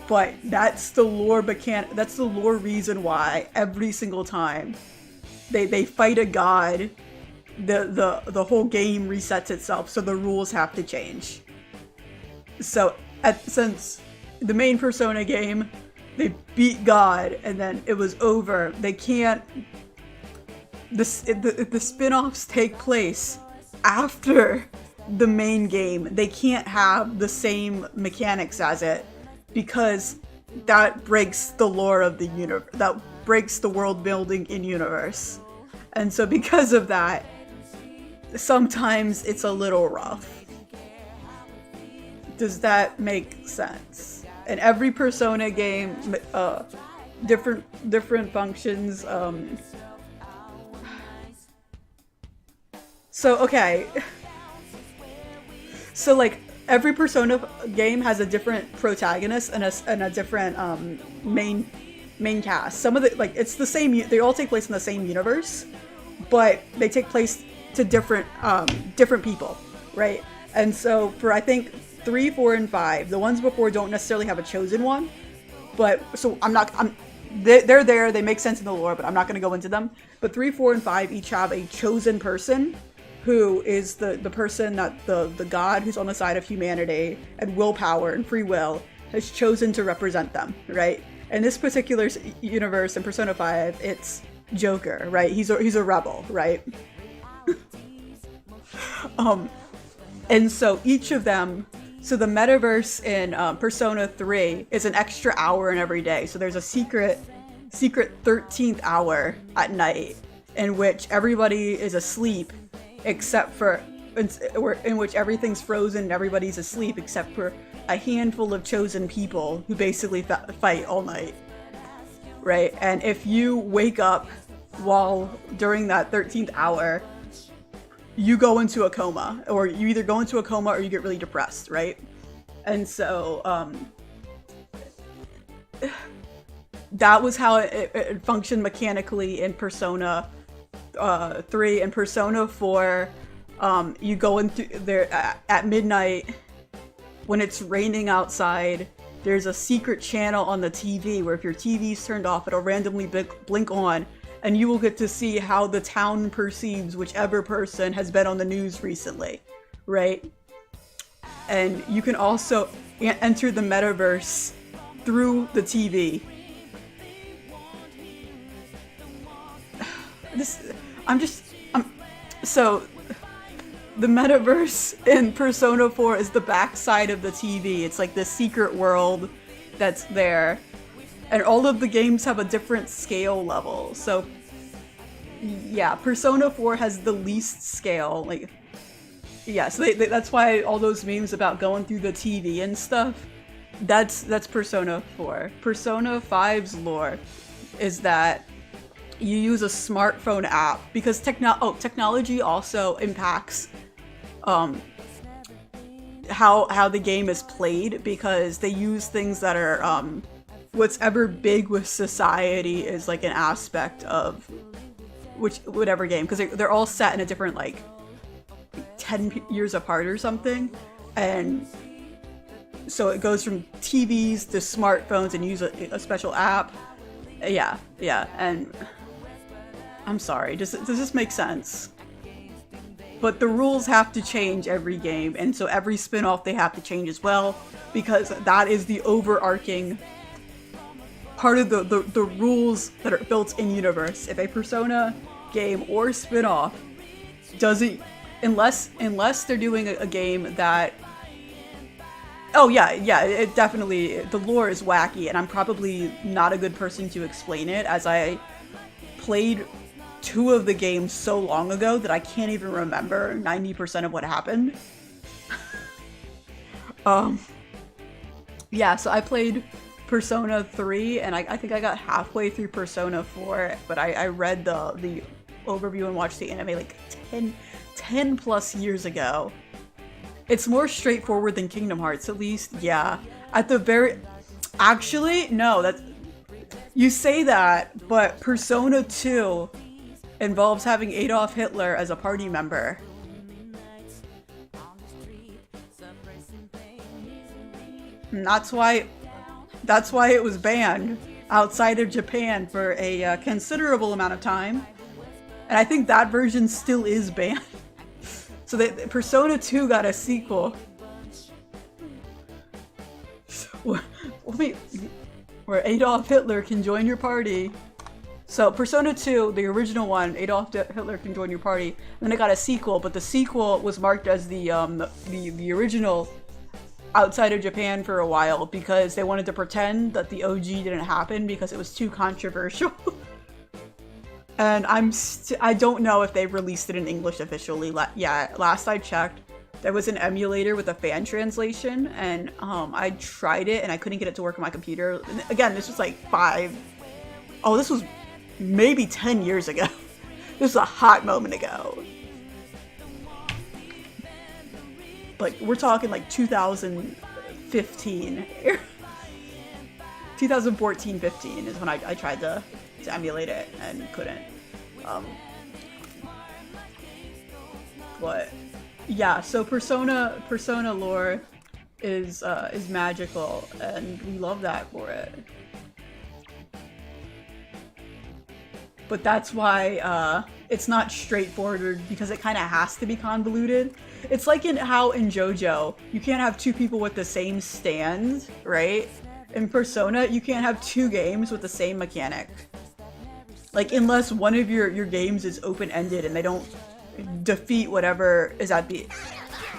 But that's the lore that's the lore reason why every single time they fight a god, the whole game resets itself, so the rules have to change. So since the main Persona game, they beat God and then it was over. They can't. The spin-offs take place after the main game. They can't have the same mechanics as it because that breaks the lore of the universe. That breaks the world building in universe. And so because of that, sometimes it's a little rough. Does that make sense? In every Persona game, different functions. So okay, so like every Persona game has a different protagonist and a different main cast. Some of the, like, it's the same. They all take place in the same universe, but they take place to different people, right? And so for, I think, 3, 4, and 5, the ones before don't necessarily have a chosen one, but so they're there, they make sense in the lore, but I'm not going to go into them. But 3, 4, and 5 each have a chosen person who is the person that the god who's on the side of humanity and willpower and free will has chosen to represent them, right? In this particular universe in Persona 5, it's Joker, right? He's a rebel, right? And so each of them, so the metaverse in Persona 3 is an extra hour in every day. So there's a secret 13th hour at night in which everybody is asleep except for, in which everything's frozen and everybody's asleep except for a handful of chosen people who basically fight all night, right? And if you wake up during that 13th hour, you go into a coma, or you either go into a coma or you get really depressed, right? And so that was how it functioned mechanically in Persona 3. And Persona 4, you go into there at midnight when it's raining outside. There's a secret channel on the TV where if your TV's turned off, it'll randomly blink on, and you will get to see how the town perceives whichever person has been on the news recently, right? And you can also enter the metaverse through the TV. So the metaverse in Persona 4 is the backside of the TV. It's like this secret world that's there. And all of the games have a different scale level. So yeah, Persona 4 has the least scale. Like, yeah, so that's why all those memes about going through the TV and stuff, that's Persona 4. Persona 5's lore is that you use a smartphone app because technology also impacts how the game is played, because they use things that are what's ever big with society is like an aspect of whatever game, because they're all set in a different, like, 10 years apart or something, and so it goes from TVs to smartphones and use a special app. Yeah, and I'm sorry, does this make sense? But the rules have to change every game, and so every spin-off they have to change as well, because that is the overarching part of the rules that are built in universe. If a Persona game or spin-off doesn't unless they're doing a game that. Oh yeah, it definitely, the lore is wacky, and I'm probably not a good person to explain it, as I played 2 of the games so long ago that I can't even remember 90% of what happened. Yeah, so I played Persona 3, and I think I got halfway through Persona 4, but I read the overview and watched the anime like 10 plus years ago. It's more straightforward than Kingdom Hearts, at least. Yeah. At the very... Actually, no, that's... You say that, but Persona 2 involves having Adolf Hitler as a party member. And that's why it was banned outside of Japan for a considerable amount of time. And I think that version still is banned. So Persona 2 got a sequel. Where Adolf Hitler can join your party. So Persona 2, the original one, Adolf Hitler can join your party. Then it got a sequel, but the sequel was marked as the original outside of Japan for a while because they wanted to pretend that the OG didn't happen because it was too controversial. And I don't know if they released it in English officially. Yeah, last I checked, there was an emulator with a fan translation, and I tried it and I couldn't get it to work on my computer. And again, this was like this was maybe 10 years ago. This was a hot moment ago. Like, we're talking like 2015. 2014-15 is when I tried to emulate it and couldn't. But yeah, so Persona lore is magical, and we love that for it. But that's why it's not straightforward, because it kind of has to be convoluted. It's like how in JoJo you can't have 2 people with the same stand, right? In Persona, you can't have 2 games with the same mechanic. Like, unless one of your games is open-ended and they don't defeat whatever is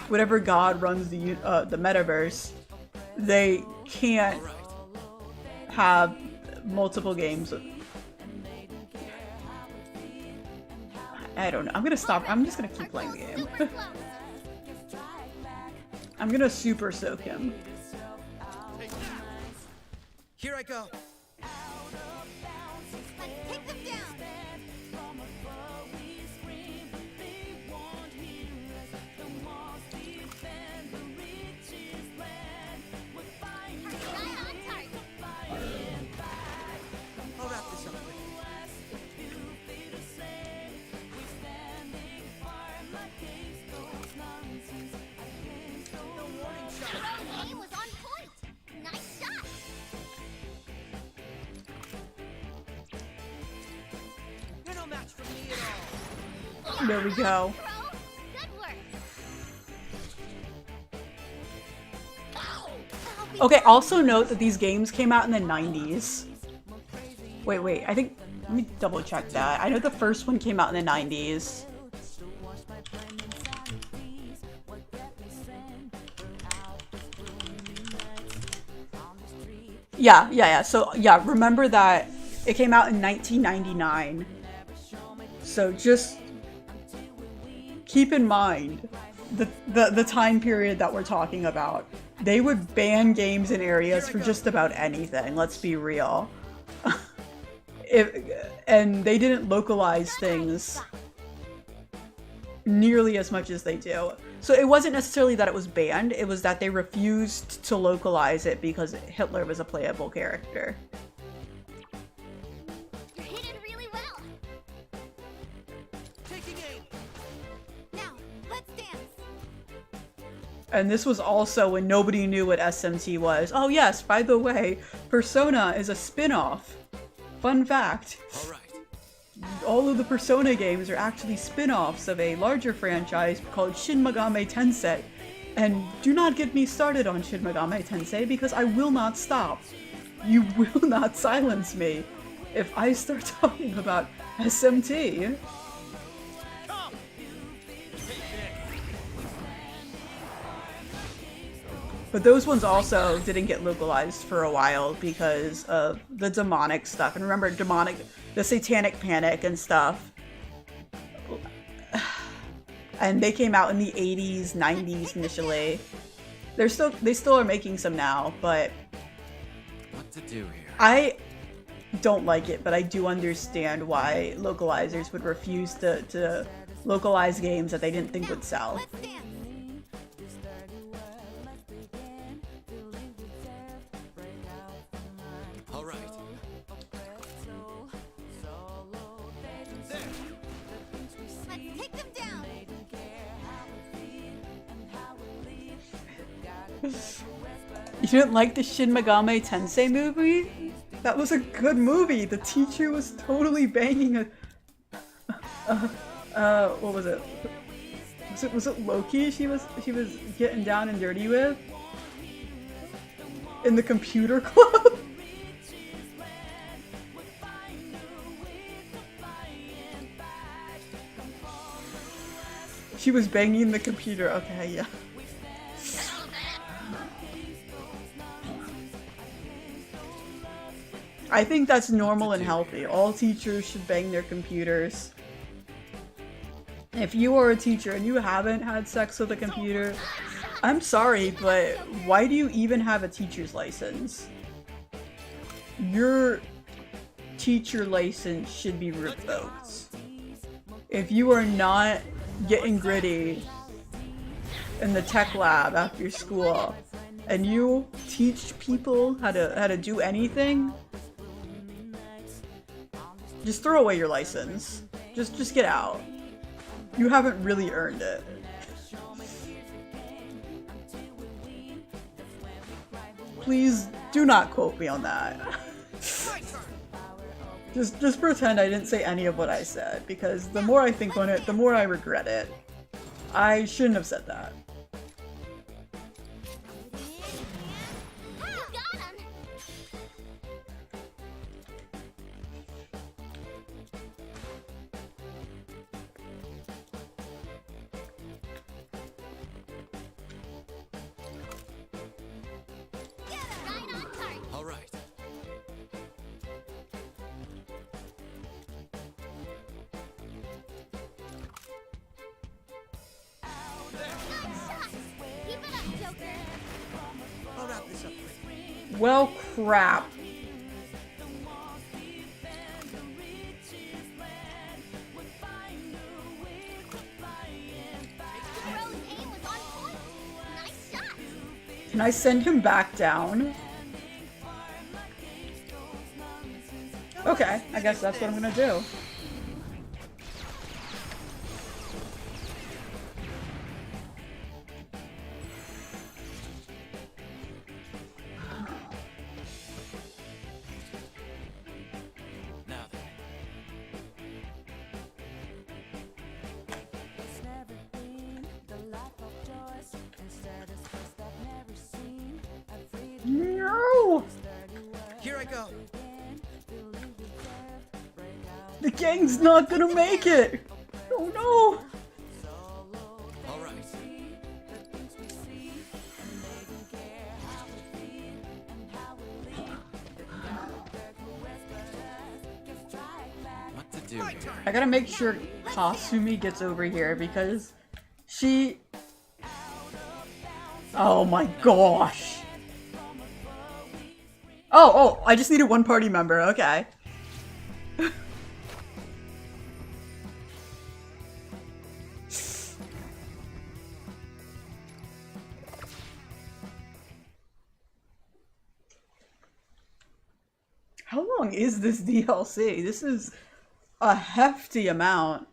whatever god runs the metaverse, they can't have multiple games. I don't know. I'm gonna stop. I'm just gonna keep playing the game. I'm gonna super soak him. Here I go. Take them down. I'll wrap this up quickly. Aim was on point. Nice shot. You're no match for me at all. There we go. Good work. Okay, also note that these games came out in the 90s. Wait, I think, let me double check that. I know the first one came out in the 90s. Yeah. So, yeah, remember that it came out in 1999. So just keep in mind the time period that we're talking about. They would ban games in areas for just about anything, let's be real. And they didn't localize things nearly as much as they do. So it wasn't necessarily that it was banned, it was that they refused to localize it because Hitler was a playable character. You hit it really well. Taking aim. Now, let's dance. And this was also when nobody knew what SMT was. Oh yes, by the way, Persona is a spin-off. Fun fact. All right. All of the Persona games are actually spin-offs of a larger franchise called Shin Megami Tensei. And do not get me started on Shin Megami Tensei because I will not stop. You will not silence me if I start talking about SMT. Come. Take this. But those ones also didn't get localized for a while because of the demonic stuff. And remember, the satanic panic and stuff. And they came out in the 80s, 90s initially. They still are making some now, but What to do here? I don't like it, but I do understand why localizers would refuse to localize games that they didn't think would sell. Let's dance. All right. Let's take them down. You didn't like the Shin Megami Tensei movie? That was a good movie. The teacher was totally banging what was it? Was it Loki she was getting down and dirty with? In the computer club? She was banging the computer. Okay, yeah. I think that's normal and healthy. All teachers should bang their computers. If you are a teacher and you haven't had sex with a computer, I'm sorry, but why do you even have a teacher's license? Your teacher license should be revoked. If you are not getting gritty in the tech lab after school and you teach people how to do anything, just throw away your license. Just get out. You haven't really earned it. Please do not quote me on that. Just pretend I didn't say any of what I said, because the more I think on it, the more I regret it. I shouldn't have said that. All right. I'll wrap this up quick. Well, crap. Can I send him back down? Okay, I guess that's what I'm gonna do. Now then. No! Here I go. The gang's not gonna make it! Oh no! All right. What to do here? I gotta make sure Kasumi gets over here because she... Oh my gosh! Oh, I just needed one party member, okay. How long is this DLC? This is a hefty amount.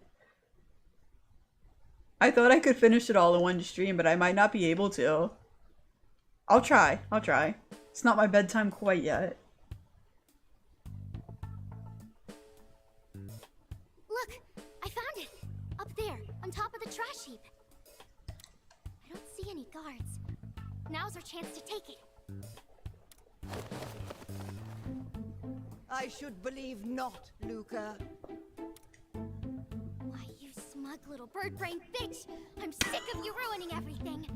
I thought I could finish it all in one stream, but I might not be able to. I'll try. It's not my bedtime quite yet. Look, I found it! Up there, on top of the trash heap. I don't see any guards. Now's our chance to take it. I should believe not, Luca. Why, you smug little bird-brained bitch! I'm sick of you ruining everything!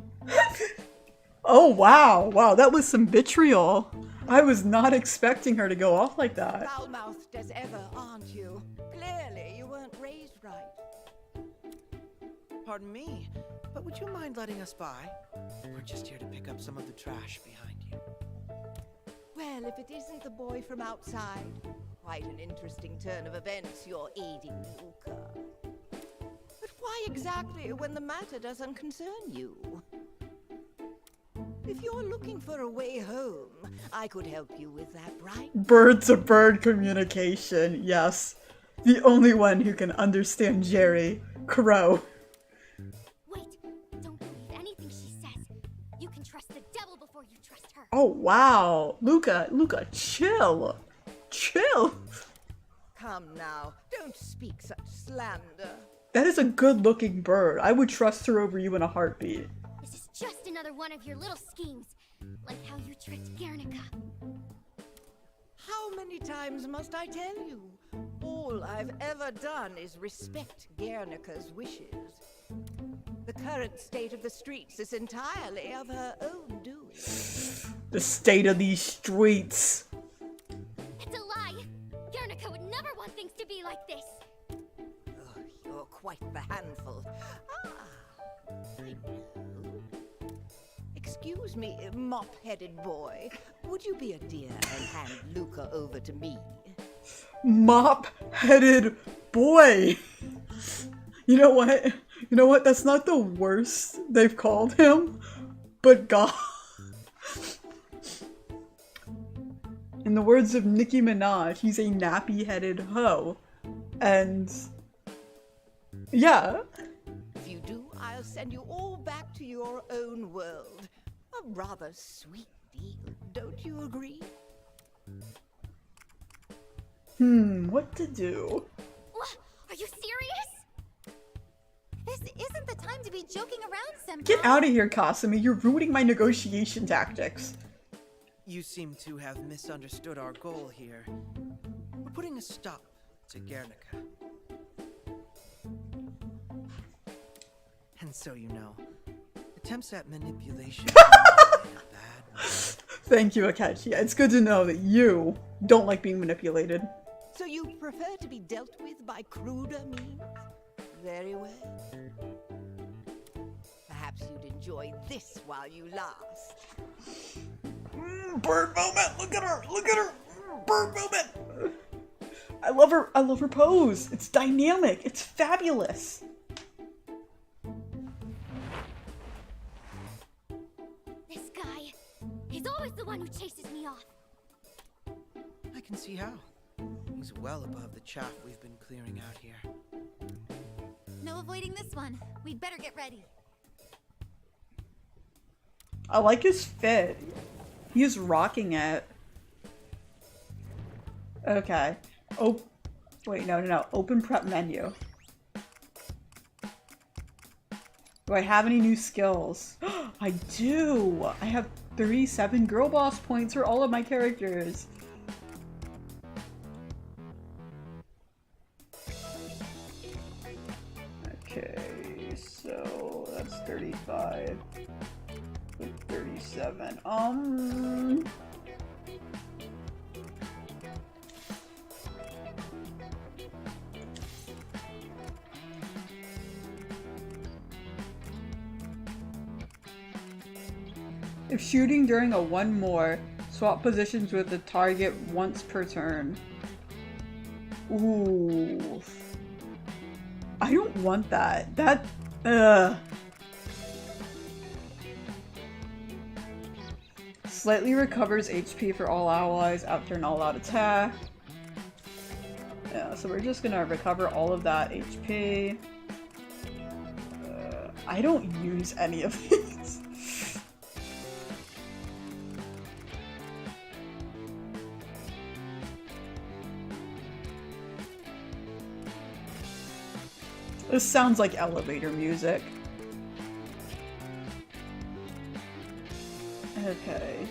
Oh, wow. Wow, that was some vitriol. I was not expecting her to go off like that. Foul-mouthed as ever, aren't you? Clearly, you weren't raised right. Pardon me, but would you mind letting us by? We're just here to pick up some of the trash behind you. Well, if it isn't the boy from outside, quite an interesting turn of events you're aiding, Luca. But why exactly when the matter doesn't concern you? If you're looking for a way home, I could help you with that, right? Bird-to-bird communication, yes. The only one who can understand Jerry. Crow. Wait, don't believe anything she says. You can trust the devil before you trust her. Oh, wow. Luca, chill. Chill. Come now, don't speak such slander. That is a good-looking bird. I would trust her over you in a heartbeat. This is just another one of your little schemes. Like how you tricked Guernica. How many times must I tell you? All I've ever done is respect Guernica's wishes. The current state of the streets is entirely of her own doing. The state of these streets. It's a lie! Guernica would never want things to be like this! Oh, you're quite the handful. Ah, I know. Excuse me, mop-headed boy. Would you be a dear and hand Luca over to me? Mop-headed boy. You know what? You know what? That's not the worst they've called him. But God. In the words of Nicki Minaj, he's a nappy-headed hoe. And yeah. If you do, I'll send you all back to your own world. A rather sweet deal, don't you agree? What to do? What? Are you serious? This isn't the time to be joking around, Senpai. Get out of here, Kasumi. You're ruining my negotiation tactics. You seem to have misunderstood our goal here. We're putting a stop to Guernica. And so you know, attempts at manipulation are bad. Thank you, Akechi. It's good to know that you don't like being manipulated. So you prefer to be dealt with by cruder means? Very well. Perhaps you'd enjoy this while you last. Bird moment! Look at her! Look at her! Bird moment! I love her pose! It's dynamic! It's fabulous! This guy, he's always the one who chases me off. I can see how. He's well above the chaff we've been clearing out here. No avoiding this one. We'd better get ready. I like his fit. He's rocking it. Okay. Oh, wait, no. Open prep menu. Do I have any new skills? I do! I have 37 girl boss points for all of my characters. Okay, so that's 35 with 37. If shooting during a one more, swap positions with the target once per turn. Ooh. I don't want that. Slightly recovers HP for all allies after an all-out attack. Yeah, so we're just gonna recover all of that HP. I don't use any of these. This sounds like elevator music. Okay.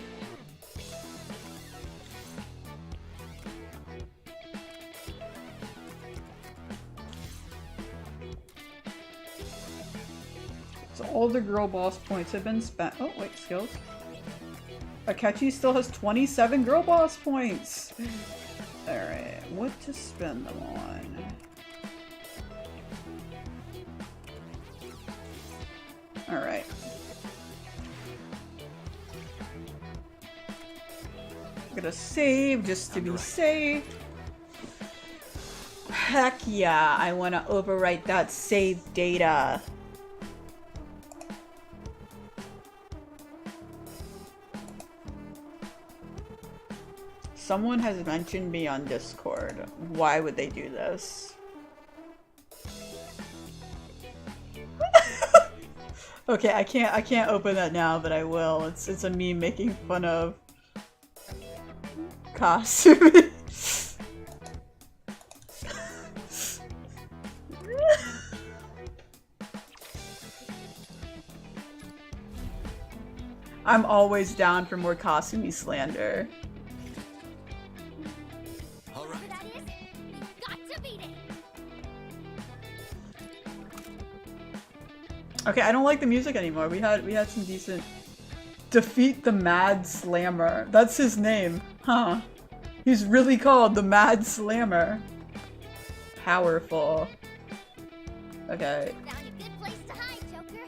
All the girl boss points have been spent. Oh, wait, skills. Akechi still has 27 girl boss points. Alright, what to spend them on? Alright. I'm gonna save just to be safe. Heck yeah, I want to overwrite that save data. Someone has mentioned me on Discord. Why would they do this? Okay, I can't open that now, but I will. It's a meme making fun of Kasumi. I'm always down for more Kasumi slander. All right. That is, we've got to beat it. Okay, I don't like the music anymore. We had some decent. Defeat the Mad Slammer. That's his name, huh? He's really called the Mad Slammer. Powerful. Okay. Found a good place to hide, Joker.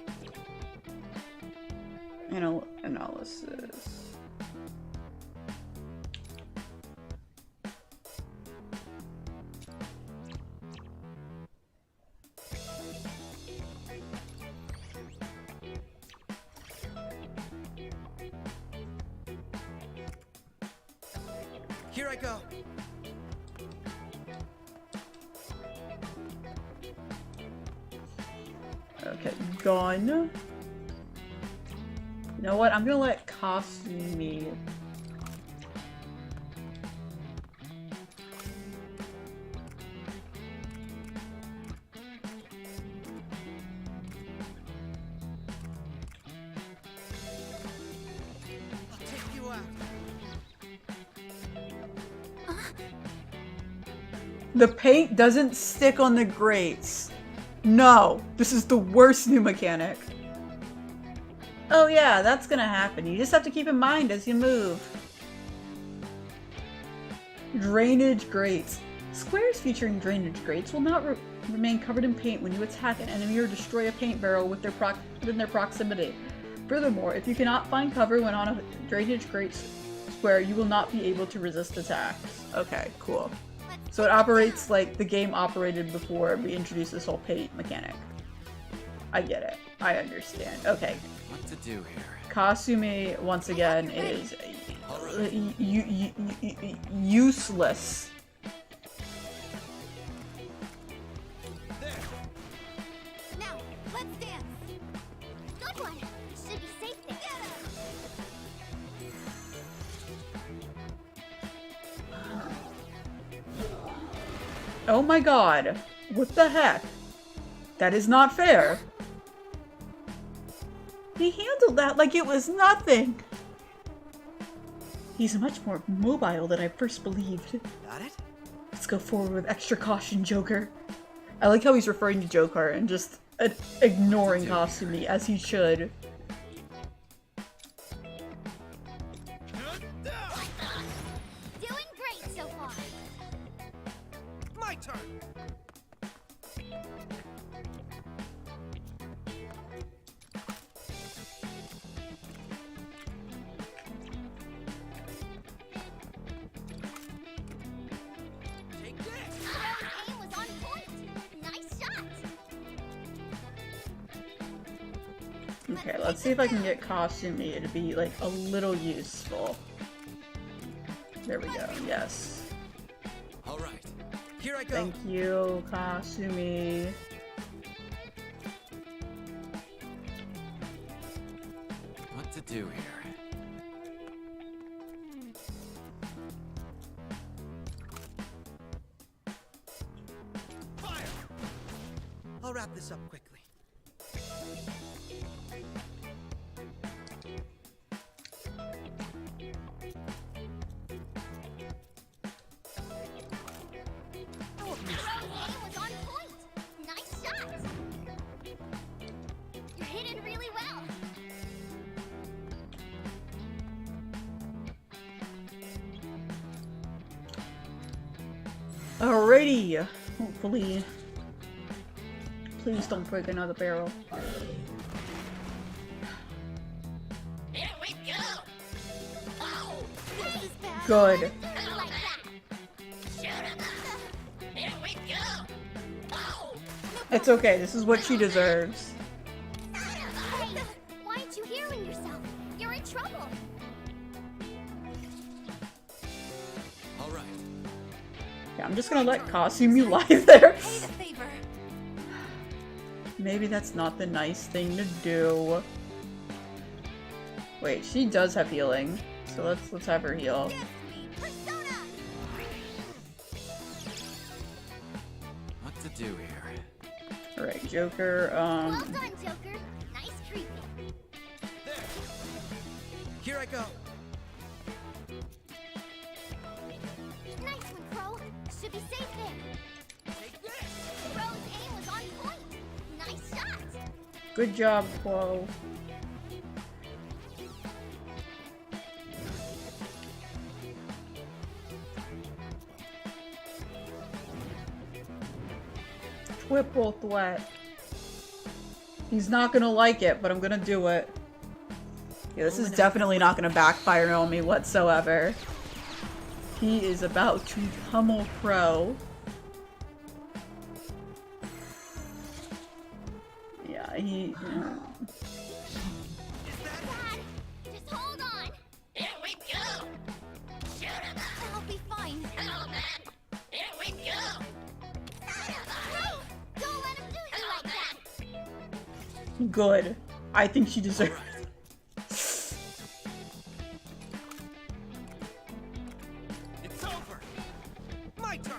Analysis. Here I go. Okay, gone. You know what? I'm gonna let Kasumi. I'll take you out. The paint doesn't stick on the grates. No, this is the worst new mechanic. Oh yeah, that's gonna happen. You just have to keep in mind as you move. Drainage grates. Squares featuring drainage grates will not remain covered in paint when you attack an enemy or destroy a paint barrel within their proximity. Furthermore, if you cannot find cover when on a drainage grate square, you will not be able to resist attacks. Okay, cool. So it operates like the game operated before we introduced this whole paint mechanic. I get it. I understand. Okay. What to do here? Kasumi, once again, is useless. Now, let's dance. Good one. Should be safe there. Oh my god. What the heck? That is not fair. He handled that like it was nothing. He's much more mobile than I first believed. Got it? Let's go forward with extra caution, Joker. I like how he's referring to Joker and just ignoring Kasumi, as he should. Doing great so far. My turn. Take this. Aim was on point. Nice shot. Okay, let's see if I can get Kasumi to be, like, a little useful. There we go, yes. All right. Here I go. Thank you, Kasumi. What to do here? Fire! I'll wrap this up quickly. Aim was on point. Nice shot. You're hitting really Alrighty. Hopefully. Please don't break another barrel. Here we go. Oh, This is bad. Good. like that. Shoot him up. Here we go. Oh. It's okay. This is what she deserves. Hey, why aren't you hearing yourself? You're in trouble. All right. Yeah, I'm just gonna let Kasumu lie there. Pay the favor. Maybe that's not the nice thing to do. Wait, she does have healing. So let's have her heal. Gift me persona. What to do here? Alright, Joker, Well done, Joker. Nice treatment. There. Here I go. Nice one, Crow. Should be safe there. Take this. Crow's aim was on point. Nice shot. good job, Quo. Triple threat. He's not gonna like it, but I'm gonna do it. Yeah, this is definitely not gonna backfire on me whatsoever. He is about to pummel Crow. Yeah, he... Dad, just hold on. Here we go. Shoot him up. I'll be fine. Hello, man. Here we go. Crow, don't let him do you like that. Good. I think she deserves it. It's over. My turn.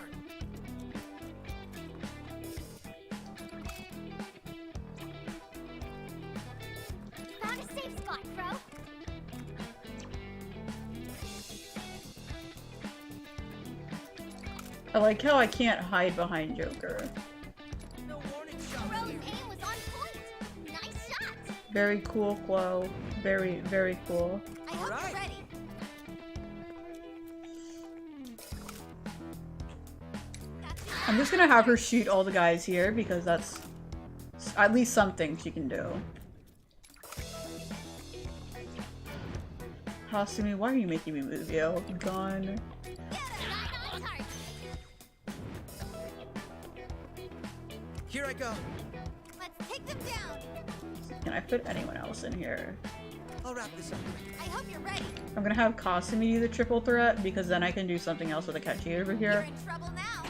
Found a safe spot, Crow. I like how I can't hide behind Joker. No warning shot Crow's here. aim was on point. Nice shot. Very cool, Quo. Very, very cool. I hope Alright. you're ready. I'm just gonna have her shoot all the guys here because that's at least something she can do. Hasumi, why are you making me move you? Gone. Right on target. Here I go. Let's take them down. Can I fit anyone else in here? I'll wrap this up. I hope you're ready. I'm gonna have Kasumi do the triple threat because then I can do something else with Akechi over You're here. in trouble now.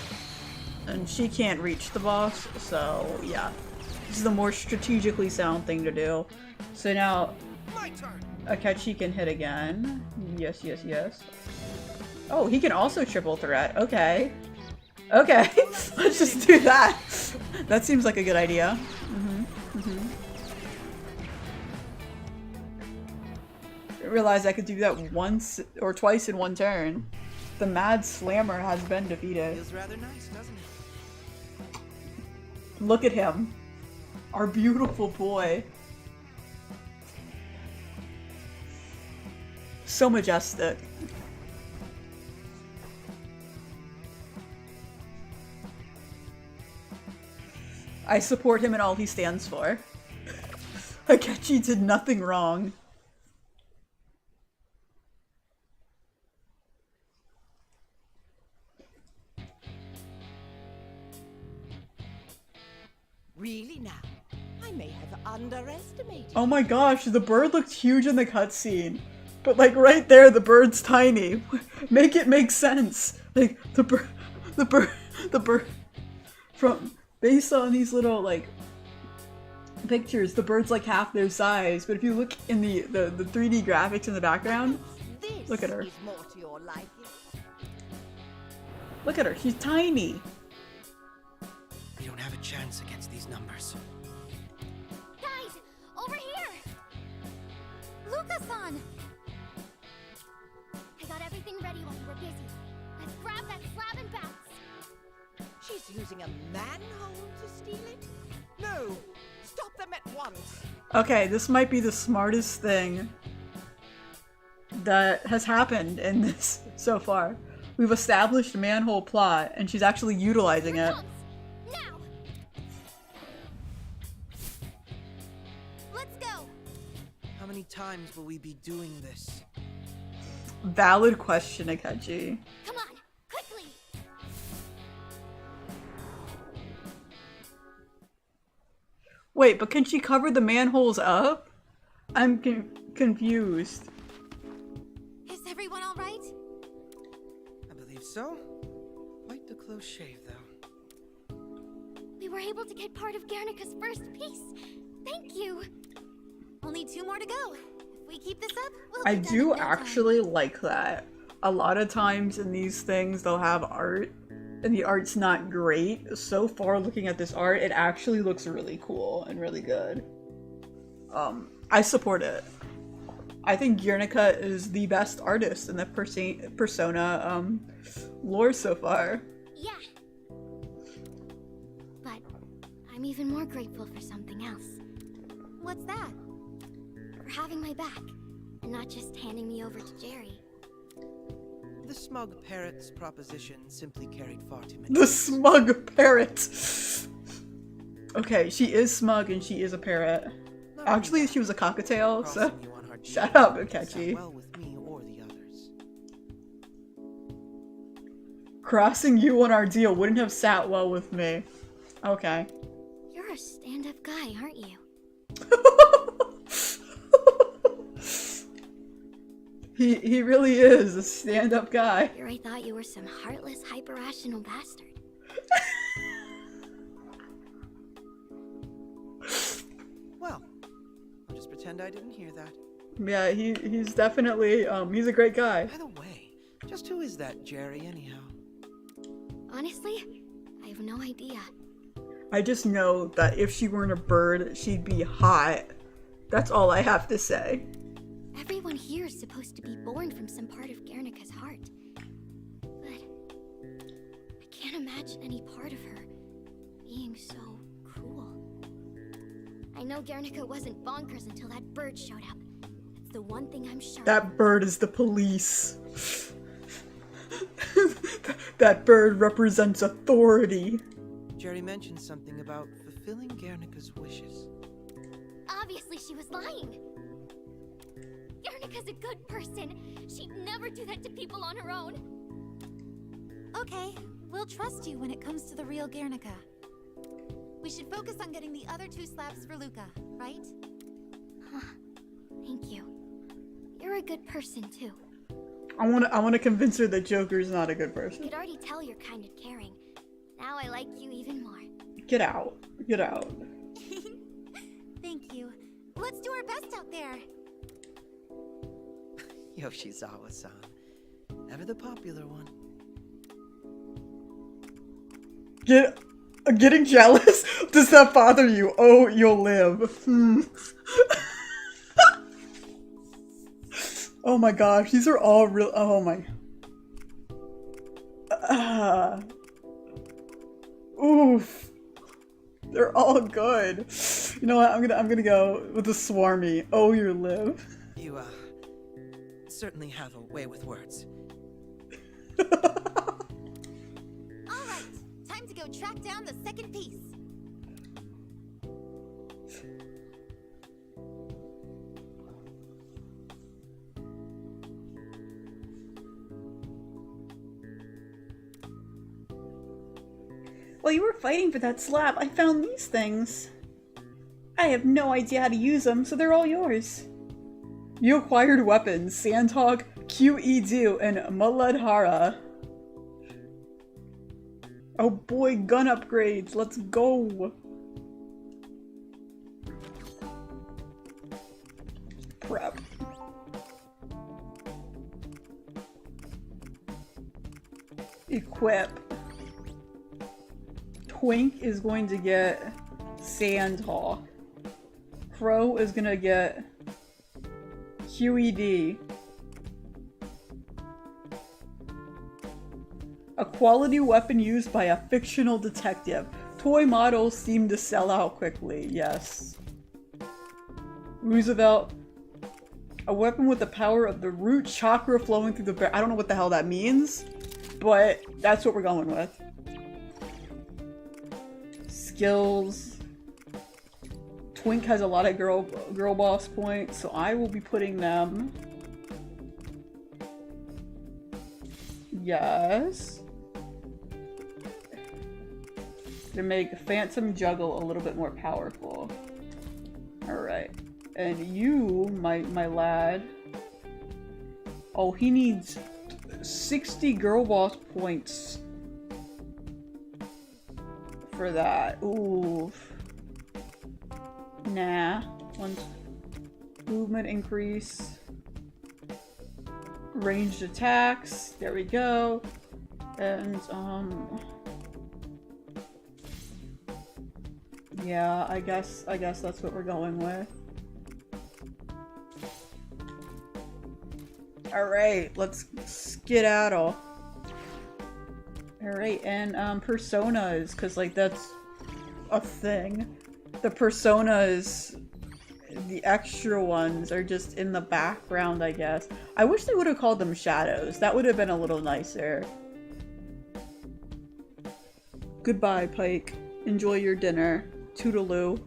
And she can't reach the boss, so yeah. This is the more strategically sound thing to do. So now My turn. Akechi can hit again. Yes, yes, yes. Oh, he can also triple threat. Okay. Okay, let's just do that. That seems like a good idea. I realized I could do that once or twice in one turn. The Mad Slammer has been defeated. Feels rather nice, doesn't it? Look at him. Our beautiful boy. So majestic. I support him in all he stands for. Akechi did nothing wrong. Really now? I may have underestimated. Oh my gosh, the bird looked huge in the cutscene. But like right there, the bird's tiny. Make it make sense. Like the bird from based on these little like pictures, the bird's like half their size. But if you look in the 3D graphics in the background, This Look at her. is more to your liking. look at her. She's tiny. We don't have a chance against these numbers. Guys, over here. Lucas-san! I got everything ready while you were busy. Let's grab that slab and bounce. She's using a manhole to steal it? No! Stop them at once! Okay, this might be the smartest thing that has happened in this so far. We've established a manhole plot, and she's actually utilizing it. Now! Let's go! How many times will we be doing this? Valid question, Akechi. Come on, quickly! Wait, but can she cover the manholes up? I'm confused. Is everyone all right? I believe so. Quite the close shave, though. We were able to get part of Guernica's first piece. Thank you. Only 2 more to go. If we keep this up, we'll I be done do in no time. actually like that. A lot of times in these things, they'll have art, and the art's not great. So far, looking at this art, it actually looks really cool and really good. I support it. I think Guernica is the best artist in the Persona lore so far. Yeah. But I'm even more grateful for something else. What's that? For having my back, and not just handing me over to Jerry. The smug parrot's proposition simply carried far too many. The smug parrot! Okay, she is smug and she is a parrot. Not Actually, only she was a cockatiel, that, so crossing you on her shut deal up, sat Akechi. well with me or the others. Crossing you on our deal wouldn't have sat well with me. Okay. You're a stand-up guy, aren't you? He really is a stand-up guy. Here I thought you were some heartless, hyper-rational bastard. Well, I'll just pretend I didn't hear that. Yeah, he's definitely he's a great guy. By the way, just who is that Jerry anyhow? Honestly, I have no idea. I just know that if she weren't a bird, she'd be hot. That's all I have to say. Everyone here is supposed to be born from some part of Guernica's heart. But I can't imagine any part of her being so cruel. I know Guernica wasn't bonkers until that bird showed up. That's the one thing I'm sure. That bird is the police. That bird represents authority. Jerry mentioned something about fulfilling Guernica's wishes. Obviously she was lying. Guernica's a good person. She'd never do that to people on her own. Okay, we'll trust you when it comes to the real Guernica. We should focus on getting the other 2 slabs for Luca, right? Thank you. You're a good person too. I wanna convince her that Joker's not a good I person. could already tell you're kind of caring. Now I like you even more. Get out. Get out. Thank you. Let's do our best out there. Yoshizawa-san. Ever the popular one. Getting jealous? Does that bother you? Oh, you'll live. Oh my gosh, these are all real. Oh my. Oof. They're all good. You know what? I'm gonna go with the swarmy. Oh, you live. You, certainly have a way with words. All right, time to go track down the second piece. While you were fighting for that slab, I found these things. I have no idea how to use them, so they're all yours. You acquired weapons, Sandhog, QE2, and Muladhara. Oh boy, gun upgrades, let's go! Prep. Equip. Twink is going to get Sandhawk. Crow is gonna get QED. A quality weapon used by a fictional detective. Toy models seem to sell out quickly, yes. Roosevelt. A weapon with the power of the root chakra flowing through the I don't know what the hell that means. but that's what we're going with. Skills. Twink has a lot of girl boss points, so I will be putting them. Yes. To make Phantom Juggle a little bit more powerful. Alright. And you, my lad. Oh, he needs 60 girl boss points for that. Ooh. Nah. Movement increase. Ranged attacks. There we go. And, yeah, I guess that's what we're going with. Alright, let's skedaddle. Alright, and personas, because like that's a thing. The personas, the extra ones, are just in the background, I guess. I wish they would have called them shadows. That would have been a little nicer. Goodbye, Pike. Enjoy your dinner. Toodaloo.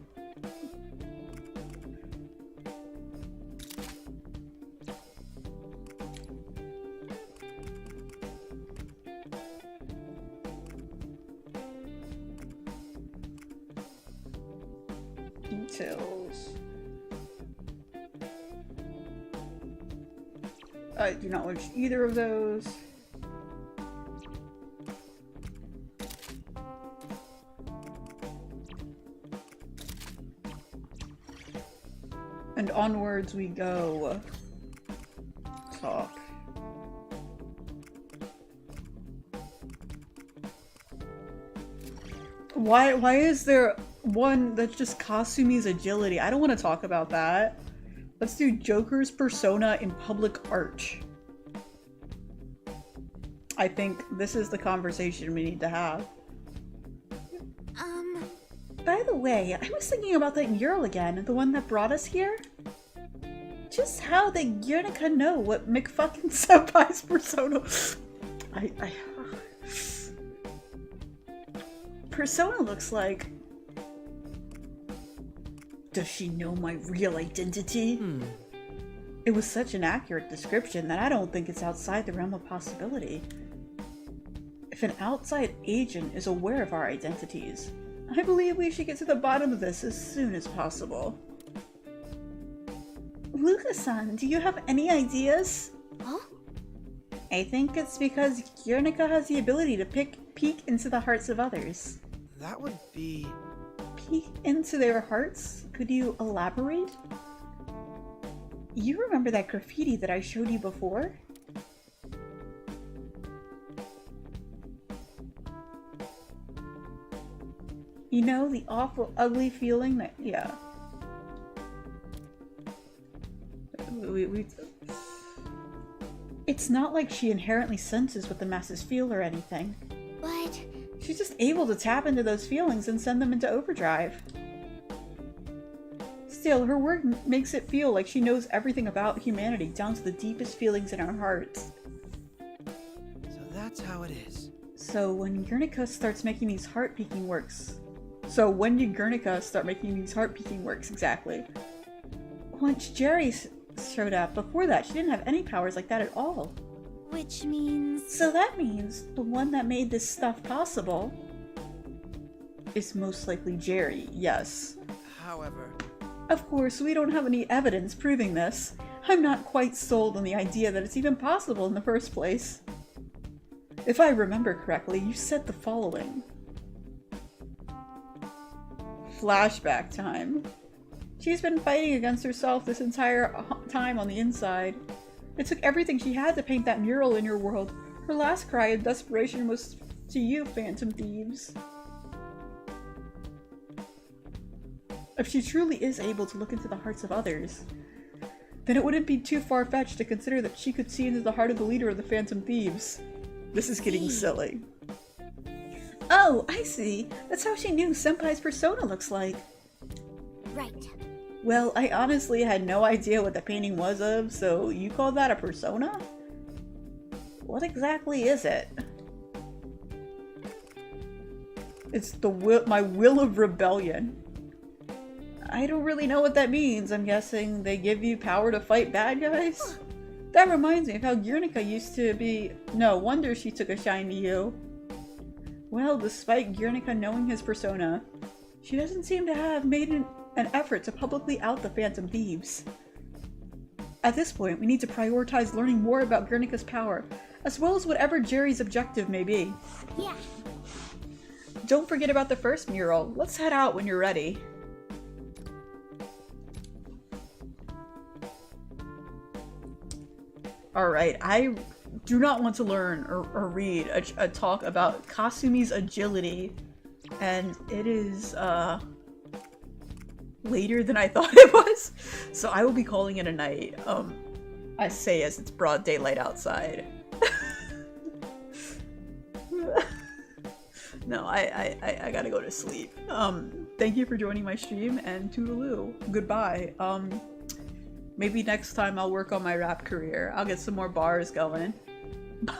Details. I do not wish either of those. And onwards we go. Talk. Why is there one that's just Kasumi's agility? I don't want to talk about that. Let's do Joker's persona in public art. I think this is the conversation we need to have. By the way, I was thinking about that girl again, the one that brought us here. Just how did Guernica know what McFucking Senpai's persona? Persona looks like. Does she know my real identity? It was such an accurate description that I don't think it's outside the realm of possibility. If an outside agent is aware of our identities, I believe we should get to the bottom of this as soon as possible. Luca-san, do you have any ideas? Huh? I think it's because Guernica has the ability to peek into the hearts of others. That would be... Peek into their hearts? Could you elaborate? You remember that graffiti that I showed you before? You know, the awful, ugly feeling that, yeah. It's not like she inherently senses what the masses feel or anything. But... She's just able to tap into those feelings and send them into overdrive. Still, her work makes it feel like she knows everything about humanity down to the deepest feelings in our hearts. So that's how it is. So when Guernica starts making these heart-peaking works... So when did Guernica start making these heart-peaking works, exactly? Once Jerry showed up, before that she didn't have any powers like that at all. Which means... So that means the one that made this stuff possible is most likely Jerry, yes. However... Of course, we don't have any evidence proving this. I'm not quite sold on the idea that it's even possible in the first place. If I remember correctly, you said the following. Flashback time. She's been fighting against herself this entire time on the inside. It took everything she had to paint that mural in your world. Her last cry of desperation was to you, Phantom Thieves. If she truly is able to look into the hearts of others, then it wouldn't be too far-fetched to consider that she could see into the heart of the leader of the Phantom Thieves. This is getting silly. Oh, I see. That's how she knew Senpai's persona looks like. Right. Well, I honestly had no idea what the painting was of, so you call that a persona? What exactly is it? It's the my will of rebellion. I don't really know what that means. I'm guessing they give you power to fight bad guys? That reminds me of how Guernica used to be. No wonder she took a shine to you. Well, despite Guernica knowing his persona, she doesn't seem to have made an effort to publicly out the Phantom Thieves. At this point, we need to prioritize learning more about Guernica's power, as well as whatever Jerry's objective may be. Yeah. Don't forget about the first mural. Let's head out when you're ready. Alright, I do not want to learn or read a talk about Kasumi's agility, and it is later than I thought it was, so I will be calling it a night. I say as it's broad daylight outside. No, I gotta go to sleep. Thank you for joining my stream, and toodaloo. Goodbye. Maybe next time I'll work on my rap career. I'll get some more bars going. Bye.